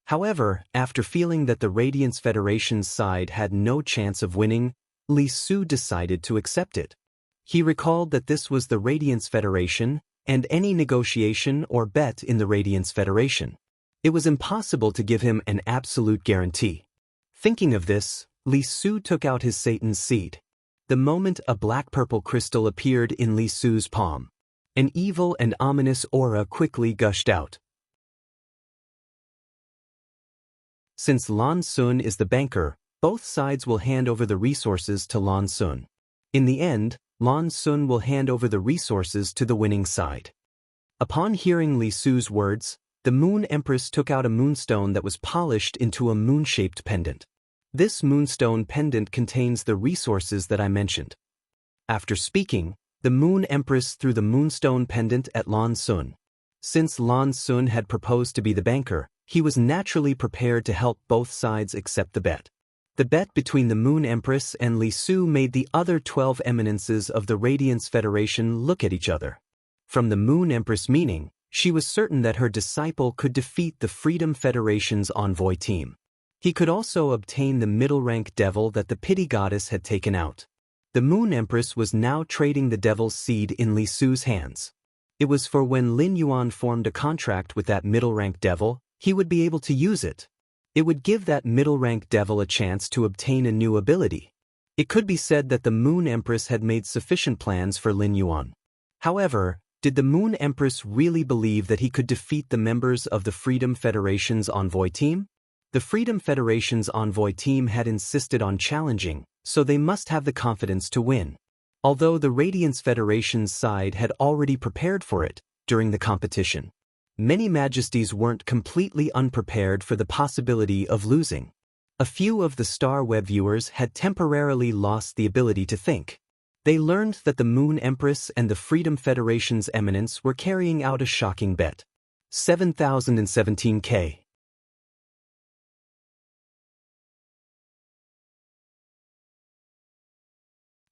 S1: However, after feeling that the Radiance Federation's side had no chance of winning, Li Su decided to accept it. He recalled that this was the Radiance Federation, and any negotiation or bet in the Radiance Federation, it was impossible to give him an absolute guarantee. Thinking of this, Li Su took out his Satan's seed. The moment a black-purple crystal appeared in Li Su's palm, an evil and ominous aura quickly gushed out. Since Lan Sun is the banker, both sides will hand over the resources to Lan Sun. In the end, Lan Sun will hand over the resources to the winning side. Upon hearing Li Su's words, the Moon Empress took out a moonstone that was polished into a moon-shaped pendant. This moonstone pendant contains the resources that I mentioned. After speaking, the Moon Empress threw the moonstone pendant at Lan Sun. Since Lan Sun had proposed to be the banker, he was naturally prepared to help both sides accept the bet. The bet between the Moon Empress and Li Su made the other 12 eminences of the Radiance Federation look at each other. From the Moon Empress meaning, she was certain that her disciple could defeat the Freedom Federation's envoy team. He could also obtain the middle-rank devil that the Pity Goddess had taken out. The Moon Empress was now trading the devil's seed in Li Su's hands. It was for when Lin Yuan formed a contract with that middle-rank devil, he would be able to use it. It would give that middle-rank devil a chance to obtain a new ability. It could be said that the Moon Empress had made sufficient plans for Lin Yuan. However, did the Moon Empress really believe that he could defeat the members of the Freedom Federation's envoy team? The Freedom Federation's envoy team had insisted on challenging, so they must have the confidence to win. Although the Radiance Federation's side had already prepared for it during the competition, many majesties weren't completely unprepared for the possibility of losing. A few of the Star Web viewers had temporarily lost the ability to think. They learned that the Moon Empress and the Freedom Federation's eminence were carrying out a shocking bet. 7,017K.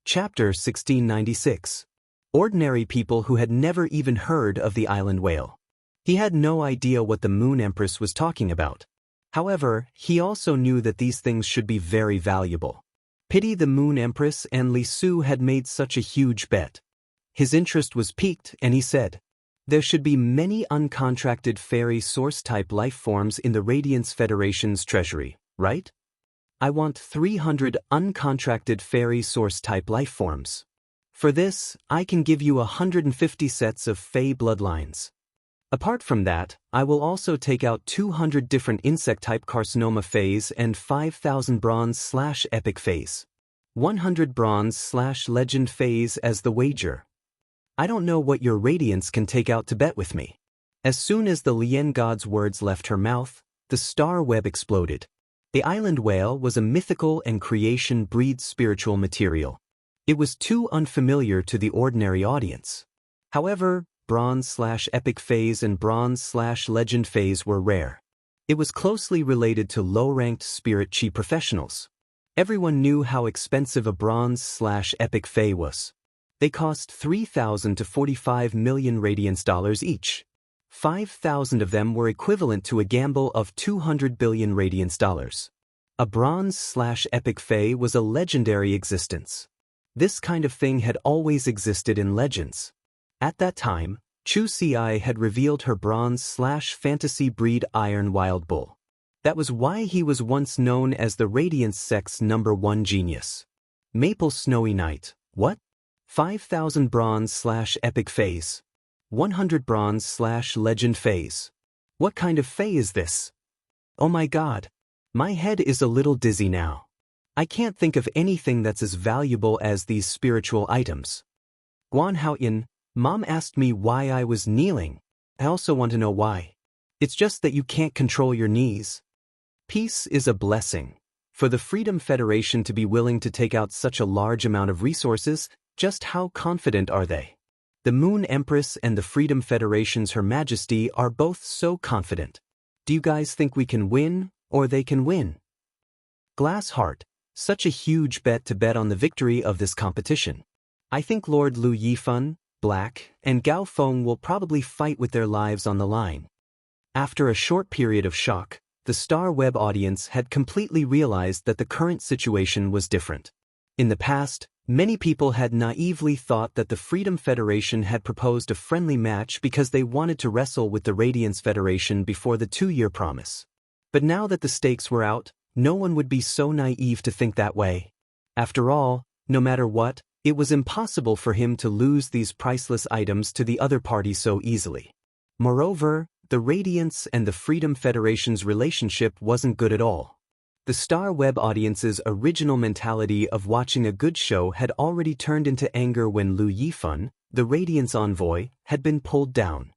S1: Chapter 1696. Ordinary people who had never even heard of the island whale. He had no idea what the Moon Empress was talking about. However, he also knew that these things should be very valuable. Pity the Moon Empress and Li Su had made such a huge bet. His interest was piqued and he said, "There should be many uncontracted fairy source-type life forms in the Radiance Federation's treasury, right? I want 300 uncontracted fairy source-type life forms. For this, I can give you 150 sets of Fey bloodlines. Apart from that, I will also take out 200 different insect-type carcinoma Fays and 5,000 bronze/epic Fays. 100 bronze/legend Fays as the wager. I don't know what your Radiance can take out to bet with me." As soon as the Lien God's words left her mouth, the star web exploded. The island whale was a mythical and creation breed spiritual material. It was too unfamiliar to the ordinary audience. However, bronze/epic phase and bronze/legend phase were rare. It was closely related to low-ranked spirit chi professionals. Everyone knew how expensive a bronze/epic phase was. They cost 3,000 to 45 million radiance dollars each. 5,000 of them were equivalent to a gamble of 200 billion radiance dollars. A bronze/epic phase was a legendary existence. This kind of thing had always existed in legends. At that time, Chu Si had revealed her bronze/fantasy breed Iron Wild Bull. That was why he was once known as the Radiance Sect's #1 genius. Maple Snowy Night, what? 5,000 bronze/epic phase. 100 bronze/legend phase. What kind of phase is this? Oh my god. My head is a little dizzy now. I can't think of anything that's as valuable as these spiritual items. Guan Haoyan, Mom asked me why I was kneeling. I also want to know why. It's just that you can't control your knees. Peace is a blessing. For the Freedom Federation to be willing to take out such a large amount of resources, just how confident are they? The Moon Empress and the Freedom Federation's Her Majesty are both so confident. Do you guys think we can win, or they can win? Glass Heart, such a huge bet to bet on the victory of this competition. I think Lord Lu Yifan, Black, and Gao Feng will probably fight with their lives on the line. After a short period of shock, the Star Web audience had completely realized that the current situation was different. In the past, many people had naively thought that the Freedom Federation had proposed a friendly match because they wanted to wrestle with the Radiance Federation before the 2-year promise. But now that the stakes were out, no one would be so naive to think that way. After all, no matter what, it was impossible for him to lose these priceless items to the other party so easily. Moreover, the Radiance and the Freedom Federation's relationship wasn't good at all. The Star Web audience's original mentality of watching a good show had already turned into anger when Lu Yifan, the Radiance envoy, had been pulled down.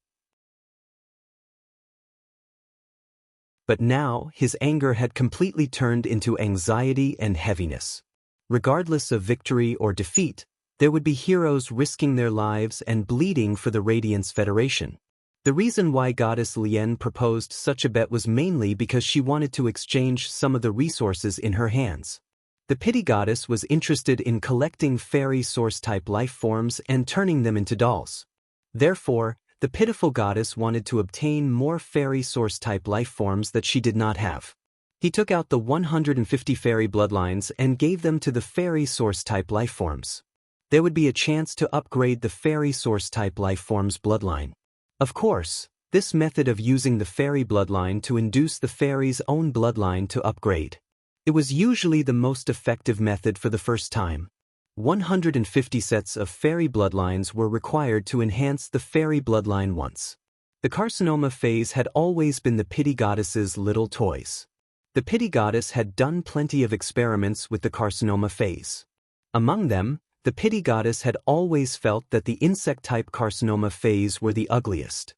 S1: But now, his anger had completely turned into anxiety and heaviness. Regardless of victory or defeat, there would be heroes risking their lives and bleeding for the Radiance Federation. The reason why Goddess Lien proposed such a bet was mainly because she wanted to exchange some of the resources in her hands. The Pity Goddess was interested in collecting fairy source-type life forms and turning them into dolls. Therefore, the Pitiful Goddess wanted to obtain more fairy source-type life forms that she did not have. He took out the 150 fairy bloodlines and gave them to the fairy source-type life forms. There would be a chance to upgrade the fairy source-type life forms bloodline. Of course, This method of using the fairy bloodline to induce the fairy's own bloodline to upgrade. It was usually the most effective method for the first time. 150 sets of fairy bloodlines were required to enhance the fairy bloodline once. The carcinoma phase had always been the pity goddess's little toys. The pity goddess had done plenty of experiments with the carcinoma phase. Among them, the pity goddess had always felt that the insect-type carcinoma phase were the ugliest.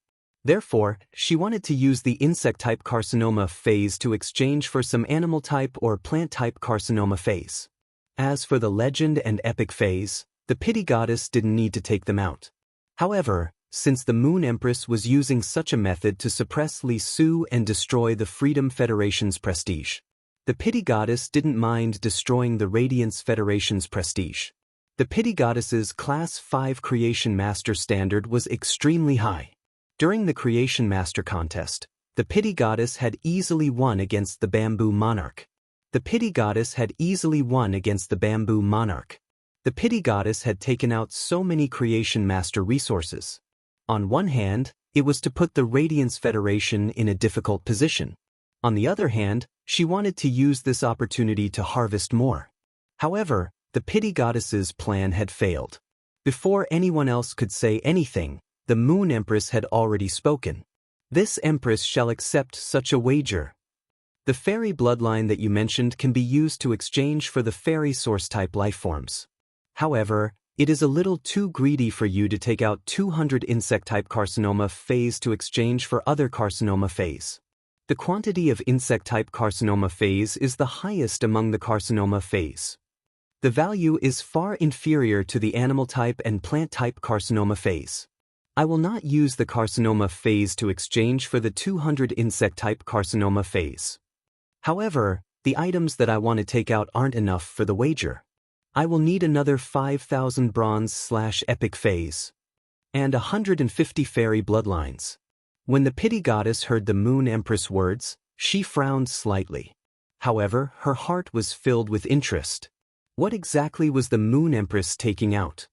S1: Therefore, she wanted to use the insect-type carcinoma phase to exchange for some animal-type or plant-type carcinoma phase. As for the legend and epic phase, the pity goddess didn't need to take them out. However, since the Moon Empress was using such a method to suppress Li Su and destroy the Freedom Federation's prestige, the pity goddess didn't mind destroying the Radiance Federation's prestige. The pity goddess's Class 5 Creation Master standard was extremely high. During the Creation Master contest, the pity goddess had easily won against the Bamboo Monarch. The pity goddess had easily won against the Bamboo Monarch. The pity goddess had taken out so many Creation Master resources. On one hand, it was to put the Radiance Federation in a difficult position. On the other hand, she wanted to use this opportunity to harvest more. However, the pity goddess's plan had failed. Before anyone else could say anything, the Moon Empress had already spoken. This Empress shall accept such a wager. The fairy bloodline that you mentioned can be used to exchange for the fairy source-type lifeforms. However, it is a little too greedy for you to take out 200 insect-type carcinoma phase to exchange for other carcinoma phase. The quantity of insect-type carcinoma phase is the highest among the carcinoma phase. The value is far inferior to the animal-type and plant-type carcinoma phase. I will not use the carcinoma phase to exchange for the 200 insect-type carcinoma phase. However, the items that I want to take out aren't enough for the wager. I will need another 5,000 bronze/epic phase and 150 fairy bloodlines. When the pity goddess heard the Moon Empress words, she frowned slightly. However, her heart was filled with interest. What exactly was the Moon Empress taking out?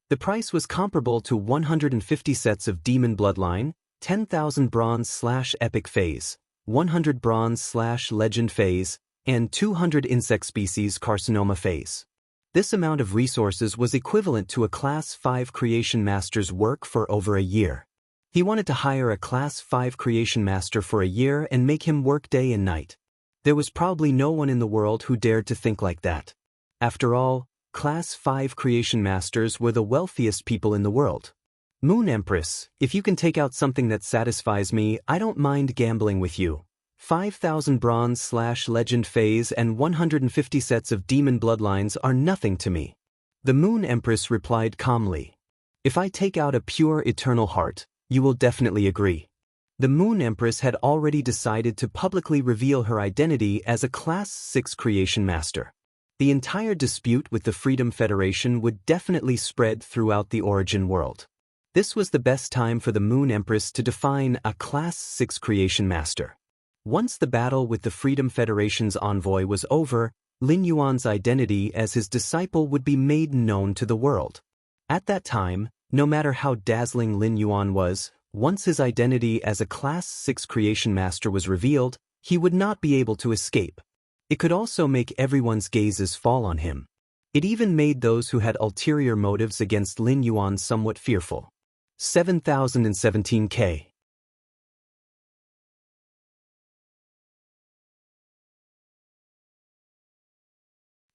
S1: The price was comparable to 150 sets of Demon Bloodline, 10,000 bronze/epic phase, 100 bronze/legend phase, and 200 insect species carcinoma phase. This amount of resources was equivalent to a Class 5 Creation Master's work for over a year. He wanted to hire a Class 5 Creation Master for a year and make him work day and night. There was probably no one in the world who dared to think like that. After all, Class 5 Creation Masters were the wealthiest people in the world. Moon Empress, if you can take out something that satisfies me, I don't mind gambling with you. 5,000 bronze/legend phase and 150 sets of demon bloodlines are nothing to me. The Moon Empress replied calmly. If I take out a pure eternal heart, you will definitely agree. The Moon Empress had already decided to publicly reveal her identity as a Class 6 Creation Master. The entire dispute with the Freedom Federation would definitely spread throughout the origin world. This was the best time for the Moon Empress to define a Class 6 Creation Master. Once the battle with the Freedom Federation's envoy was over, Lin Yuan's identity as his disciple would be made known to the world. At that time, no matter how dazzling Lin Yuan was, once his identity as a Class 6 Creation Master was revealed, he would not be able to escape. It could also make everyone's gazes fall on him. It even made those who had ulterior motives against Lin Yuan somewhat fearful. 7017K.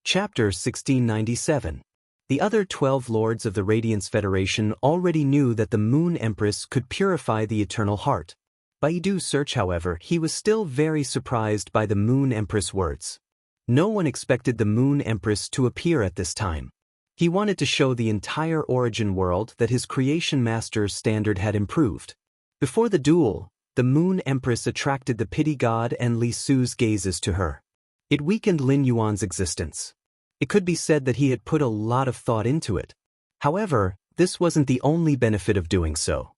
S1: Chapter 1697. The other 12 lords of the Radiance Federation already knew that the Moon Empress could purify the Eternal Heart. By Baidu's search, however, he was still very surprised by the Moon Empress words. No one expected the Moon Empress to appear at this time. He wanted to show the entire origin world that his Creation Master's standard had improved. Before the duel, the Moon Empress attracted the Pity God and Li Su's gazes to her. It weakened Lin Yuan's existence. It could be said that he had put a lot of thought into it. However, this wasn't the only benefit of doing so.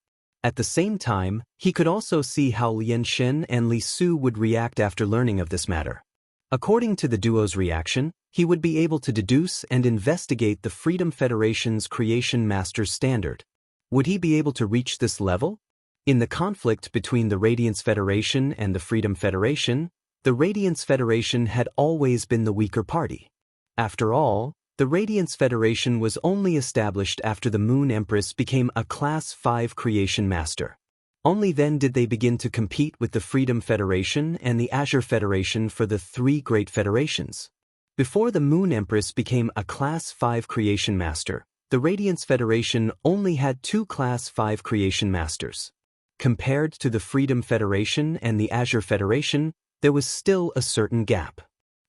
S1: At the same time, he could also see how Lian Shen and Li Su would react after learning of this matter. According to the duo's reaction, he would be able to deduce and investigate the Freedom Federation's Creation Master's standard. Would he be able to reach this level? In the conflict between the Radiance Federation and the Freedom Federation, the Radiance Federation had always been the weaker party. After all, the Radiance Federation was only established after the Moon Empress became a Class 5 Creation Master. Only then did they begin to compete with the Freedom Federation and the Azure Federation for the three great federations. Before the Moon Empress became a Class 5 Creation Master, the Radiance Federation only had 2 Class 5 Creation Masters. Compared to the Freedom Federation and the Azure Federation, there was still a certain gap.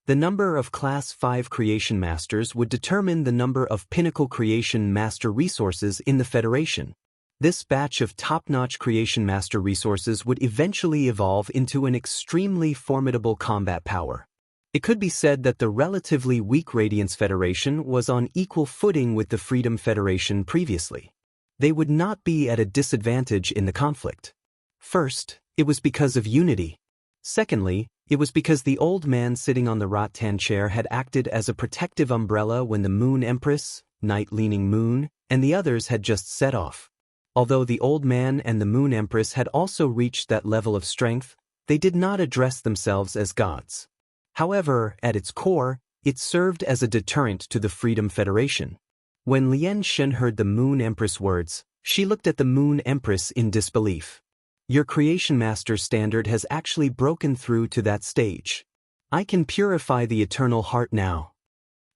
S1: The number of Class 5 Creation Masters would determine the number of Pinnacle Creation Master resources in the Federation. This batch of top-notch Creation Master resources would eventually evolve into an extremely formidable combat power. It could be said that the relatively weak Radiance Federation was on equal footing with the Freedom Federation previously. They would not be at a disadvantage in the conflict. First, it was because of unity. Secondly, it was because the old man sitting on the rattan chair had acted as a protective umbrella when the Moon Empress, Night-leaning Moon, and the others had just set off. Although the old man and the Moon Empress had also reached that level of strength, they did not address themselves as gods. However, at its core, it served as a deterrent to the Freedom Federation. When Lien Shen heard the Moon Empress words, she looked at the Moon Empress in disbelief. Your Creation Master standard has actually broken through to that stage. I can purify the eternal heart now.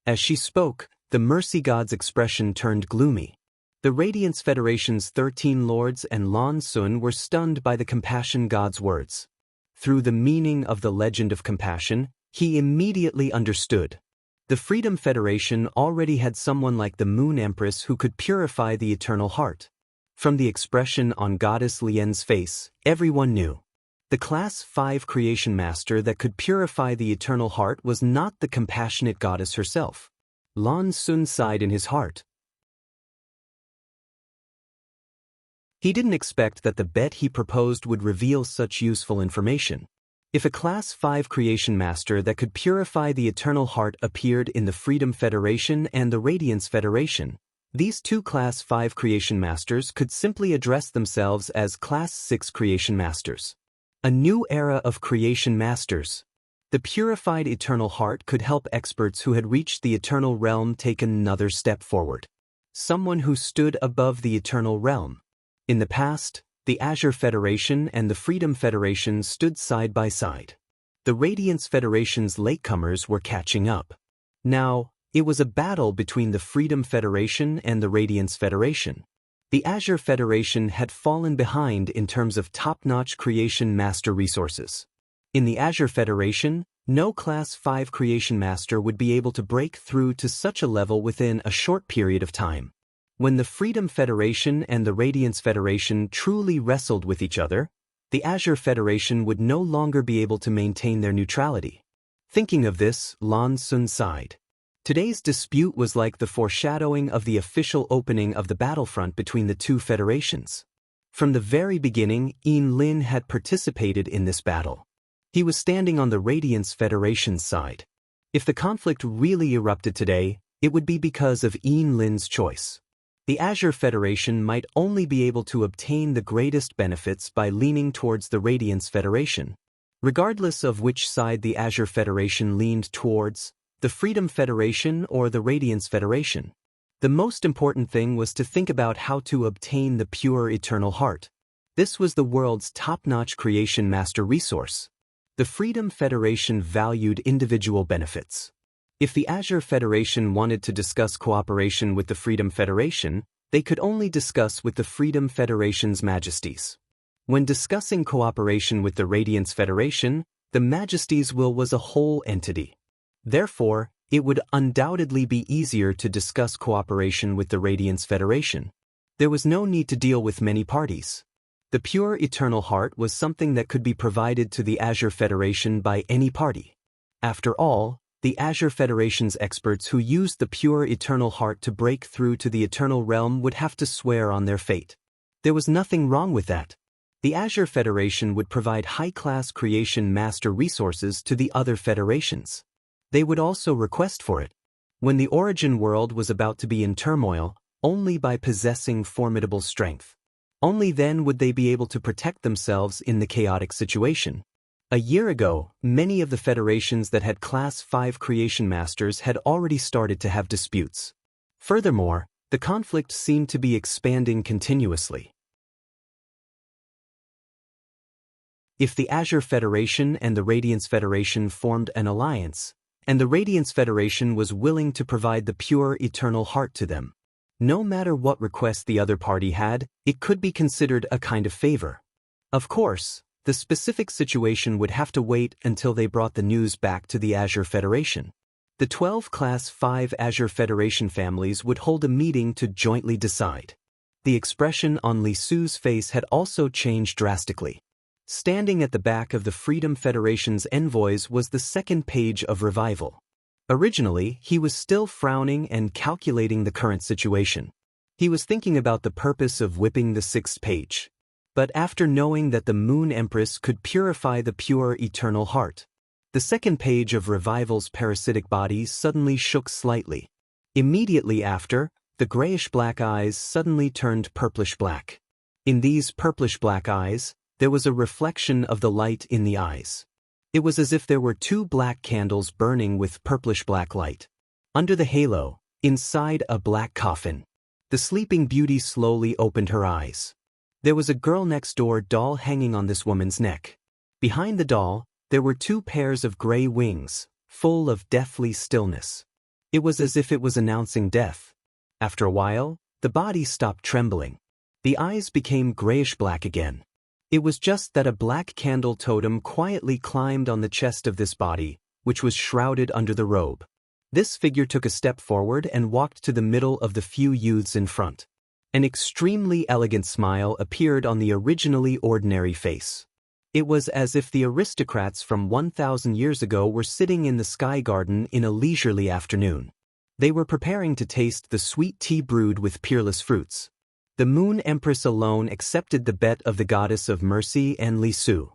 S1: As she spoke, the Mercy God's expression turned gloomy. The Radiance Federation's 13 lords and Lan Sun were stunned by the Compassion God's words. Through the meaning of the legend of compassion, he immediately understood. The Freedom Federation already had someone like the Moon Empress who could purify the eternal heart. From the expression on Goddess Lien's face, everyone knew. The Class 5 Creation Master that could purify the eternal heart was not the compassionate goddess herself. Lan Sun sighed in his heart. He didn't expect that the bet he proposed would reveal such useful information. If a Class 5 Creation Master that could purify the eternal heart appeared in the Freedom Federation and the Radiance Federation, these 2 Class 5 Creation Masters could simply address themselves as Class 6 Creation Masters. A new era of Creation Masters. The purified eternal heart could help experts who had reached the eternal realm take another step forward. Someone who stood above the eternal realm. In the past, the Azure Federation and the Freedom Federation stood side by side. The Radiance Federation's latecomers were catching up. Now, it was a battle between the Freedom Federation and the Radiance Federation. The Azure Federation had fallen behind in terms of top-notch Creation Master resources. In the Azure Federation, no Class 5 Creation Master would be able to break through to such a level within a short period of time. When the Freedom Federation and the Radiance Federation truly wrestled with each other, the Azure Federation would no longer be able to maintain their neutrality. Thinking of this, Lan Sun sighed. Today's dispute was like the foreshadowing of the official opening of the battlefront between the 2 federations. From the very beginning, Yin Lin had participated in this battle. He was standing on the Radiance Federation's side. If the conflict really erupted today, it would be because of Yin Lin's choice. The Azure Federation might only be able to obtain the greatest benefits by leaning towards the Radiance Federation. Regardless of which side the Azure Federation leaned towards, the Freedom Federation or the Radiance Federation, the most important thing was to think about how to obtain the pure eternal heart. This was the world's top-notch Creation Master resource. The Freedom Federation valued individual benefits. If the Azure Federation wanted to discuss cooperation with the Freedom Federation, they could only discuss with the Freedom Federation's majesties. When discussing cooperation with the Radiance Federation, the majesty's will was a whole entity. Therefore, it would undoubtedly be easier to discuss cooperation with the Radiance Federation. There was no need to deal with many parties. The pure eternal heart was something that could be provided to the Azure Federation by any party. After all, the Azure Federation's experts who used the pure eternal heart to break through to the eternal realm would have to swear on their fate. There was nothing wrong with that. The Azure Federation would provide high-class Creation Master resources to the other federations. They would also request for it. When the origin world was about to be in turmoil, only by possessing formidable strength. Only then would they be able to protect themselves in the chaotic situation. A year ago, many of the federations that had Class 5 creation masters had already started to have disputes. Furthermore, the conflict seemed to be expanding continuously. If the Azure Federation and the Radiance Federation formed an alliance, and the Radiance Federation was willing to provide the pure eternal heart to them, no matter what request the other party had, it could be considered a kind of favor. Of course, the specific situation would have to wait until they brought the news back to the Azure Federation. The 12 Class 5 Azure Federation families would hold a meeting to jointly decide. The expression on Li Su's face had also changed drastically. Standing at the back of the Freedom Federation's envoys was the second page of Revival. Originally, he was still frowning and calculating the current situation. He was thinking about the purpose of whipping the sixth page. But after knowing that the Moon Empress could purify the pure eternal heart, the second page of Revival's parasitic body suddenly shook slightly. Immediately after, the grayish-black eyes suddenly turned purplish-black. In these purplish-black eyes, there was a reflection of the light in the eyes. It was as if there were two black candles burning with purplish-black light. Under the halo, inside a black coffin, the Sleeping Beauty slowly opened her eyes. There was a girl next door doll hanging on this woman's neck. Behind the doll, there were two pairs of gray wings, full of deathly stillness. It was as if it was announcing death. After a while, the body stopped trembling. The eyes became grayish-black again. It was just that a black candle totem quietly climbed on the chest of this body, which was shrouded under the robe. This figure took a step forward and walked to the middle of the few youths in front. An extremely elegant smile appeared on the originally ordinary face. It was as if the aristocrats from 1,000 years ago were sitting in the Sky Garden in a leisurely afternoon. They were preparing to taste the sweet tea brewed with peerless fruits. The Moon Empress alone accepted the bet of the Goddess of Mercy and Li Su.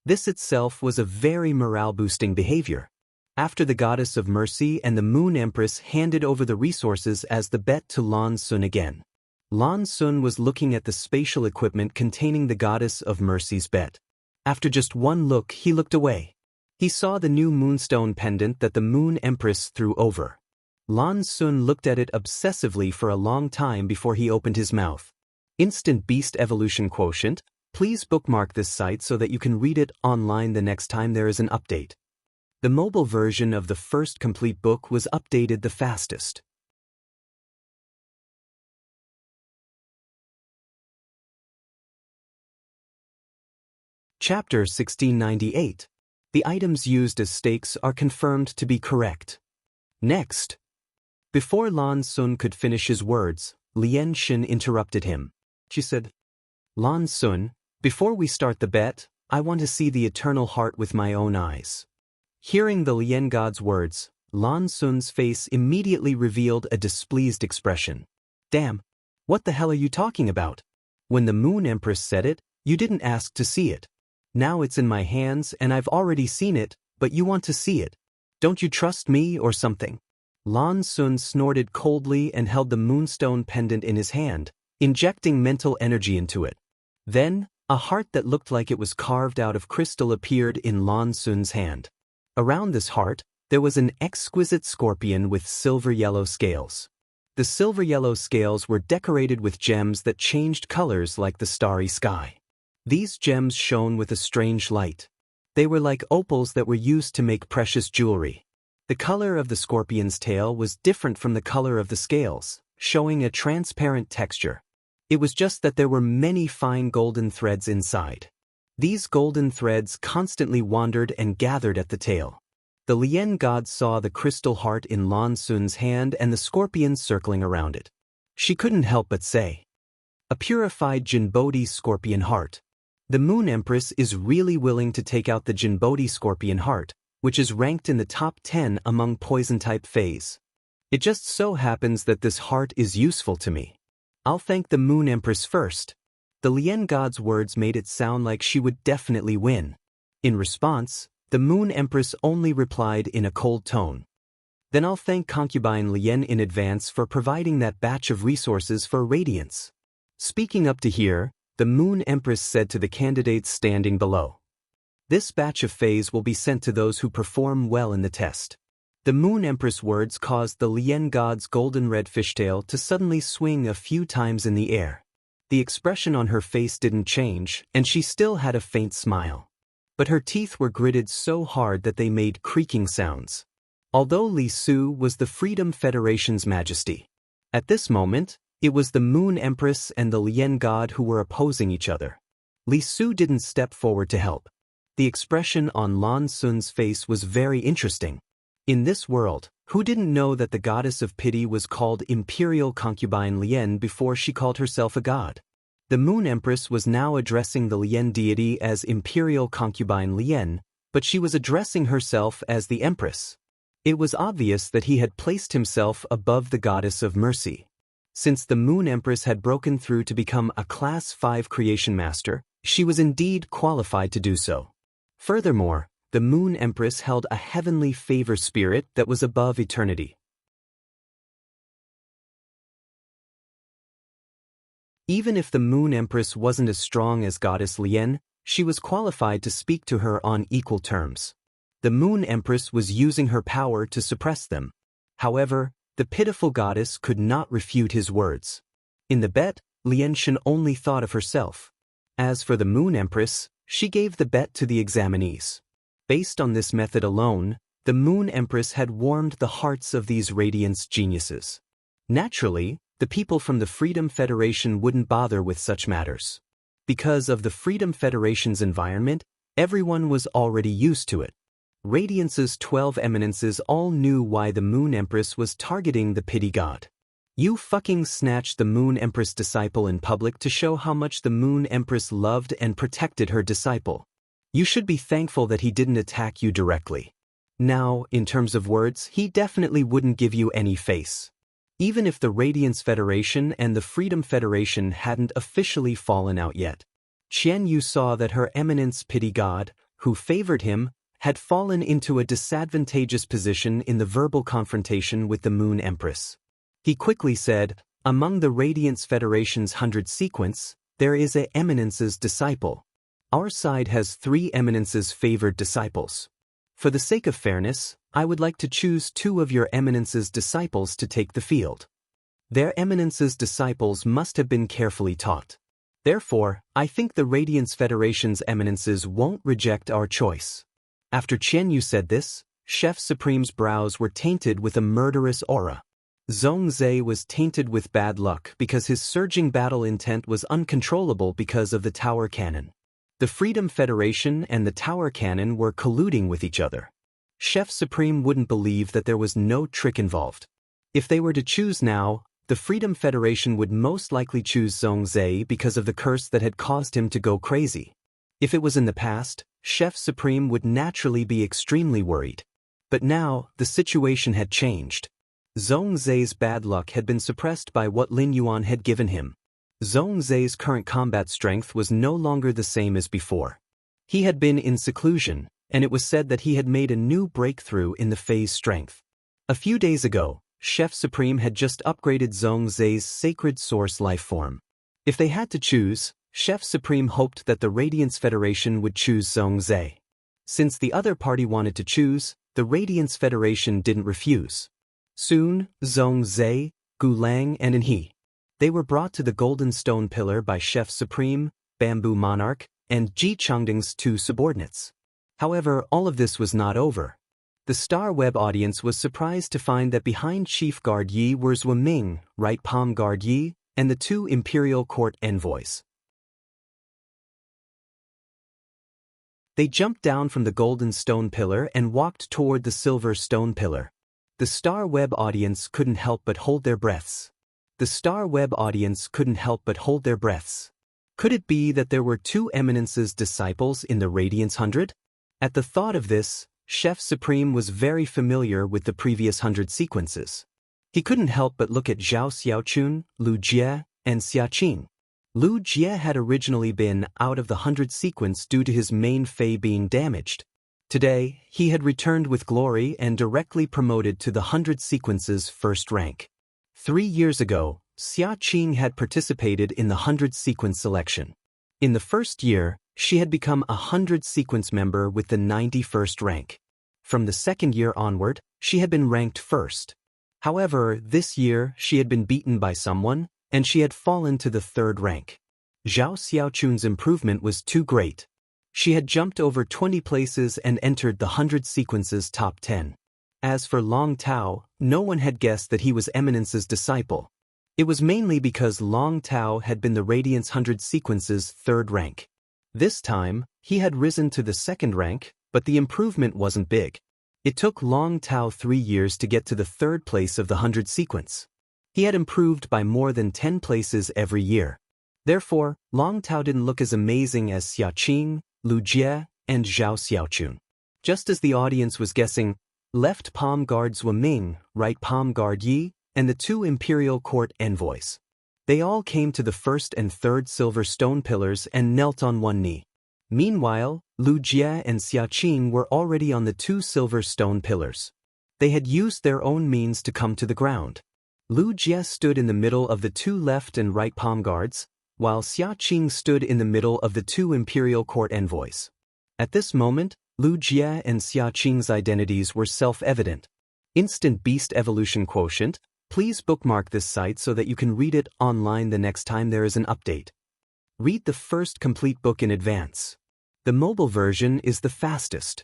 S1: This itself was a very morale-boosting behavior. After the Goddess of Mercy and the Moon Empress handed over the resources as the bet to Lan Sun again. Lan Sun was looking at the spatial equipment containing the Goddess of Mercy's bet. After just one look, he looked away. He saw the new moonstone pendant that the Moon Empress threw over. Lan Sun looked at it obsessively for a long time before he opened his mouth. Instant Beast Evolution Quotient. Please bookmark this site so that you can read it online the next time there is an update. The mobile version of the first complete book was updated the fastest. Chapter 1698. The items used as stakes are confirmed to be correct. Next. Before Lan Sun could finish his words, Lian Shin interrupted him. She said, Lan Sun, before we start the bet, I want to see the eternal heart with my own eyes. Hearing the Lian god's words, Lan Sun's face immediately revealed a displeased expression. Damn, what the hell are you talking about? When the Moon Empress said it, you didn't ask to see it. Now it's in my hands and I've already seen it, but you want to see it. Don't you trust me or something? Lan Sun snorted coldly and held the moonstone pendant in his hand, injecting mental energy into it. Then, a heart that looked like it was carved out of crystal appeared in Lan Sun's hand. Around this heart, there was an exquisite scorpion with silver-yellow scales. The silver-yellow scales were decorated with gems that changed colors like the starry sky. These gems shone with a strange light. They were like opals that were used to make precious jewelry. The color of the scorpion's tail was different from the color of the scales, showing a transparent texture. It was just that there were many fine golden threads inside. These golden threads constantly wandered and gathered at the tail. The Lien god saw the crystal heart in Lan Sun's hand and the scorpion circling around it. She couldn't help but say, "A purified Jinbodi scorpion heart. The Moon Empress is really willing to take out the Jinbodi scorpion heart, which is ranked in the top 10 among poison-type fays. It just so happens that this heart is useful to me. I'll thank the Moon Empress first." The Lien god's words made it sound like she would definitely win. In response, the Moon Empress only replied in a cold tone. Then I'll thank concubine Lien in advance for providing that batch of resources for radiance. Speaking up to here, the Moon Empress said to the candidates standing below. This batch of phase will be sent to those who perform well in the test. The Moon Empress words caused the Lien god's golden red fishtail to suddenly swing a few times in the air. The expression on her face didn't change, and she still had a faint smile. But her teeth were gritted so hard that they made creaking sounds. Although Li Su was the Freedom Federation's majesty. At this moment, it was the Moon Empress and the Lien god who were opposing each other. Li Su didn't step forward to help. The expression on Lan Sun's face was very interesting. In this world, who didn't know that the goddess of pity was called Imperial Concubine Lien before she called herself a god? The Moon Empress was now addressing the Lien deity as Imperial Concubine Lien, but she was addressing herself as the Empress. It was obvious that he had placed himself above the goddess of mercy. Since the Moon Empress had broken through to become a Class 5 creation master, she was indeed qualified to do so. Furthermore, the Moon Empress held a heavenly favor spirit that was above eternity. Even if the Moon Empress wasn't as strong as Goddess Lien, she was qualified to speak to her on equal terms. The Moon Empress was using her power to suppress them. However, the pitiful goddess could not refute his words. In the bet, Lien Shen only thought of herself. As for the Moon Empress, she gave the bet to the examinees. Based on this method alone, the Moon Empress had warmed the hearts of these Radiance geniuses. Naturally, the people from the Freedom Federation wouldn't bother with such matters. Because of the Freedom Federation's environment, everyone was already used to it. Radiance's 12 eminences all knew why the Moon Empress was targeting the pity god. You fucking snatched the Moon Empress disciple in public to show how much the Moon Empress loved and protected her disciple. You should be thankful that he didn't attack you directly. Now, in terms of words, he definitely wouldn't give you any face. Even if the Radiance Federation and the Freedom Federation hadn't officially fallen out yet. Qian Yu saw that her eminence pity god, who favored him, had fallen into a disadvantageous position in the verbal confrontation with the Moon Empress. He quickly said, among the Radiance Federation's 100 sequence, there is a eminence's disciple. Our side has 3 eminence's favored disciples. For the sake of fairness, I would like to choose 2 of your eminence's disciples to take the field. Their eminence's disciples must have been carefully taught. Therefore, I think the Radiance Federation's eminences won't reject our choice. After Qian Yu said this, Chef Supreme's brows were tainted with a murderous aura. Zhongzhe was tainted with bad luck because his surging battle intent was uncontrollable because of the Tower Cannon. The Freedom Federation and the Tower Cannon were colluding with each other. Chef Supreme wouldn't believe that there was no trick involved. If they were to choose now, the Freedom Federation would most likely choose Zhongzhe because of the curse that had caused him to go crazy. If it was in the past, Chef Supreme would naturally be extremely worried. But now, the situation had changed. Zhongzhe's bad luck had been suppressed by what Lin Yuan had given him. Zhongzhe's current combat strength was no longer the same as before. He had been in seclusion, and it was said that he had made a new breakthrough in the phase strength. A few days ago, Chef Supreme had just upgraded Zhongzhe's sacred source life form. If they had to choose, Chef Supreme hoped that the Radiance Federation would choose Zhongzhe. Since the other party wanted to choose, the Radiance Federation didn't refuse. Soon, Zhongzhe, Gulang and Anhe. They were brought to the Golden Stone Pillar by Chef Supreme, Bamboo Monarch, and Ji Changdong's 2 subordinates. However, all of this was not over. The Star Web audience was surprised to find that behind Chief Guard Yi were Zhou Ming, Right Palm Guard Yi, and the 2 Imperial Court envoys. They jumped down from the Golden Stone Pillar and walked toward the Silver Stone Pillar. The Star Web audience couldn't help but hold their breaths. The Star Web audience couldn't help but hold their breaths. Could it be that there were 2 eminence's disciples in the Radiance 100? At the thought of this, Chef Supreme was very familiar with the previous 100 sequences. He couldn't help but look at Zhao Xiaochun, Lu Jie, and Xia Qing. Lu Jie had originally been out of the 100 sequence due to his main Fei being damaged. Today, he had returned with glory and directly promoted to the 100 sequences first rank. 3 years ago, Xia Qing had participated in the 100 sequence selection. In the first year, she had become a 100 sequence member with the 91st rank. From the second year onward, she had been ranked first. However, this year she had been beaten by someone, and she had fallen to the 3rd rank. Zhao Xiaochun's improvement was too great. She had jumped over 20 places and entered the 100 sequences top 10. As for Long Tao, no one had guessed that he was Eminence's disciple. It was mainly because Long Tao had been the Radiance 100 sequences 3rd rank. This time, he had risen to the 2nd rank, but the improvement wasn't big. It took Long Tao 3 years to get to the 3rd place of the 100 sequence. He had improved by more than 10 places every year. Therefore, Long Tao didn't look as amazing as Xia Qing, Lu Jie, and Zhao Xiaochun. Just as the audience was guessing, left palm guard Zhuo Ming, right palm guard Yi, and the 2 imperial court envoys. They all came to the 1st and 3rd silver stone pillars and knelt on one knee. Meanwhile, Lu Jie and Xia Qing were already on the 2 silver stone pillars. They had used their own means to come to the ground. Lu Jie stood in the middle of the 2 left and right palm guards, while Xia Qing stood in the middle of the 2 imperial court envoys. At this moment, Lu Jie and Xia Qing's identities were self-evident. Instant Beast Evolution Quotient. Please bookmark this site so that you can read it online the next time there is an update. Read the first complete book in advance. The mobile version is the fastest.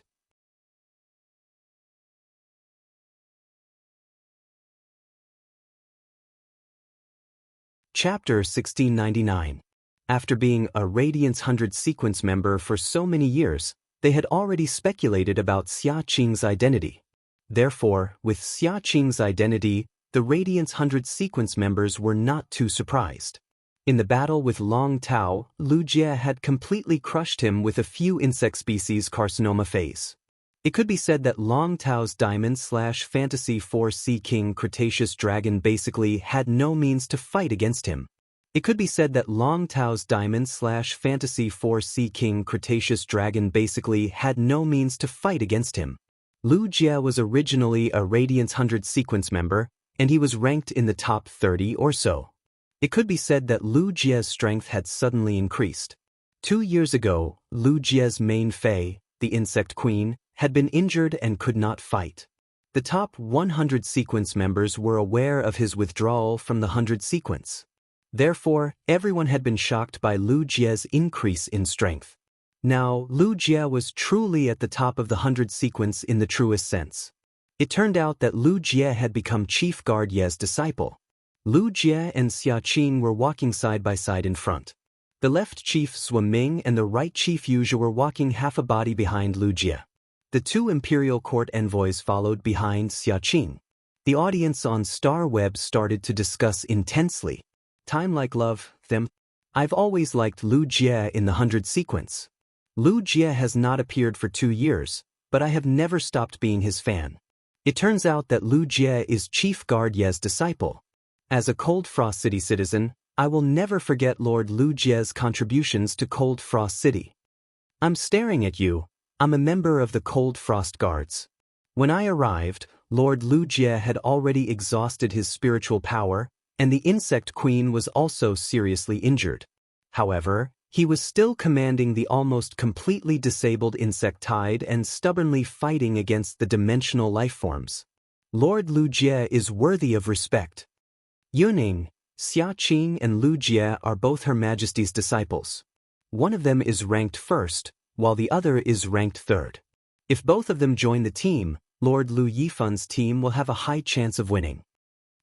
S1: Chapter 1699. After being a Radiance 100 sequence member for so many years, they had already speculated about Xia Qing's identity. Therefore, with Xia Qing's identity, the Radiance 100 sequence members were not too surprised. In the battle with Long Tao, Lu Jie had completely crushed him with a few insect species carcinoma phase. It could be said that Long Tao's Diamond/Fantasy 4 Sea King Cretaceous Dragon basically had no means to fight against him. It could be said that Long Tao's Diamond/Fantasy 4 Sea King Cretaceous Dragon basically had no means to fight against him. Lu Jie was originally a Radiance 100 sequence member, and he was ranked in the top 30 or so. It could be said that Lu Jie's strength had suddenly increased. 2 years ago, Lu Jie's main Fei, the Insect Queen, had been injured and could not fight. The top 100 sequence members were aware of his withdrawal from the 100 sequence. Therefore, everyone had been shocked by Lu Jie's increase in strength. Now, Lu Jie was truly at the top of the 100 sequence in the truest sense. It turned out that Lu Jie had become Chief Guard Ye's disciple. Lu Jie and Xia Qing were walking side by side in front. The left chief Zhuo Ming and the right chief Yu Zhe were walking half a body behind Lu Jie. The 2 imperial court envoys followed behind Xia Qing. The audience on Star Web started to discuss intensely. Time like love, them. I've always liked Lu Jie in the 100 sequence. Lu Jie has not appeared for 2 years, but I have never stopped being his fan. It turns out that Lu Jie is Chief Guard Ye's disciple. As a Cold Frost City citizen, I will never forget Lord Lu Jie's contributions to Cold Frost City. I'm staring at you. I'm a member of the Cold Frost Guards. When I arrived, Lord Lu Jie had already exhausted his spiritual power, and the Insect Queen was also seriously injured. However, he was still commanding the almost completely disabled insect tide and stubbornly fighting against the dimensional lifeforms. Lord Lu Jie is worthy of respect. Yuning, Xia Qing and Lu Jie are both Her Majesty's disciples. One of them is ranked first, while the other is ranked third. If both of them join the team, Lord Lu Yifun's team will have a high chance of winning.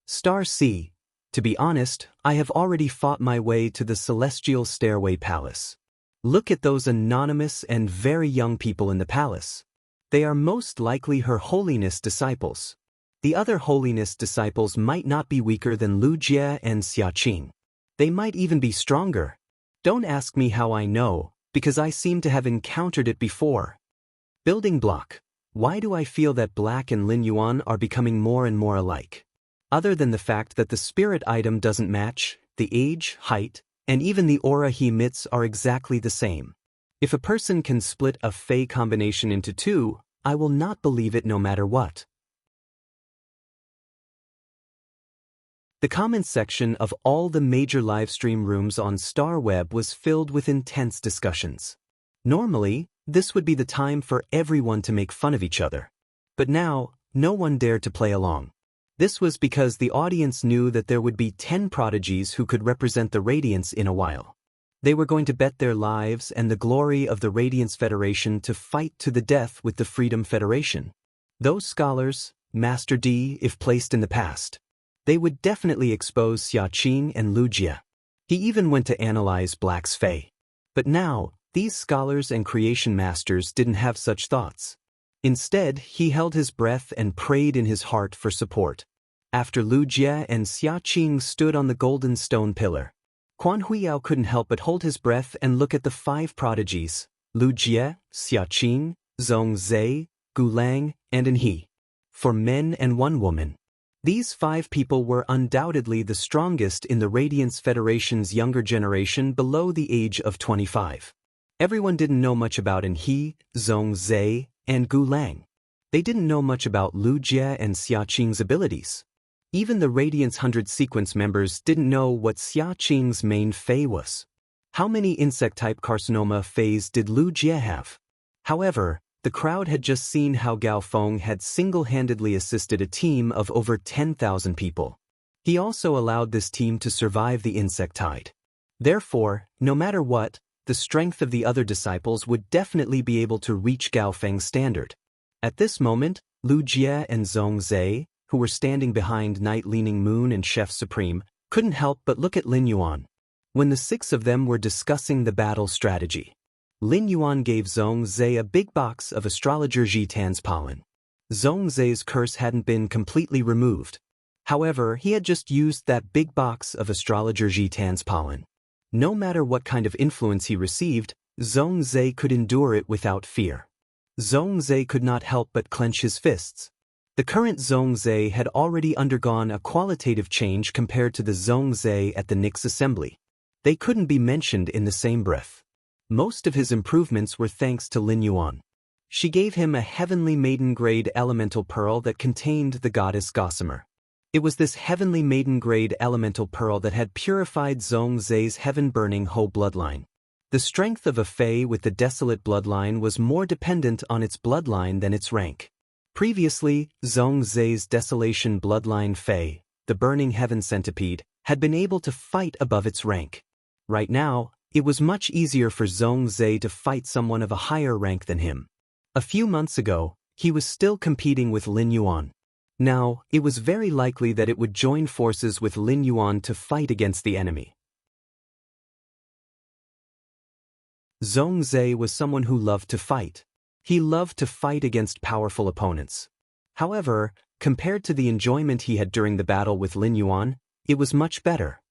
S1: Star C. To be honest, I have already fought my way to the Celestial Stairway Palace. Look at those anonymous and very young people in the palace. They are most likely Her Holiness disciples. The other Holiness disciples might not be weaker than Lu Jie and Xia Qing. They might even be stronger. Don't ask me how I know, because I seem to have encountered it before. Building block. Why do I feel that Black and Lin Yuan are becoming more and more alike? Other than the fact that the spirit item doesn't match, the age, height, and even the aura he emits are exactly the same. If a person can split a Fey combination into two, I will not believe it no matter what. The comments section of all the major livestream rooms on StarWeb was filled with intense discussions. Normally, this would be the time for everyone to make fun of each other. But now, no one dared to play along. This was because the audience knew that there would be 10 prodigies who could represent the Radiance in a while. They were going to bet their lives and the glory of the Radiance Federation to fight to the death with the Freedom Federation. Those scholars, Master D if placed in the past, they would definitely expose Xiaqing and Lu Jie. He even went to analyze Black's Fey. But now, these scholars and creation masters didn't have such thoughts. Instead, he held his breath and prayed in his heart for support. After Lu Jie and Xiaqing stood on the golden stone pillar, Quan Huiyao couldn't help but hold his breath and look at the 5 prodigies, Lu Jie, Xiaqing, Zhong Zai, Gulang, and An He. 4 men and 1 woman. These 5 people were undoubtedly the strongest in the Radiance Federation's younger generation below the age of 25. Everyone didn't know much about An He, Zhong Zai, and Gulang. They didn't know much about Lu Jie and Xiaqing's abilities. Even the Radiance 100 sequence members didn't know what Xiaqing's main Fey was. How many insect-type carcinoma Feys did Lu Jie have? However, the crowd had just seen how Gao Feng had single-handedly assisted a team of over 10,000 people. He also allowed this team to survive the insect tide. Therefore, no matter what, the strength of the other disciples would definitely be able to reach Gao Feng's standard. At this moment, Lu Jie and Zhong Zai, who were standing behind Night Leaning Moon and Chef Supreme, couldn't help but look at Lin Yuan. When the 6 of them were discussing the battle strategy, Lin Yuan gave Zhong Zai a big box of astrologer Jitan's pollen. Zhong Zai's curse hadn't been completely removed. However, he had just used that big box of astrologer Jitan's pollen. No matter what kind of influence he received, Zhong Zai could endure it without fear. Zhong Zai could not help but clench his fists. The current Zhong Zai had already undergone a qualitative change compared to the Zhong Zai at the Nyx assembly. They couldn't be mentioned in the same breath. Most of his improvements were thanks to Lin Yuan. She gave him a heavenly maiden-grade elemental pearl that contained the goddess Gossamer. It was this heavenly maiden-grade elemental pearl that had purified Zhong Zai's heaven-burning Ho bloodline. The strength of a Fey with the desolate bloodline was more dependent on its bloodline than its rank. Previously, Zhong Zai's desolation bloodline Fey, the burning heaven centipede, had been able to fight above its rank. Right now, it was much easier for Zhong Zai to fight someone of a higher rank than him. A few months ago, he was still competing with Lin Yuan. Now, it was very likely that it would join forces with Lin Yuan to fight against the enemy. Zhong Zai was someone who loved to fight. He loved to fight against powerful opponents. However, compared to the enjoyment he had during the battle with Lin Yuan, it was much better.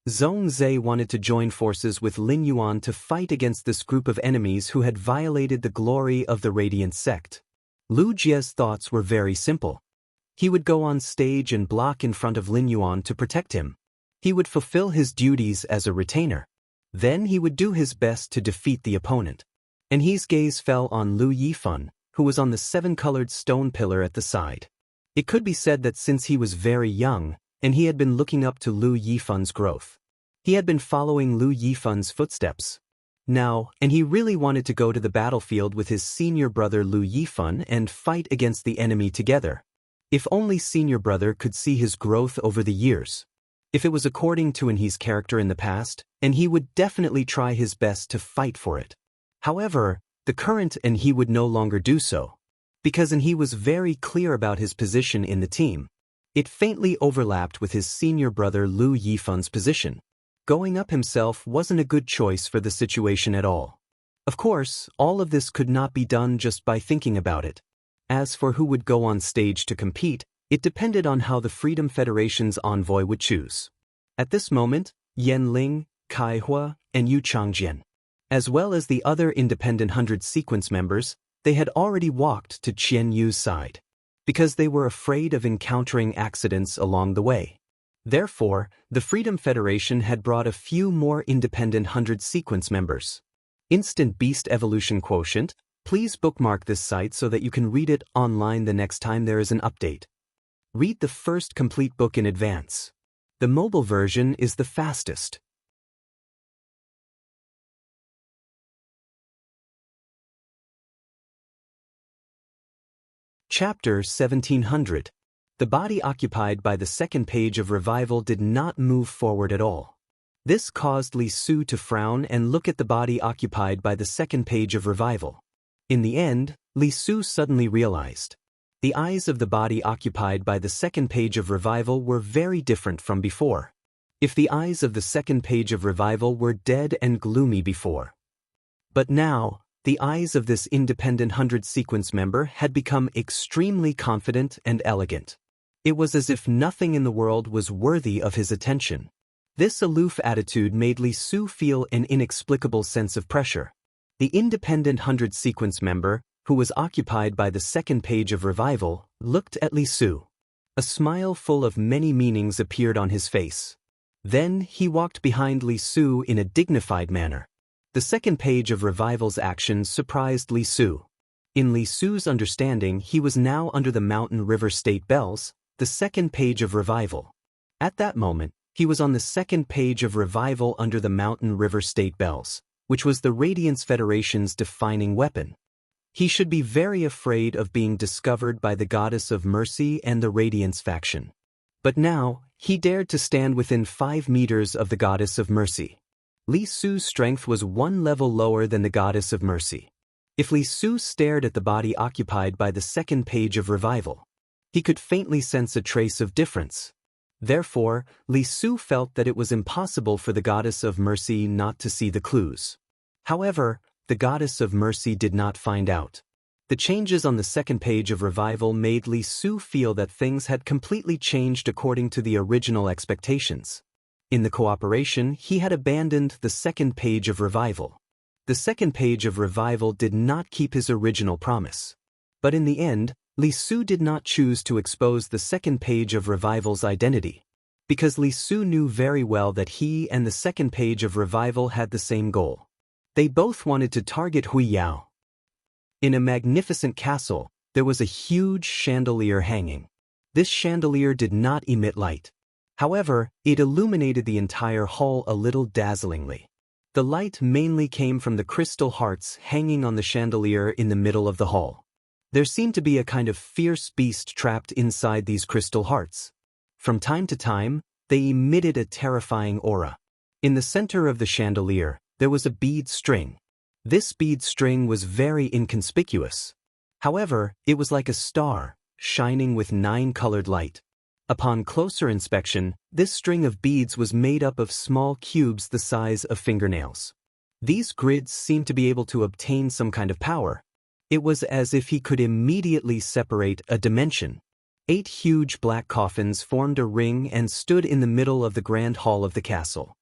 S1: Zhong Zai wanted to join forces with Lin Yuan to fight against this group of enemies who had violated the glory of the Radiant sect. Lu Jie's thoughts were very simple. He would go on stage and block in front of Lin Yuan to protect him. He would fulfill his duties as a retainer. Then he would do his best to defeat the opponent. And his gaze fell on Lu Yifan, who was on the 7-colored stone pillar at the side. It could be said that since he was very young, and he had been looking up to Lu Yifan's growth. He had been following Lu Yifan's footsteps. Now, and he really wanted to go to the battlefield with his senior brother Lu Yifan and fight against the enemy together. If only senior brother could see his growth over the years. If it was according to Anhe's character in the past, and he would definitely try his best to fight for it. However, the current Anhe would no longer do so. Because Anhe was very clear about his position in the team. It faintly overlapped with his senior brother Lu Yifan's position. Going up himself wasn't a good choice for the situation at all. Of course, all of this could not be done just by thinking about it. As for who would go on stage to compete, it depended on how the Freedom Federation's envoy would choose. At this moment, Yan Ling, Kai Hua, and Yu Changjian, as well as the other independent 100 sequence members, they had already walked to Qian Yu's side. Because they were afraid of encountering accidents along the way. Therefore, the Freedom Federation had brought a few more independent 100 sequence members. Instant Beast Evolution Quotient. Please bookmark this site so that you can read it online the next time there is an update. Read the first complete book in advance. The mobile version is the fastest. Chapter 1700. The body occupied by the second page of Revival did not move forward at all. This caused Li Su to frown and look at the body occupied by the second page of Revival. In the end, Li Su suddenly realized. The eyes of the body occupied by the second page of Revival were very different from before. If the eyes of the second page of Revival were dead and gloomy before. But now, the eyes of this independent 100 sequence member had become extremely confident and elegant. It was as if nothing in the world was worthy of his attention. This aloof attitude made Li Su feel an inexplicable sense of pressure. The independent 100 sequence member, who was occupied by the second page of Revival, looked at Li Su. A smile full of many meanings appeared on his face. Then he walked behind Li Su in a dignified manner. The second page of Revival's actions surprised Li Su. In Li Su's understanding, he was now under the Mountain River State Bells, the second page of Revival. At that moment, he was on the second page of Revival under the Mountain River State Bells, which was the Radiance Federation's defining weapon. He should be very afraid of being discovered by the Goddess of Mercy and the Radiance faction. But now, he dared to stand within 5 meters of the Goddess of Mercy. Li Su's strength was 1 level lower than the Goddess of Mercy. If Li Su stared at the body occupied by the second page of Revival, he could faintly sense a trace of difference. Therefore, Li Su felt that it was impossible for the Goddess of Mercy not to see the clues. However, the Goddess of Mercy did not find out. The changes on the second page of Revival made Li Su feel that things had completely changed according to the original expectations. In the cooperation, he had abandoned the second page of Revival. The second page of Revival did not keep his original promise. But in the end, Li Su did not choose to expose the second page of Revival's identity. Because Li Su knew very well that he and the second page of Revival had the same goal. They both wanted to target Hui Yao. In a magnificent castle, there was a huge chandelier hanging. This chandelier did not emit light. However, it illuminated the entire hall a little dazzlingly. The light mainly came from the crystal hearts hanging on the chandelier in the middle of the hall. There seemed to be a kind of fierce beast trapped inside these crystal hearts. From time to time, they emitted a terrifying aura. In the center of the chandelier, there was a bead string. This bead string was very inconspicuous. However, it was like a star, shining with 9-colored light. Upon closer inspection, this string of beads was made up of small cubes the size of fingernails. These grids seemed to be able to obtain some kind of power. It was as if he could immediately separate a dimension. 8 huge black coffins formed a ring and stood in the middle of the grand hall of the castle.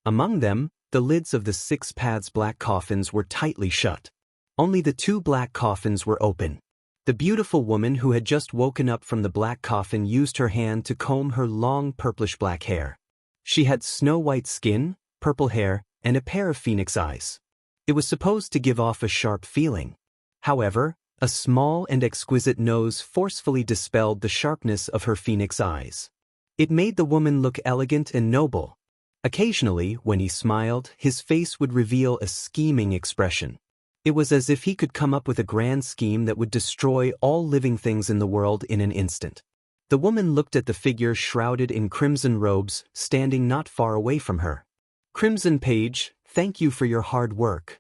S1: Among them, the lids of the 6 paths black coffins were tightly shut. Only the 2 black coffins were open. The beautiful woman who had just woken up from the black coffin used her hand to comb her long purplish-black hair. She had snow-white skin, purple hair, and a pair of phoenix eyes. It was supposed to give off a sharp feeling. However, a small and exquisite nose forcefully dispelled the sharpness of her phoenix eyes. It made the woman look elegant and noble. Occasionally, when he smiled, his face would reveal a scheming expression. It was as if he could come up with a grand scheme that would destroy all living things in the world in an instant. The woman looked at the figure shrouded in crimson robes, standing not far away from her. "Crimson Page, thank you for your hard work.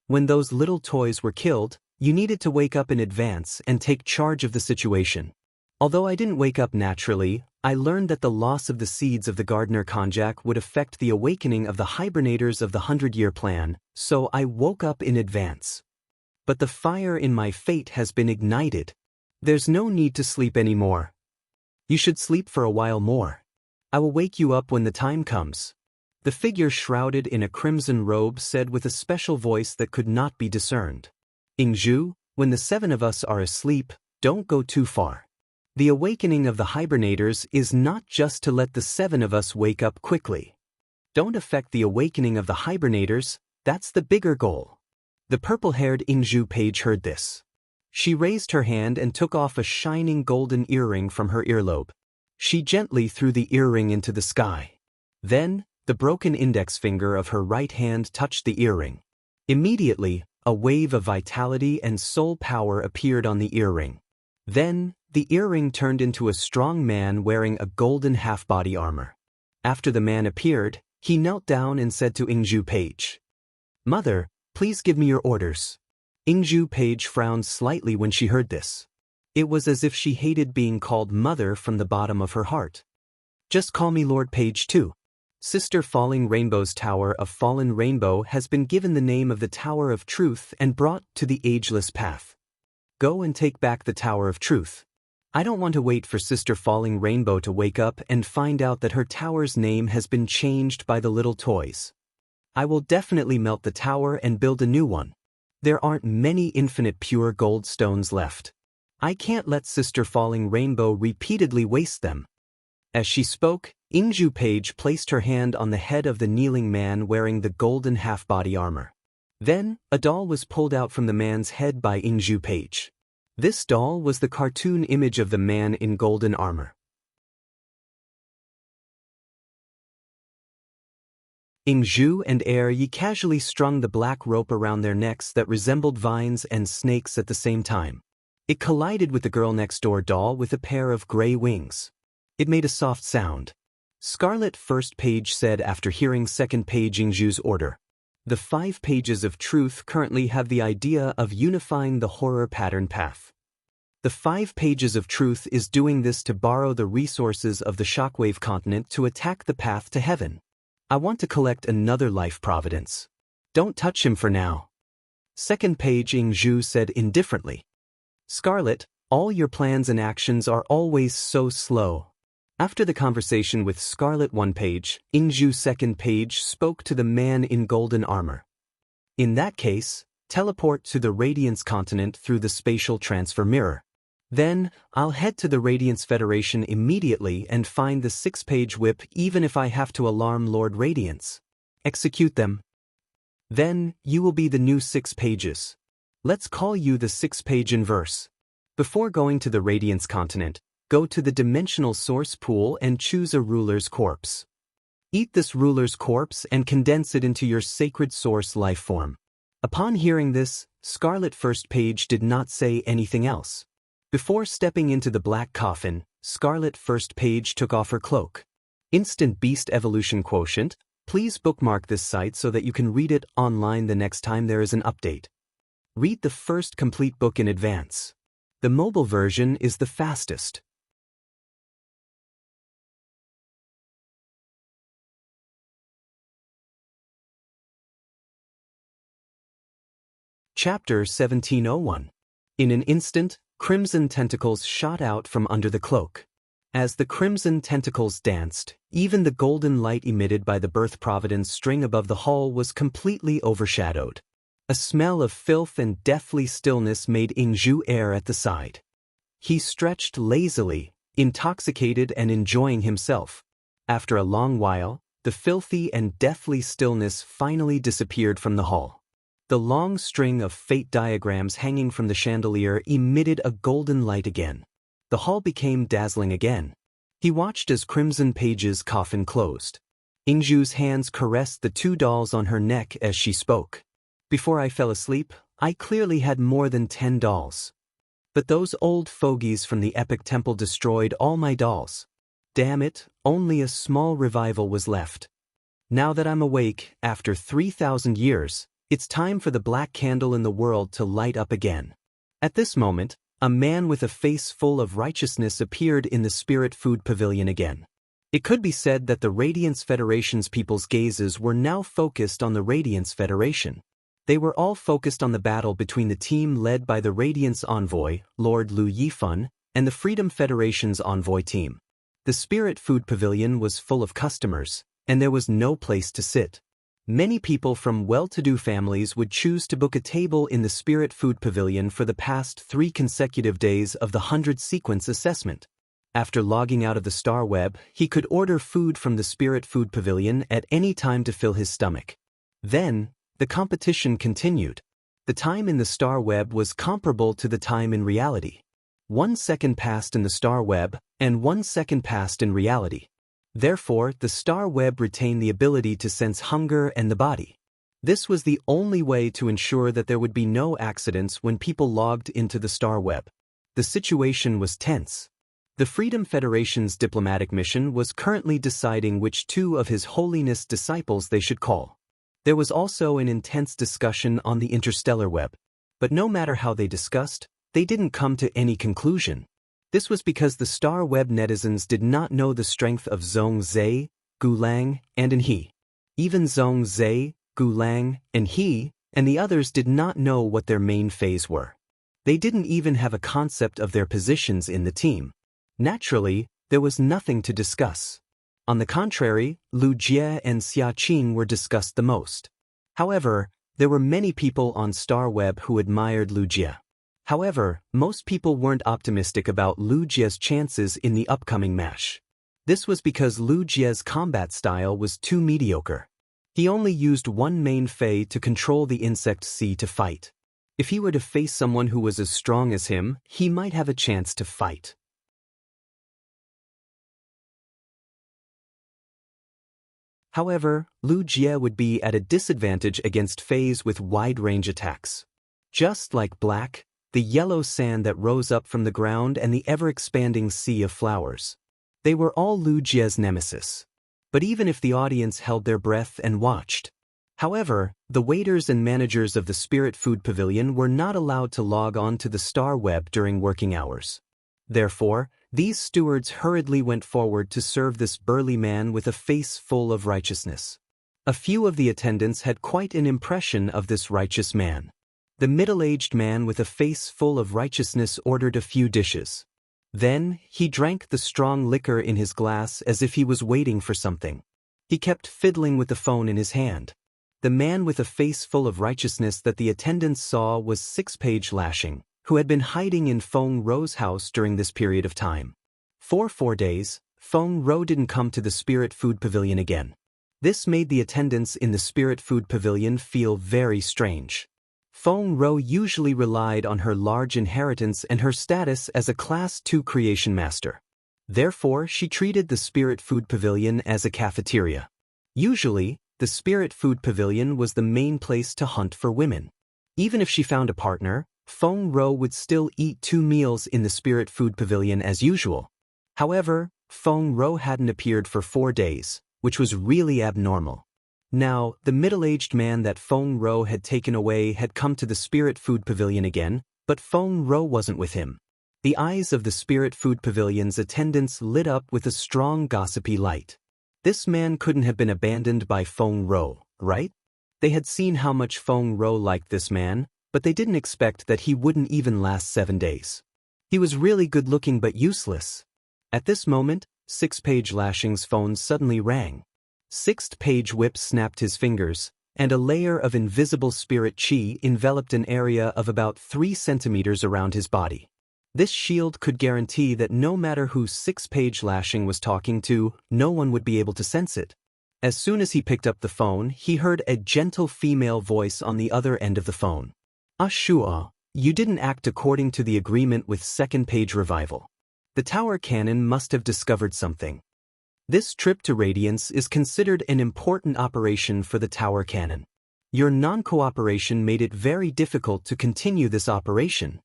S1: When those little toys were killed, you needed to wake up in advance and take charge of the situation. Although I didn't wake up naturally, I learned that the loss of the seeds of the Gardener Konjac would affect the awakening of the hibernators of the 100-year plan, so I woke up in advance. But the fire in my fate has been ignited. There's no need to sleep anymore. You should sleep for a while more. I will wake you up when the time comes." The figure shrouded in a crimson robe said with a special voice that could not be discerned. "Ingzhu, when the 7 of us are asleep, don't go too far. The awakening of the hibernators is not just to let the 7 of us wake up quickly. Don't affect the awakening of the hibernators, that's the bigger goal. The purple-haired Ingju page heard this. She raised her hand and took off a shining golden earring from her earlobe. She gently threw the earring into the sky. Then, the broken index finger of her right hand touched the earring. Immediately, a wave of vitality and soul power appeared on the earring. Then, the earring turned into a strong man wearing a golden half-body armor. After the man appeared, he knelt down and said to Ingju Page, "Mother, please give me your orders." Ingju Page frowned slightly when she heard this. It was as if she hated being called mother from the bottom of her heart. "Just call me Lord Page too." Sister Falling Rainbow's Tower of Fallen Rainbow has been given the name of the Tower of Truth and brought to the ageless path. Go and take back the Tower of Truth. I don't want to wait for Sister Falling Rainbow to wake up and find out that her tower's name has been changed by the little toys. I will definitely melt the tower and build a new one. There aren't many infinite pure gold stones left. I can't let Sister Falling Rainbow repeatedly waste them. As she spoke, Ingju Page placed her hand on the head of the kneeling man wearing the golden half-body armor. Then, a doll was pulled out from the man's head by Ingju Page. This doll was the cartoon image of the man in golden armor. Ingju and Yi casually strung the black rope around their necks that resembled vines and snakes at the same time. It collided with the girl next door doll with a pair of gray wings. It made a soft sound. Scarlet First Page said after hearing Second Page Ingju's order. The 5 pages of truth currently have the idea of unifying the horror pattern path. The 5 pages of truth is doing this to borrow the resources of the shockwave continent to attack the path to heaven. I want to collect another life providence. Don't touch him for now. Second Page Ingju said indifferently. Scarlet, all your plans and actions are always so slow. After the conversation with Scarlet 1 Page, Ingju Second Page spoke to the man in golden armor. In that case, teleport to the Radiance continent through the spatial transfer mirror. Then, I'll head to the Radiance Federation immediately and find the 6-page whip even if I have to alarm Lord Radiance. Execute them. Then, you will be the new 6 pages. Let's call you the 6-page inverse. Before going to the Radiance continent, go to the dimensional source pool and choose a ruler's corpse. Eat this ruler's corpse and condense it into your sacred source life form. Upon hearing this, Scarlet First Page did not say anything else. Before stepping into the black coffin, Scarlet First Page took off her cloak. Instant Beast Evolution Quotient, please bookmark this site so that you can read it online the next time there is an update. Read the first complete book in advance. The mobile version is the fastest. Chapter 1701. In an instant, crimson tentacles shot out from under the cloak. As the crimson tentacles danced, even the golden light emitted by the Birth Providence string above the hall was completely overshadowed. A smell of filth and deathly stillness made Ingju air at the side. He stretched lazily, intoxicated and enjoying himself. After a long while, the filthy and deathly stillness finally disappeared from the hall. The long string of fate diagrams hanging from the chandelier emitted a golden light again. The hall became dazzling again. He watched as Crimson Page's coffin closed. Ingju's hands caressed the 2 dolls on her neck as she spoke. Before I fell asleep, I clearly had more than 10 dolls. But those old fogies from the Epic Temple destroyed all my dolls. Damn it, only a small revival was left. Now that I'm awake, after 3,000 years, it's time for the black candle in the world to light up again. At this moment, a man with a face full of righteousness appeared in the Spirit Food Pavilion again. It could be said that the Radiance Federation's people's gazes were now focused on the Radiance Federation. They were all focused on the battle between the team led by the Radiance Envoy, Lord Lu Yifun, and the Freedom Federation's Envoy team. The Spirit Food Pavilion was full of customers, and there was no place to sit. Many people from well-to-do families would choose to book a table in the Spirit Food Pavilion for the past 3 consecutive days of the 100 sequence assessment. After logging out of the Star Web, he could order food from the Spirit Food Pavilion at any time to fill his stomach. Then, the competition continued. The time in the Star Web was comparable to the time in reality. 1 second passed in the Star Web, and 1 second passed in reality. Therefore, the Star Web retained the ability to sense hunger and the body. This was the only way to ensure that there would be no accidents when people logged into the Star Web. The situation was tense. The Freedom Federation's diplomatic mission was currently deciding which 2 of His Holiness disciples they should call. There was also an intense discussion on the interstellar web. But no matter how they discussed, they didn't come to any conclusion. This was because the Star Web netizens did not know the strength of Zhongzhe, Gulang, and He. Even Zhongzhe, Gulang, and He, and the others did not know what their main phase were. They didn't even have a concept of their positions in the team. Naturally, there was nothing to discuss. On the contrary, Lu Jie and Xia Qing were discussed the most. However, there were many people on Star Web who admired Lu Jie. However, most people weren't optimistic about Lu Jie's chances in the upcoming match. This was because Lu Jie's combat style was too mediocre. He only used one main Fei to control the insect Sea to fight. If he were to face someone who was as strong as him, he might have a chance to fight. However, Lu Jie would be at a disadvantage against Feis with wide-range attacks. Just like black, the yellow sand that rose up from the ground and the ever-expanding sea of flowers. They were all Lu Jie's nemesis. But even if the audience held their breath and watched. However, the waiters and managers of the Spirit Food Pavilion were not allowed to log on to the Star Web during working hours. Therefore, these stewards hurriedly went forward to serve this burly man with a face full of righteousness. A few of the attendants had quite an impression of this righteous man. The middle-aged man with a face full of righteousness ordered a few dishes. Then, he drank the strong liquor in his glass as if he was waiting for something. He kept fiddling with the phone in his hand. The man with a face full of righteousness that the attendants saw was 6-Page Lashing, who had been hiding in Feng Ro's house during this period of time. For 4 days, Feng Ro didn't come to the Spirit Food Pavilion again. This made the attendants in the Spirit Food Pavilion feel very strange. Feng Ro usually relied on her large inheritance and her status as a Class 2 creation master. Therefore, she treated the Spirit Food Pavilion as a cafeteria. Usually, the Spirit Food Pavilion was the main place to hunt for women. Even if she found a partner, Feng Ro would still eat 2 meals in the Spirit Food Pavilion as usual. However, Feng Ro hadn't appeared for 4 days, which was really abnormal. Now, the middle-aged man that Feng Ro had taken away had come to the Spirit Food Pavilion again, but Feng Ro wasn't with him. The eyes of the Spirit Food Pavilion's attendants lit up with a strong gossipy light. This man couldn't have been abandoned by Feng Ro, right? They had seen how much Feng Ro liked this man, but they didn't expect that he wouldn't even last 7 days. He was really good-looking but useless. At this moment, 6-Page Lashing's phone suddenly rang. 6th-Page Whip snapped his fingers, and a layer of invisible spirit chi enveloped an area of about 3 centimeters around his body. This shield could guarantee that no matter who 6-Page Lashing was talking to, no one would be able to sense it. As soon as he picked up the phone, he heard a gentle female voice on the other end of the phone. Shua, you didn't act according to the agreement with 2nd-Page Revival. The tower cannon must have discovered something. This trip to Radiance is considered an important operation for the tower cannon. Your non-cooperation made it very difficult to continue this operation.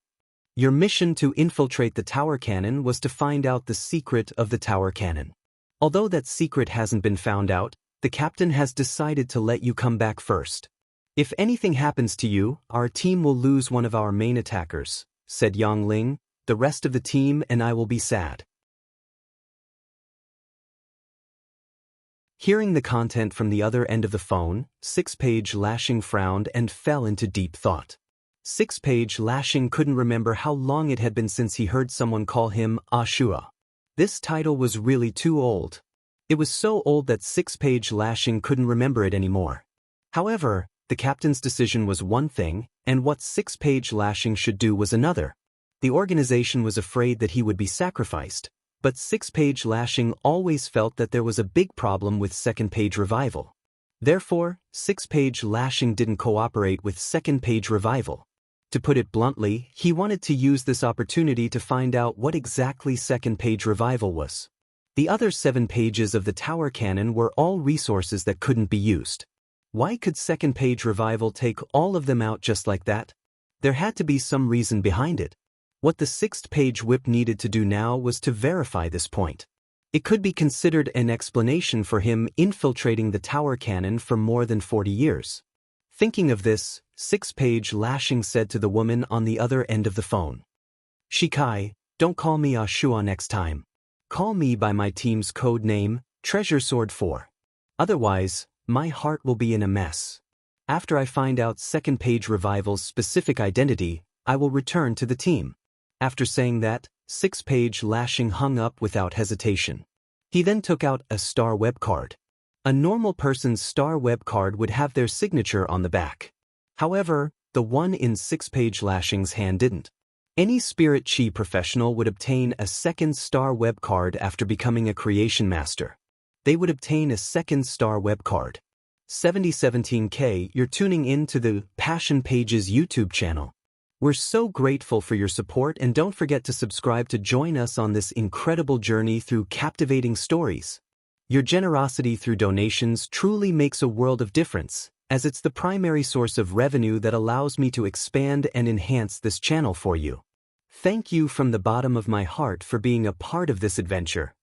S1: Your mission to infiltrate the tower cannon was to find out the secret of the tower cannon. Although that secret hasn't been found out, the captain has decided to let you come back first. If anything happens to you, our team will lose one of our main attackers, said Yang Ling. The rest of the team and I will be sad. Hearing the content from the other end of the phone, 6-Page Lashing frowned and fell into deep thought. 6-Page Lashing couldn't remember how long it had been since he heard someone call him Ashua. This title was really too old. It was so old that 6-Page Lashing couldn't remember it anymore. However, the captain's decision was one thing, and what 6-Page Lashing should do was another. The organization was afraid that he would be sacrificed, But 6-Page Lashing always felt that there was a big problem with second-page revival. Therefore, 6-Page Lashing didn't cooperate with second-page revival. To put it bluntly, he wanted to use this opportunity to find out what exactly second-page revival was. The other 7 pages of the Tower Canon were all resources that couldn't be used. Why could second-page revival take all of them out just like that? There had to be some reason behind it. What the 6th-page whip needed to do now was to verify this point. It could be considered an explanation for him infiltrating the Tower Canon for more than 40 years. Thinking of this, 6-Page Lashing said to the woman on the other end of the phone, "Shikai, don't call me Ashua next time. Call me by my team's code name, Treasure Sword 4. Otherwise, my heart will be in a mess. After I find out second-page revival's specific identity, I will return to the team." After saying that, 6-Page Lashing hung up without hesitation. He then took out a star web card. A normal person's star web card would have their signature on the back. However, the one in 6-Page Lashing's hand didn't. Any Spirit Chi professional would obtain a second star web card after becoming a creation master. They would obtain a second star web card. 7017K, you're tuning in to the Passion Pages YouTube channel. We're so grateful for your support, and don't forget to subscribe to join us on this incredible journey through captivating stories. Your generosity through donations truly makes a world of difference, as it's the primary source of revenue that allows me to expand and enhance this channel for you. Thank you from the bottom of my heart for being a part of this adventure.